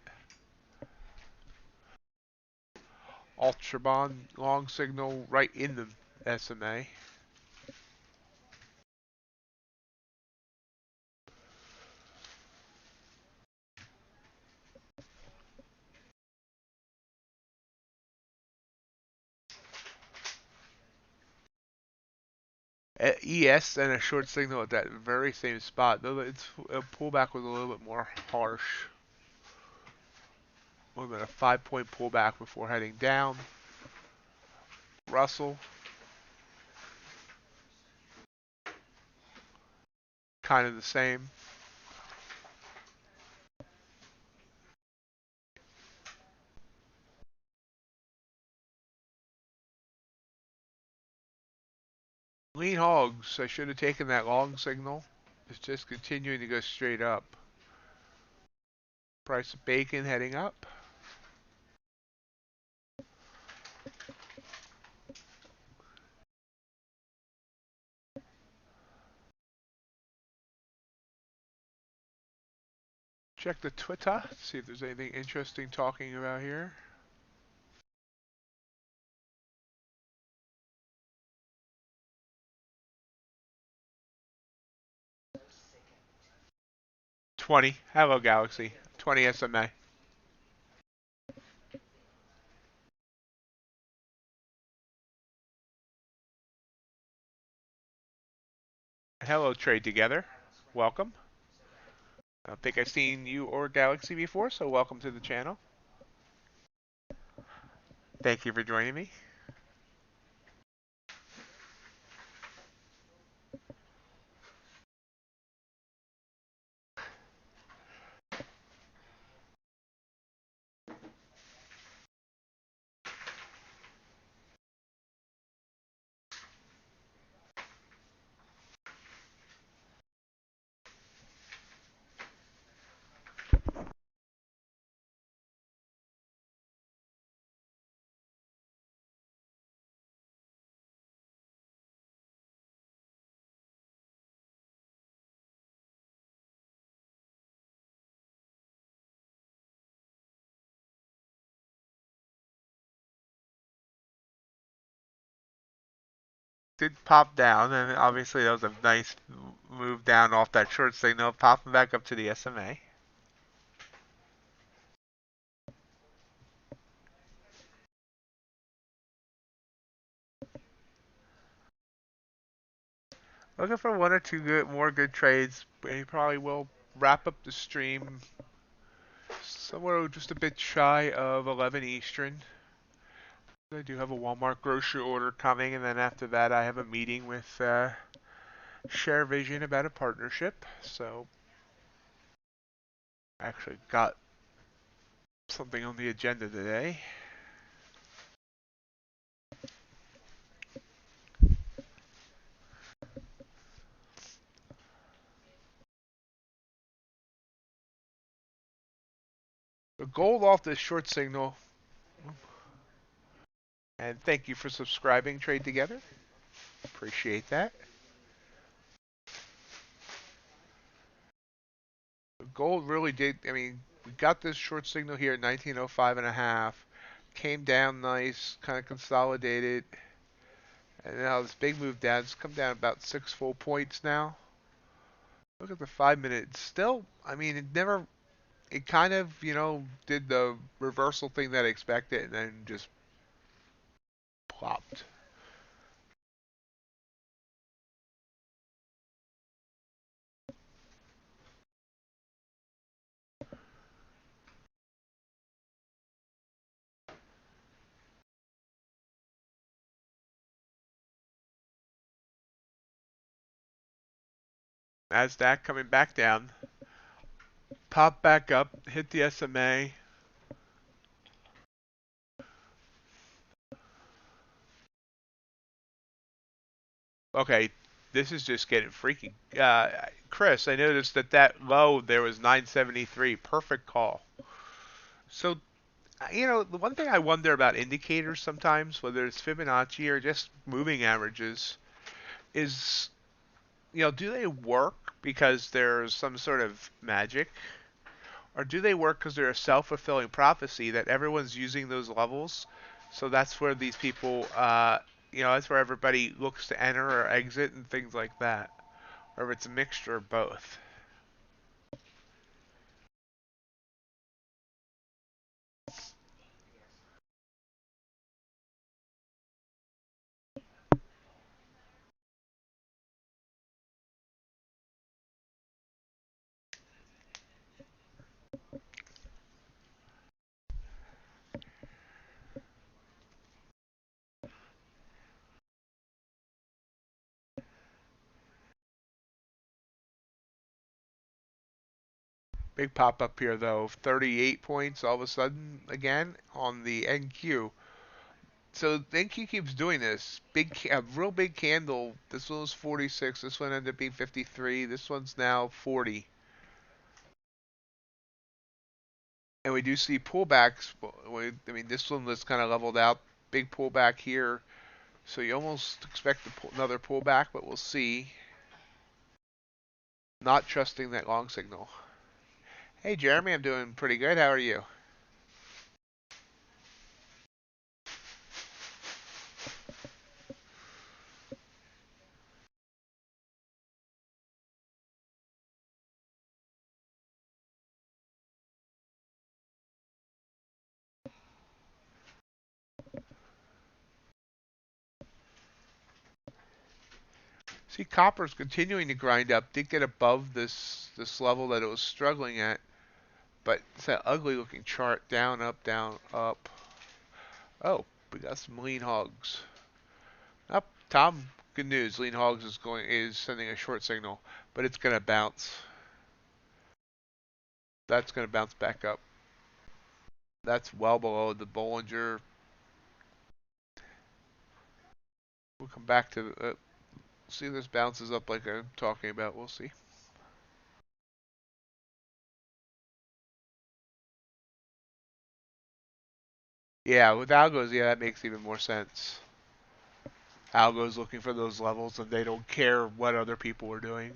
UltraBond long signal right in the SMA. ES and a short signal at that very same spot, though its pullback was a little bit more harsh. A little bit of 5-point pullback before heading down. Russell, kind of the same. Lean hogs, I should have taken that long signal. It's just continuing to go straight up. Price of bacon heading up. Check the Twitter, see if there's anything interesting talking about here. $20. Hello, Galaxy. 20 SMA. Hello, Trade Together. Welcome. I don't think I've seen you or Galaxy before, so welcome to the channel. Thank you for joining me. Did pop down, and obviously that was a nice move down off that short signal, popping back up to the SMA. Looking for one or two more good trades. We probably will wrap up the stream Somewhere just a bit shy of 11 Eastern. I do have a Walmart grocery order coming, and then after that I have a meeting with Share Vision about a partnership. So I actually got something on the agenda today. The gold off this short signal, and thank you for subscribing. Trade Together. Appreciate that. The gold really did. I mean, we got this short signal here at 1905 and a half. Came down nice, kind of consolidated. And now this big move down. It's come down about 6 full points now. Look at the 5 minute. Still, I mean, it kind of, did the reversal thing that I expected and then just plopped. NASDAQ coming back down. Pop back up, hit the SMA. Okay, this is just getting freaky. Chris, I noticed that low there was 973. Perfect call. So, the one thing I wonder about indicators sometimes, whether it's Fibonacci or just moving averages, is, do they work because there's some sort of magic? Or do they work because they're a self-fulfilling prophecy that everyone's using those levels? So that's where these people, that's where everybody looks to enter or exit and things like that. Or if it's a mixture of both. Big pop up here though, 38 points all of a sudden again on the NQ. So the NQ keeps doing this. A real big candle. This one was 46. This one ended up being 53. This one's now 40. And we do see pullbacks. I mean, this one was kind of leveled out. Big pullback here. So you almost expect another pullback, but we'll see. Not trusting that long signal. Hey, Jeremy, I'm doing pretty good. How are you? See, copper's continuing to grind up. Did get above this level that it was struggling at, but it's that ugly looking chart. Down, up, down, up. Oh, we got some lean hogs. Up, Tom. Good news. Lean hogs is sending a short signal, but it's gonna bounce. That's gonna bounce back up. That's well below the Bollinger. We'll come back to see if this bounces up like I'm talking about. We'll see. Yeah, with algos, yeah, that makes even more sense. Algos looking for those levels and they don't care what other people are doing.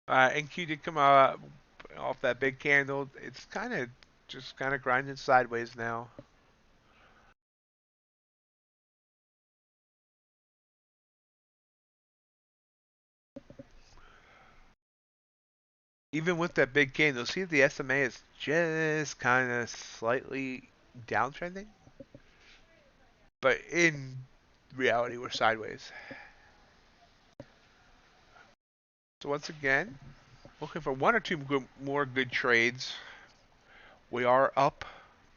NQ did come out off that big candle. It's kind of grinding sideways now. Even with that big candle, see if the SMA is just kind of slightly downtrending, but in reality, we're sideways. So once again, looking for one or two more good trades. We are up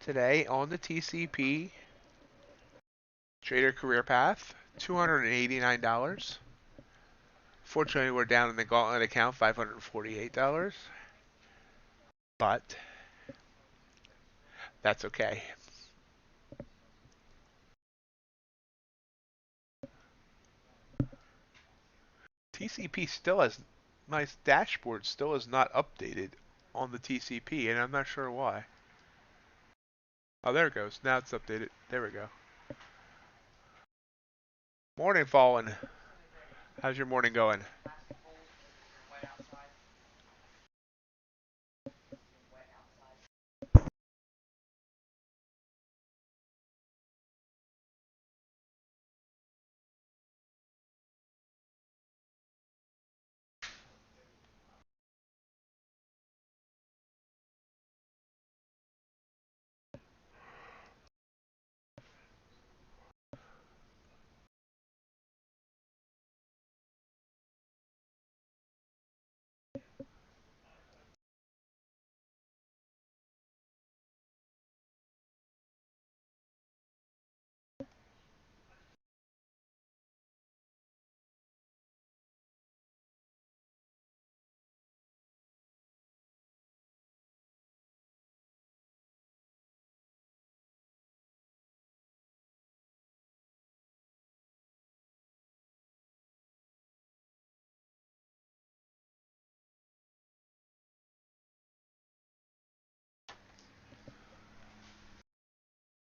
today on the TCP Trader Career Path, $289. Fortunately, we're down in the Gauntlet account, $548. But that's okay. TCP still has, my dashboard still is not updated on the TCP, and I'm not sure why. Oh, there it goes. Now it's updated. There we go. Morning, Fallen. How's your morning going?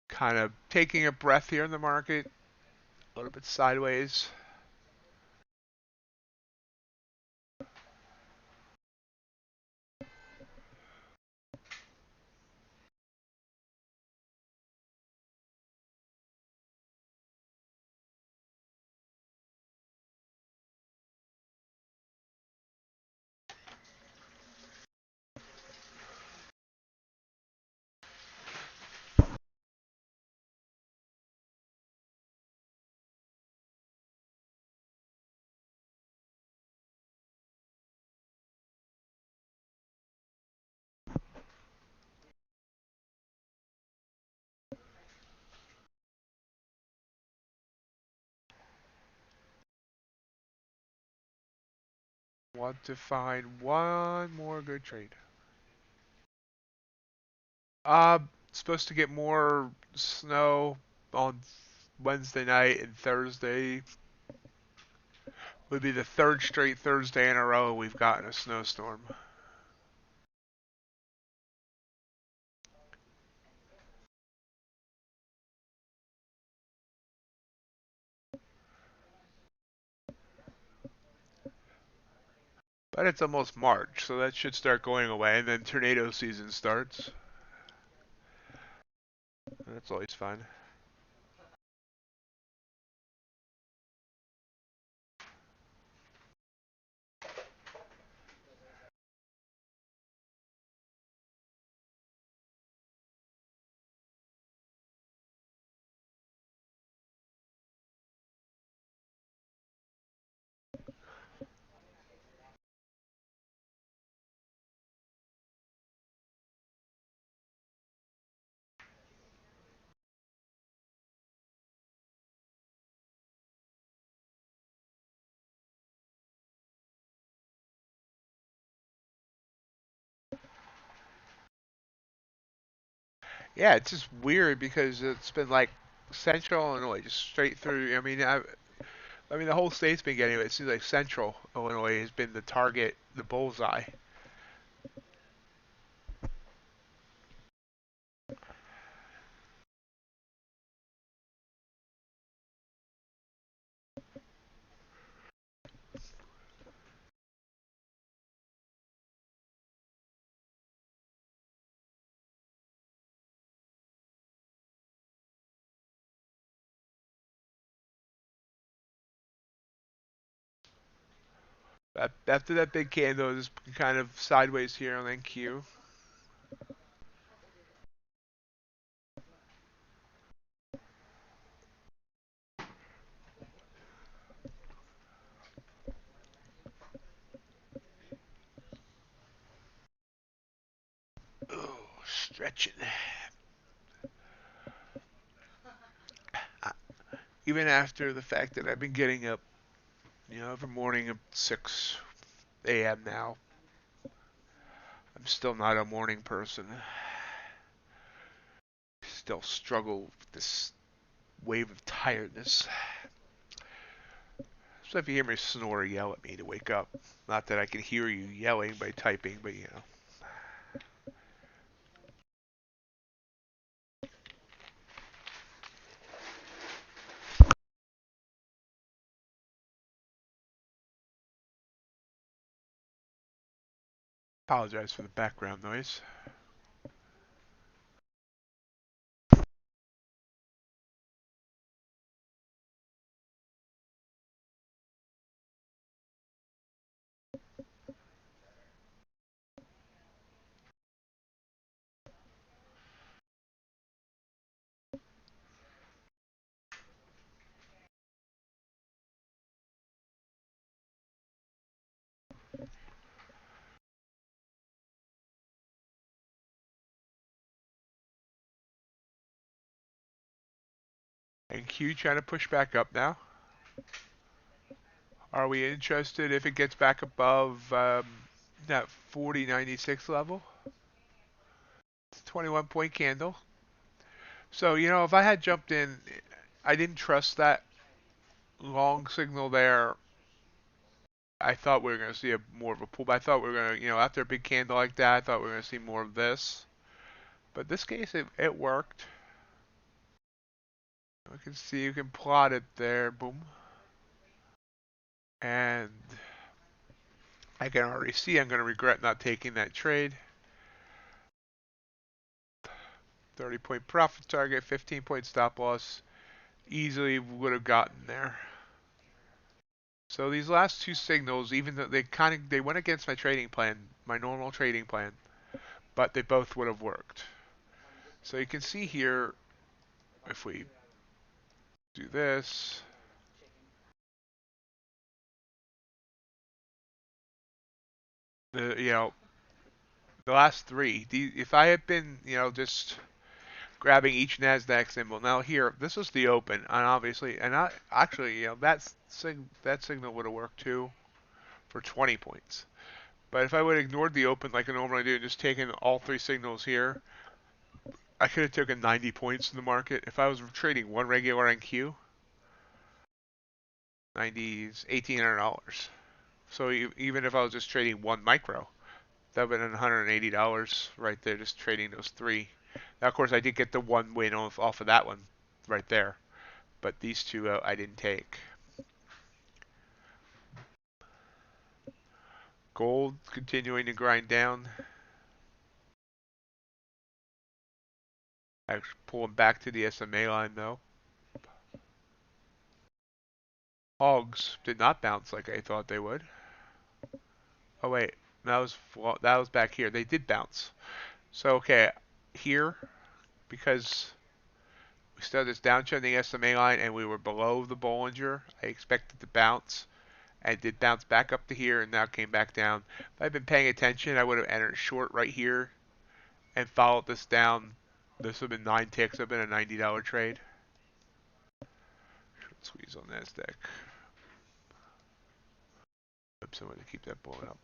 Kind of taking a breath here in the market, a little bit sideways. Want to find one more good trade. Supposed to get more snow on Wednesday night, and Thursday would be the third straight Thursday in a row we've gotten a snowstorm. But it's almost March, so that should start going away, and then tornado season starts. That's always fun. Yeah, it's just weird because it's been like Central Illinois, just straight through. I mean, the whole state's been getting it. It seems like Central Illinois has been the target, the bullseye. After that big candle, is kind of sideways here on NQ. Oh, stretching. Even after the fact that I've been getting up, every morning at 6 a.m. now, I'm still not a morning person. Still struggle with this wave of tiredness. So if you hear me snore or yell at me to wake up, not that I can hear you yelling by typing, but apologize for the background noise. And Q trying to push back up now. Are we interested if it gets back above that 40.96 level? It's a 21-point candle. So, if I had jumped in, I didn't trust that long signal there. I thought we were going to see more of a pullback. I thought we were going to, after a big candle like that, I thought we were going to see more of this. But in this case, it worked. We can see, you can plot it there, boom. And I can already see I'm going to regret not taking that trade. 30-point profit target, 15-point stop loss. Easily would have gotten there. So these last two signals, even though they went against my trading plan, my normal trading plan, but they both would have worked. So you can see here, if we do this, the last three, if I had been, just grabbing each NASDAQ symbol. Now here, this is the open, and obviously, actually, that signal would have worked too for 20 points. But if I would have ignored the open like I normally do and just taken all three signals here, I could have taken 90 points in the market. If I was trading one regular NQ, 90s, $1,800. So even if I was just trading one micro, that would have been $180 right there, just trading those three. Now, of course, I did get the one win off of that one right there. But these two I didn't take. Gold continuing to grind down. Actually pulling back to the SMA line though. Hogs did not bounce like I thought they would. Oh wait, that was back here. They did bounce. So okay, here because we started this downtrend in the SMA line and we were below the Bollinger, I expected to bounce. And did bounce back up to here and now came back down. If I'd been paying attention, I would have entered short right here and followed this down. This would have been 9 ticks. Would have been a $90 trade. Short squeeze on NASDAQ. Oops, I want to keep that blowing up.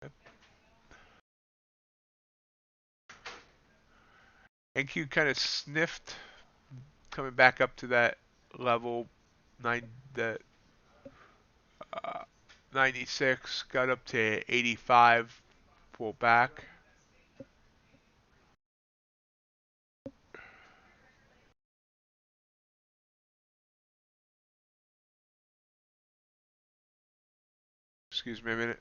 Yep. NQ kind of sniffed coming back up to that level 96, got up to 85, pulled back. Excuse me a minute.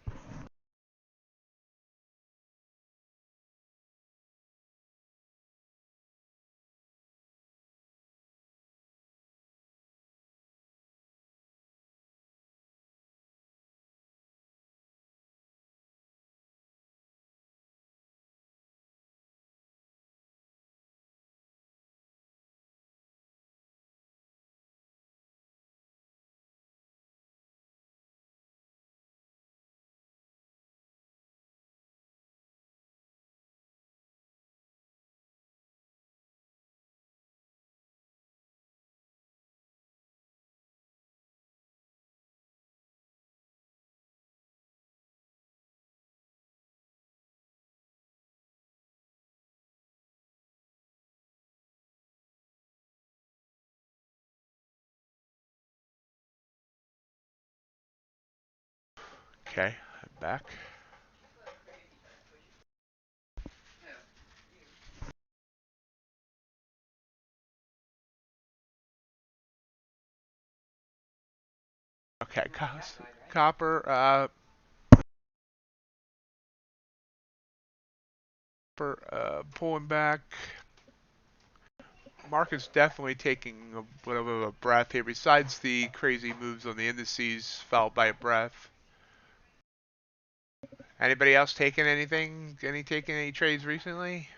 Okay, I'm back. Okay, copper, pulling back. Market's definitely taking a bit of a breath here. Besides the crazy moves on the indices, followed by a breath. Anybody else taking anything? Taking any trades recently?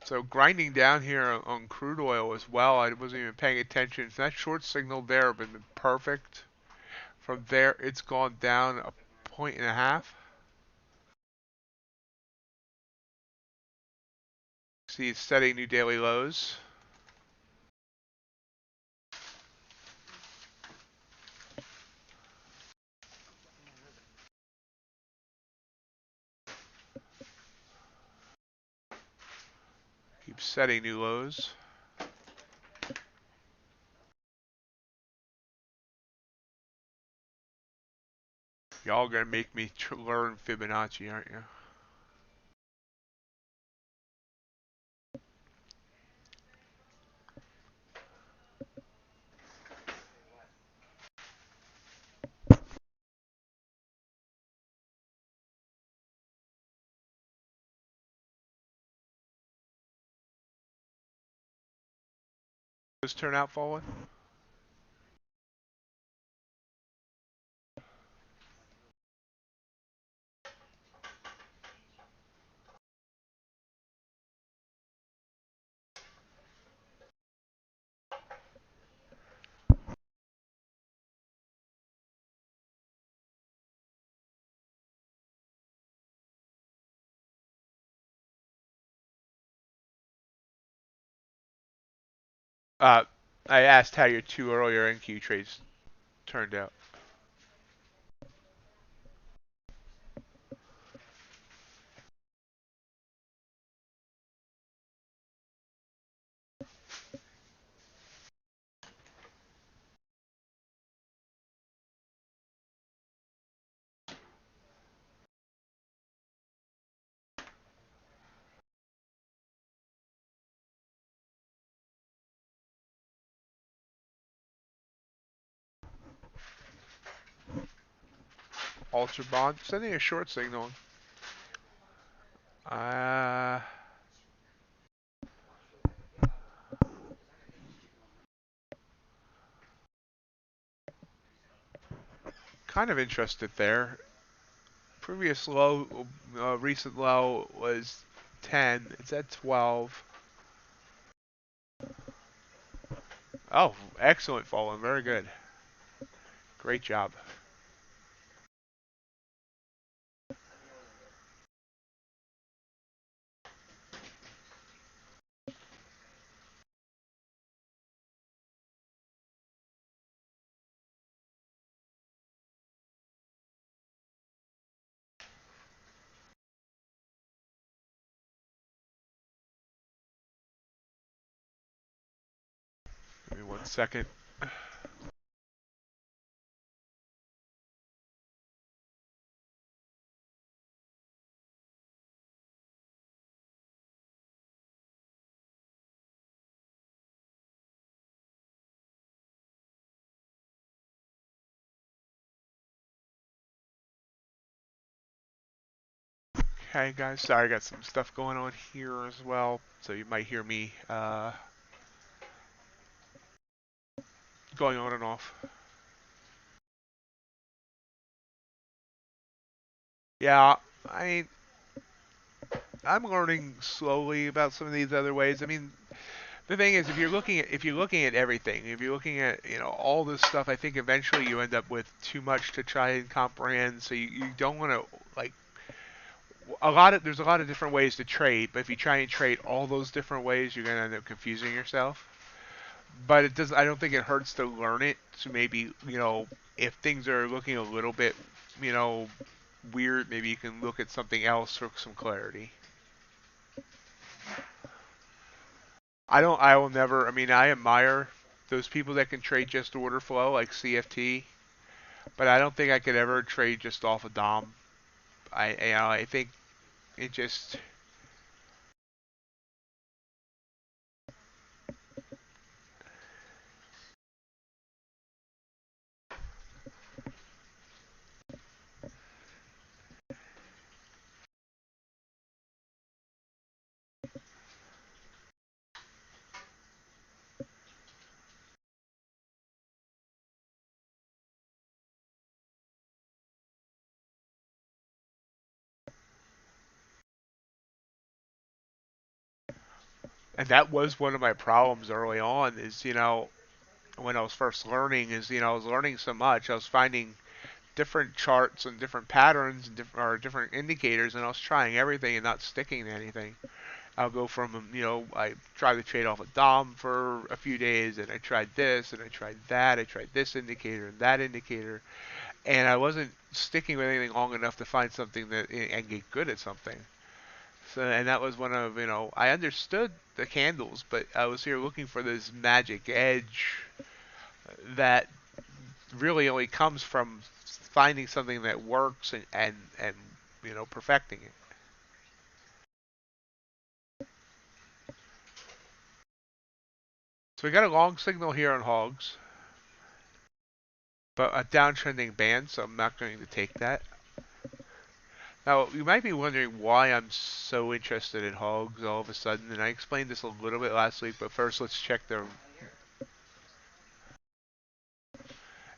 So grinding down here on crude oil as well. I wasn't even paying attention. So that short signal there has been perfect. From there, it's gone down a point and a half. See, it's setting new daily lows. Keeps setting new lows. Y'all gonna make me learn Fibonacci, aren't you? This turn out falling? I asked how your two earlier NQ trades turned out. UltraBond sending a short signal. Kind of interested there. Previous low, recent low was 10. It's at 12. Oh, excellent falling. Very good. Great job. Give me 1 second. Okay, guys. Sorry, I got some stuff going on here as well, so you might hear me going on and off. Yeah, I mean, I'm learning slowly about some of these other ways. I mean, the thing is, if you're looking at everything, if you're looking at all this stuff, I think eventually you end up with too much to try and comprehend. So you don't want to like there's a lot of different ways to trade, but if you try and trade all those different ways, you're gonna end up confusing yourself. But it does. I don't think it hurts to learn it. So maybe if things are looking a little bit you know weird, maybe you can look at something else for some clarity. I will never. I mean, I admire those people that can trade just order flow like CFT. but I don't think I could ever trade just off a dom. I think it just. And that was one of my problems early on. Is when I was first learning, I was learning so much. I was finding different charts and different patterns and different indicators, and I was trying everything and not sticking to anything. I'll go from, I tried to trade off a DOM for a few days, and I tried this, and I tried that, I tried this indicator and that indicator, and I wasn't sticking with anything long enough to find something and get good at something. So, and that was one of, I understood the candles, but I was here looking for this magic edge that really only comes from finding something that works and perfecting it. So we got a long signal here on hogs, but a downtrending band, so I'm not going to take that. Now, you might be wondering why I'm so interested in hogs all of a sudden, and I explained this a little bit last week, but first let's check their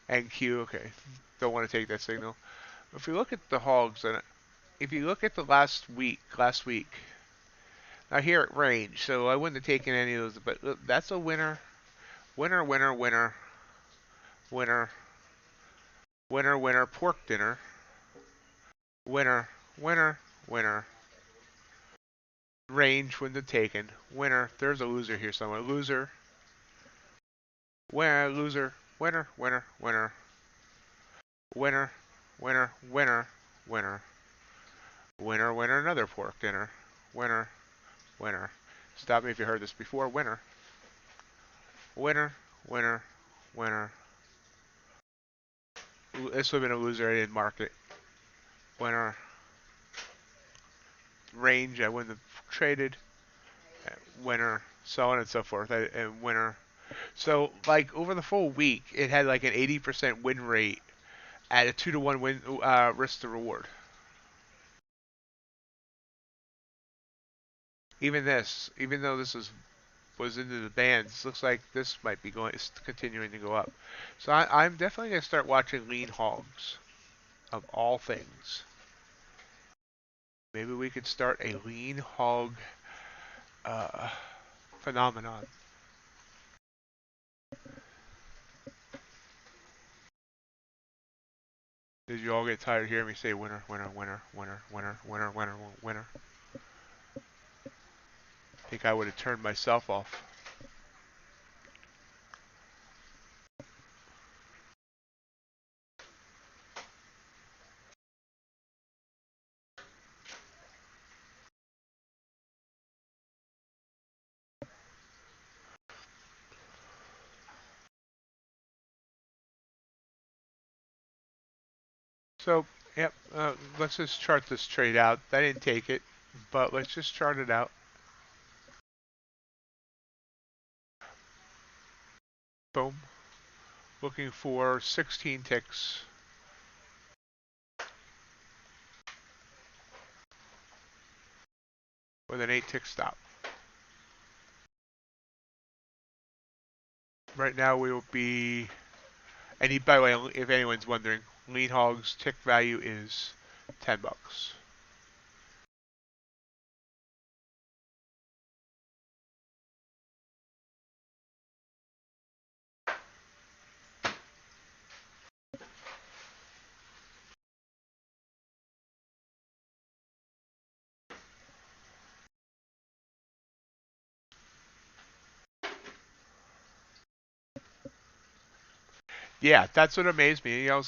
NQ. Okay, don't want to take that signal. If you look at the hogs, and if you look at the last week, now here at range, so I wouldn't have taken any of those, but look, that's a winner, winner, winner, winner, winner, winner, winner, pork dinner, winner, winner, winner, range wouldn't have taken, winner, there's a loser here somewhere, loser, winner, loser, winner, winner, winner, winner, winner, winner, winner, winner, winner, another pork dinner, winner, winner. Stop me if you heard this before, winner, winner, winner, winner. This would have been a loser, I didn't mark it. Winner, range, I wouldn't have traded. Winner, so on and so forth, and winner. So, like, over the full week, it had like an 80% win rate at a 2-to-1 win risk to reward. Even though this was into the bands, looks like this might be continuing to go up. So I'm definitely gonna start watching lean hogs, of all things. Maybe we could start a lean hog uh, phenomenon. Did you all get tired of hearing me say winner, winner, winner, winner, winner, winner, winner, winner? I think I would have turned myself off. So, yep, let's just chart this trade out. I didn't take it, but let's just chart it out. Boom. Looking for 16 ticks. With an 8-tick stop. Right now we will be, and by the way, if anyone's wondering, lean hog's tick value is $10. Yeah, that's what amazed me. One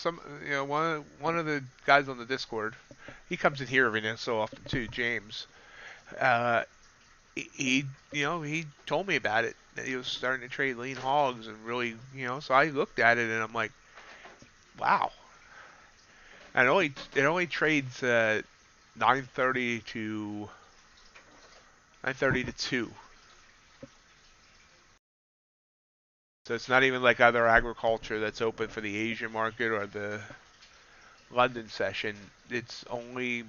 of the guys on the Discord, he comes in here every now and so often too, James. Uh, he told me about it, that he was starting to trade lean hogs and really, so I looked at it and I'm like, wow, And it only trades 9:30 to 9:30 to 2. So it's not even like other agriculture that's open for the Asian market or the London session. It's only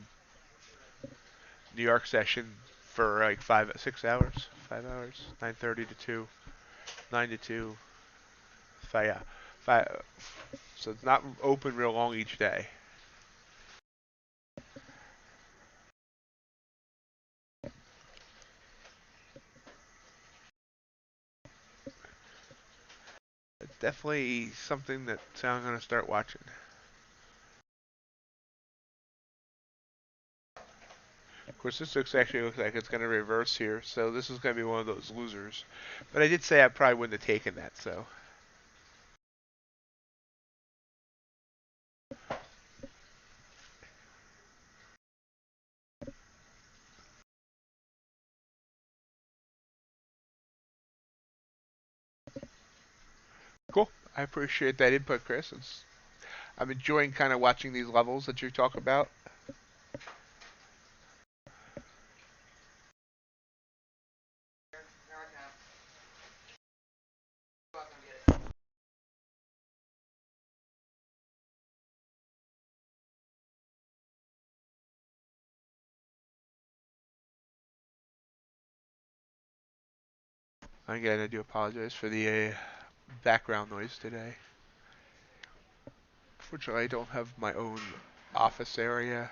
New York session for like 6 hours, 5 hours, 9:30 to 2, 9 to 2, 5, yeah, 5. So it's not open real long each day. It's definitely something that I'm gonna start watching. Of course, actually looks like it's gonna reverse here, so this is gonna be one of those losers. But I did say I probably wouldn't have taken that, so. Cool. I appreciate that input, Chris. I'm enjoying kind of watching these levels that you talk about. Again, I do apologize for the background noise today. Fortunately, I don't have my own office area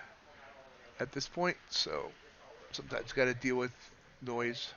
at this point, so sometimes got to deal with noise.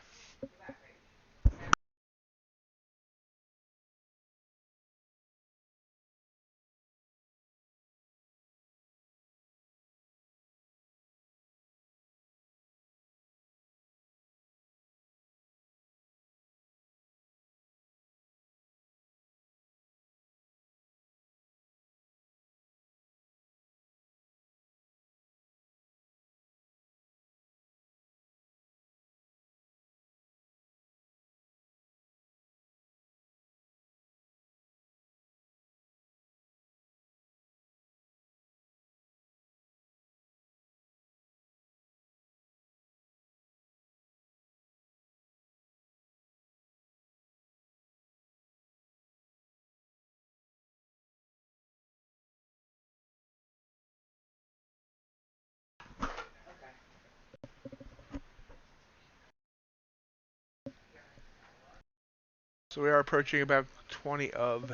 So we are approaching about 20 of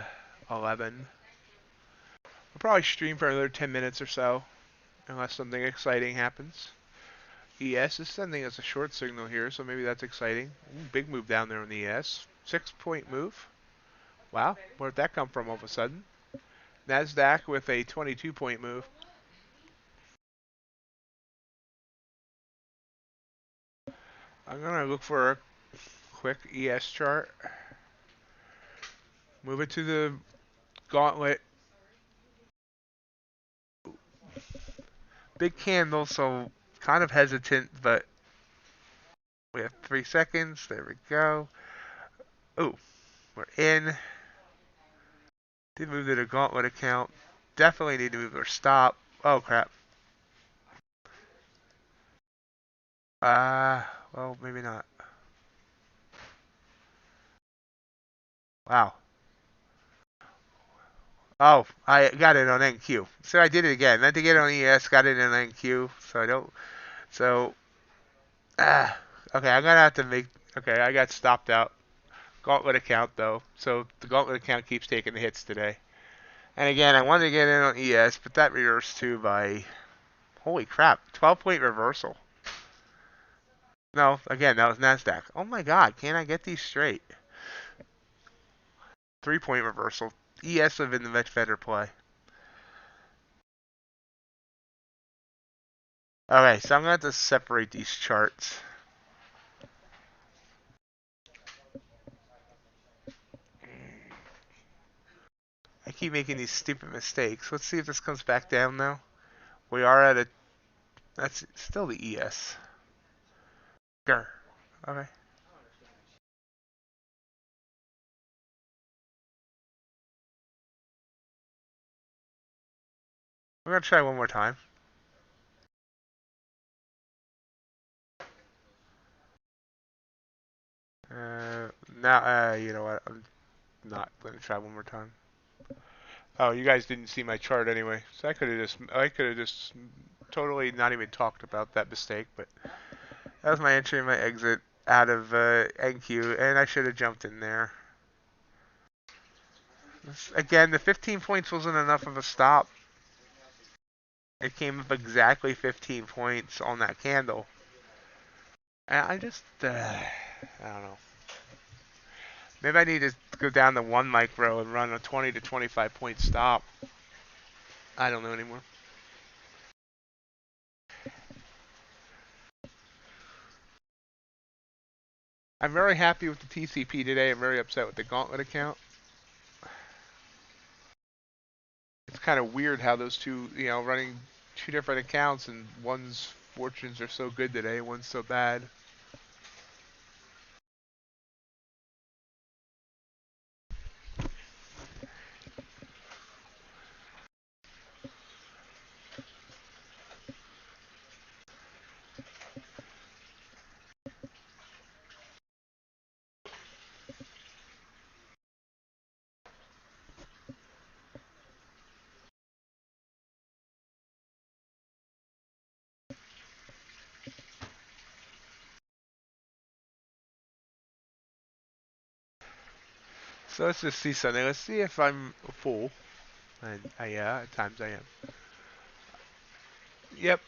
11. We'll probably stream for another 10 minutes or so, unless something exciting happens. ES is sending us a short signal here, so maybe that's exciting. Ooh, big move down there on the ES. 6-point move. Wow, where'd that come from all of a sudden? NASDAQ with a 22-point move. I'm going to look for a quick ES chart. Move it to the gauntlet. Big candle, so kind of hesitant, but we have 3 seconds. There we go. Oh, we're in. Did move to the gauntlet account. Definitely need to move our stop. Oh, crap. Well, maybe not. Wow. Oh, I got it on NQ. So I did it again. Meant to get it on ES, got it on NQ. So I don't. So, okay, I'm gonna have to make. Okay, I got stopped out. Gauntlet account though. So the gauntlet account keeps taking the hits today. And again, I wanted to get in on ES, but that reversed too by. Holy crap, 12-point reversal. No, again, that was NASDAQ. Oh my god, can't I get these straight? 3-point reversal. ES would have been the much better play. Okay, so I'm going to have to separate these charts. I keep making these stupid mistakes. Let's see if this comes back down now. We are at a... That's still the ES. Grr. Okay. We're gonna try one more time. Now, you know what? I'm not gonna try one more time. Oh, you guys didn't see my chart anyway, so I could have just totally not even talked about that mistake. But that was my entry and my exit out of NQ, and I should have jumped in there. Again, the 15 points wasn't enough of a stop. It came up exactly 15 points on that candle. And I just, I don't know. Maybe I need to go down to 1 micro and run a 20 to 25 point stop. I don't know anymore. I'm very happy with the TCP today. I'm very upset with the Gauntlet account. It's kind of weird how those two, running two different accounts and one's fortunes are so good today, one's so bad. So let's just see something. Let's see if I'm full. And yeah, at times I am. Yep.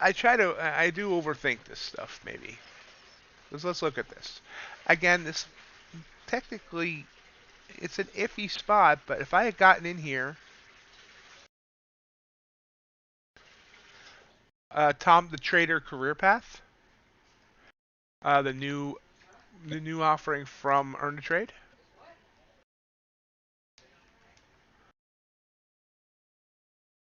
I do overthink this stuff maybe. Let's look at this. Again, this technically, it's an iffy spot, but if I had gotten in here, Tom the Trader Career Path, the new offering from Earn to Trade.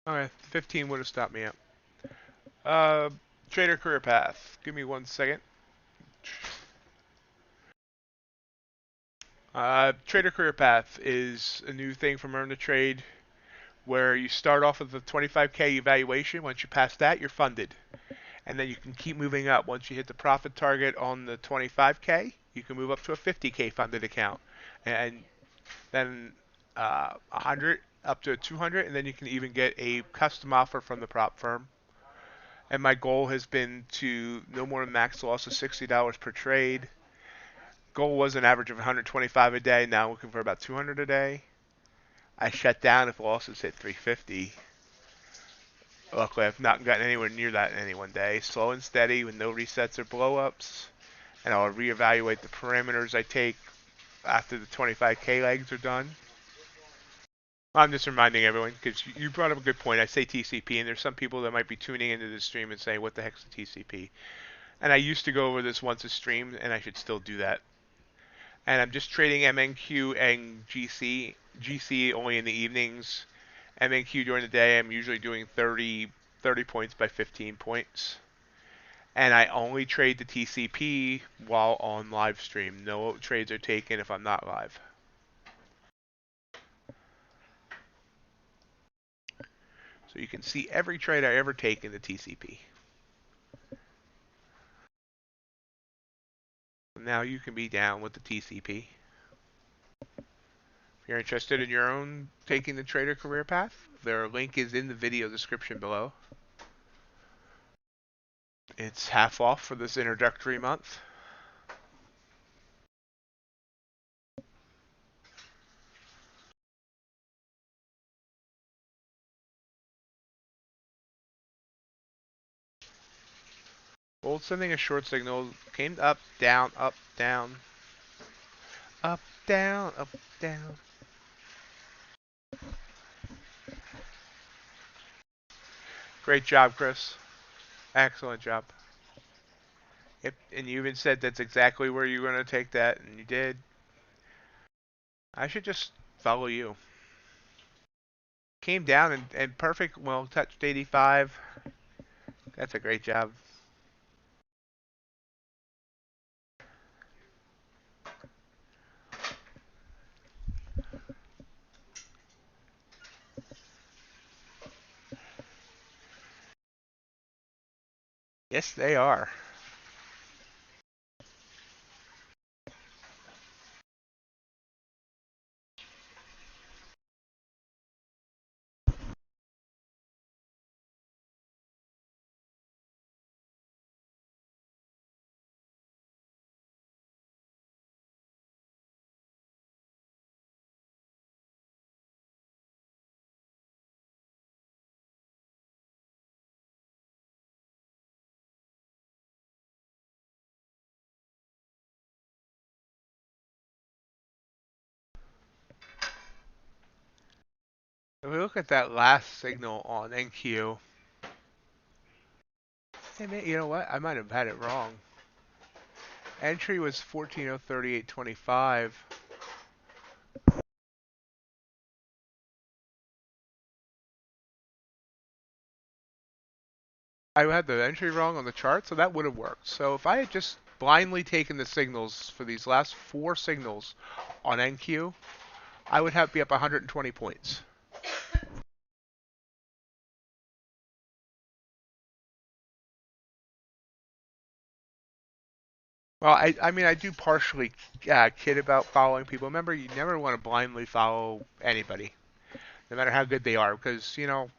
Okay, 15 would have stopped me out. Trader Career Path. Give me 1 second. Trader Career Path is a new thing from Earn to Trade where you start off with a 25K evaluation. Once you pass that, you're funded. And then you can keep moving up. Once you hit the profit target on the 25K, you can move up to a 50K funded account. And then 100 up to 200, and then you can even get a custom offer from the prop firm. And my goal has been to no more than max loss of $60 per trade. Goal was an average of 125 a day. Now I'm looking for about 200 a day. I shut down if losses hit 350. Luckily, I've not gotten anywhere near that in any one day. Slow and steady with no resets or blowups. And I'll reevaluate the parameters I take after the 25K legs are done. I'm just reminding everyone, because you brought up a good point. I say TCP, and there's some people that might be tuning into this stream and saying, what the heck's the TCP? And I used to go over this once a stream, and I should still do that. And I'm just trading MNQ and GC. GC only in the evenings. MNQ during the day, I'm usually doing 30 points by 15 points. And I only trade the TCP while on live stream. No trades are taken if I'm not live. So you can see every trade I ever take in the TCP. Now you can be down with the TCP. If you're interested in your own taking the trader career path, their link is in the video description below. It's half off for this introductory month. Gold sending a short signal, came up, down, up, down, up, down, up, down. Great job, Chris. Excellent job. Yep, and you even said that's exactly where you were going to take that, and you did. I should just follow you. Came down and perfect, well, touched 85. That's a great job. Yes, they are. If we look at that last signal on NQ, hey, you know what? I might have had it wrong. Entry was 14:038.25. I had the entry wrong on the chart, so that would have worked. So if I had just blindly taken the signals for these last 4 signals on NQ, I would be up 120 points. Well, I mean, I do partially kid about following people. Remember, you never want to blindly follow anybody, no matter how good they are, because, it's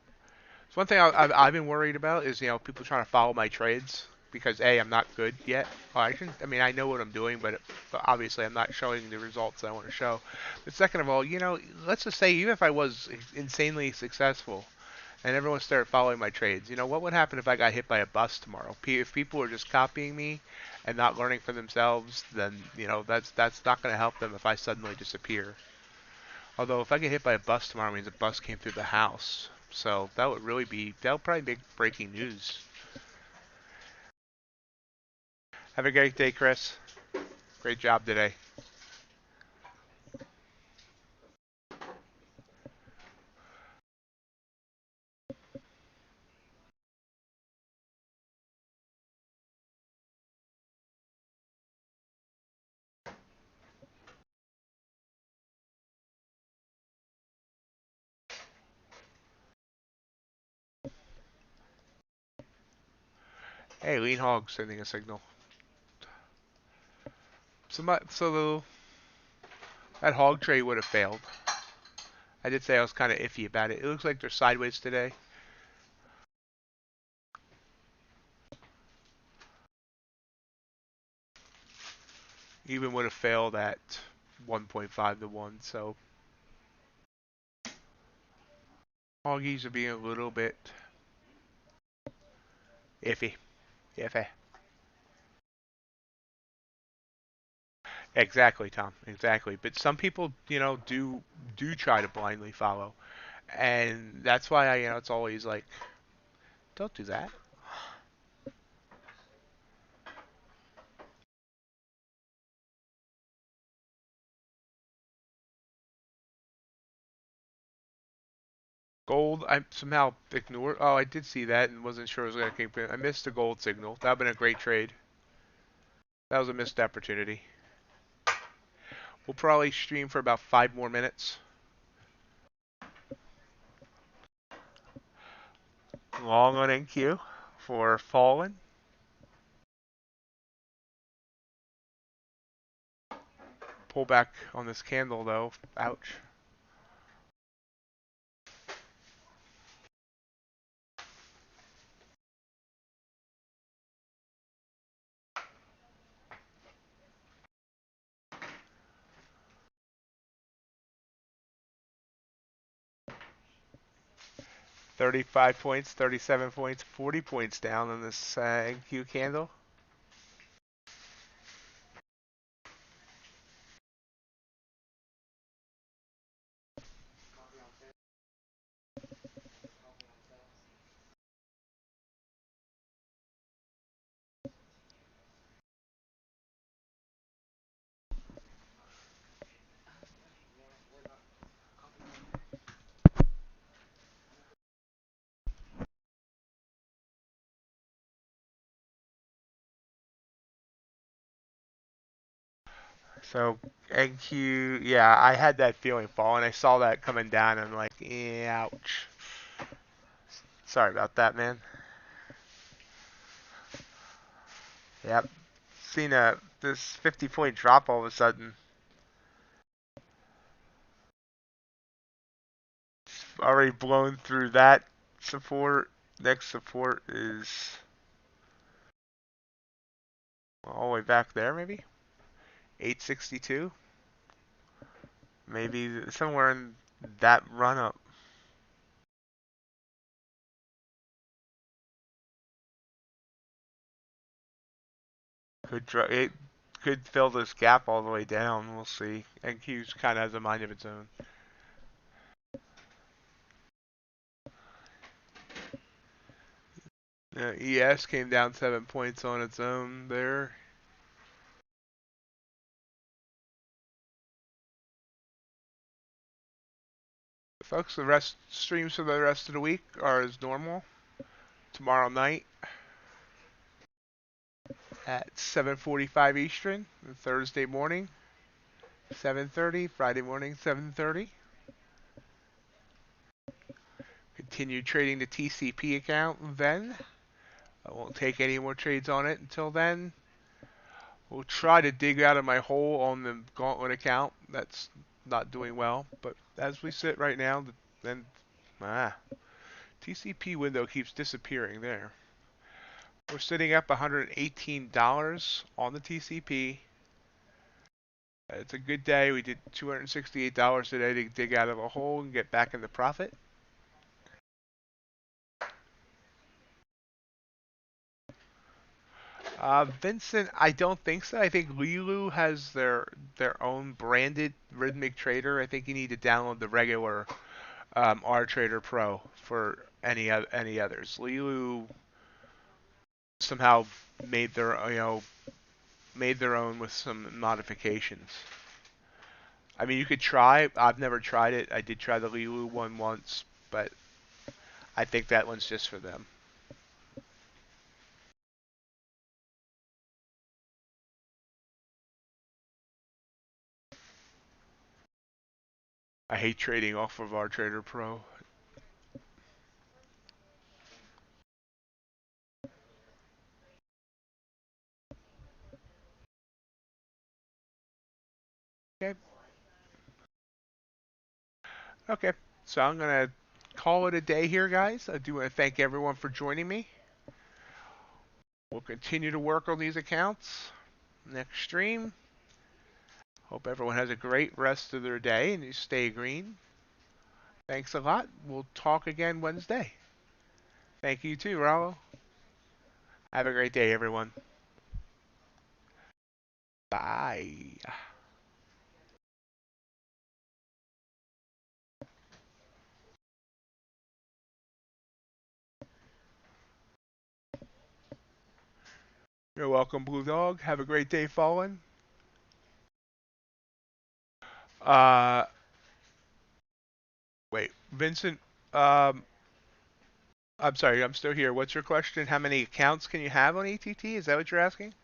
one thing I've been worried about is, people trying to follow my trades because A, I'm not good yet. Well, I mean, I know what I'm doing, but obviously I'm not showing the results I want to show. But second of all, let's just say even if I was insanely successful and everyone started following my trades, what would happen if I got hit by a bus tomorrow? If people are just copying me and not learning for themselves, then, that's not going to help them if I suddenly disappear. Although if I get hit by a bus tomorrow, it means a bus came through the house. So that would probably make breaking news. Have a great day, Chris. Great job today. Hey, Lean Hog sending a signal. That hog trade would have failed. I did say I was kind of iffy about it. It looks like they're sideways today. Even would have failed at 1.5 to 1. So hoggies are being a little bit iffy. Iffy. Exactly, Tom. Exactly. But some people, do try to blindly follow, and that's why it's always like, don't do that. Gold, I somehow ignored. Oh, I did see that and wasn't sure it was going to keep it. I missed the gold signal. That would have been a great trade. That was a missed opportunity. We'll probably stream for about 5 more minutes. Long on NQ for Fallen. Pull back on this candle though. Ouch. $35 points, 37 points, 40 points down on this NQ candle. So NQ, yeah, I had that feeling falling. I saw that coming down and I'm like, ouch. Sorry about that, man. Yep. Seen this 50-point drop all of a sudden. Already blown through that support. Next support is all the way back there, maybe 862. Maybe somewhere in that run up. It could fill this gap all the way down. We'll see. And Q kind of has a mind of its own. ES came down 7 points on its own there. Folks, the rest streams for the rest of the week are as normal. Tomorrow night at 7:45 Eastern, and Thursday morning 7:30, Friday morning 7:30. Continue trading the TCP account then. I won't take any more trades on it until then. We'll try to dig out of my hole on the Gauntlet account. That's not doing well, but as we sit right now, then TCP window keeps disappearing there. We're sitting up $118 on the TCP. It's a good day. We did $268 today to dig out of a hole and get back in the profit. Vincent, I don't think so. I think Lilu has their own branded rhythmic trader. I think you need to download the regular RTrader Pro for any others. Lilu somehow made their own with some modifications. I mean, you could try. I've never tried it. I did try the Lilu one once, but I think that one's just for them. I hate trading off of RTrader Pro. Okay. Okay. So I'm going to call it a day here, guys. I do want to thank everyone for joining me. We'll continue to work on these accounts next stream. Hope everyone has a great rest of their day and you stay green. Thanks a lot. We'll talk again Wednesday. Thank you too, Rollo. Have a great day, everyone. Bye. You're welcome, Blue Dog. Have a great day following. Wait, Vincent, I'm sorry, I'm still here. What's your question? How many accounts can you have on ETT? Is that what you're asking?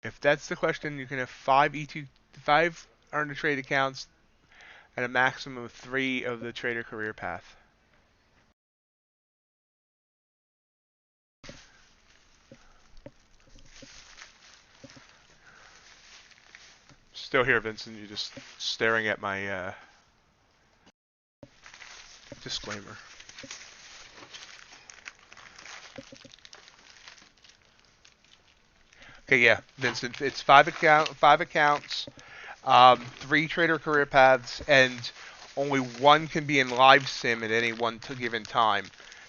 If that's the question, you can have five earn to trade accounts and a maximum of 3 of the trader career path. Still here, Vincent. You're just staring at my disclaimer. Okay, yeah, Vincent. It's 5 accounts, 3 trader career paths, and only 1 can be in live sim at any one given time.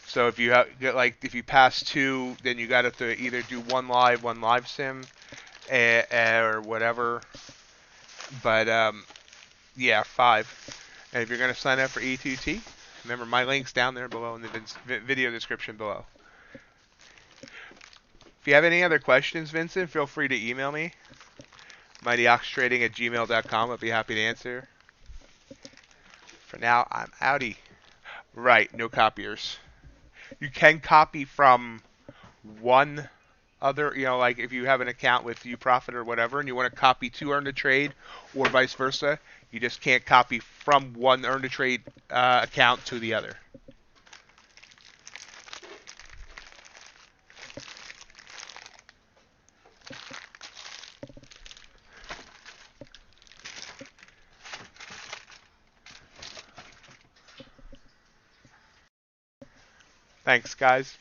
So if you if you pass 2, then you got to either do 1 live sim, or whatever. But yeah, 5. And if you're gonna sign up for E2T, remember my link's down there below in the video description below. If you have any other questions, Vincent, feel free to email me. MightyOxTrading@gmail.com. I'll be happy to answer. For now, I'm outie. Right, no copiers. You can copy from one other, like if you have an account with UProfit or whatever, and you want to copy to earn to trade, or vice versa, you just can't copy from one earn to trade account to the other. Thanks, guys.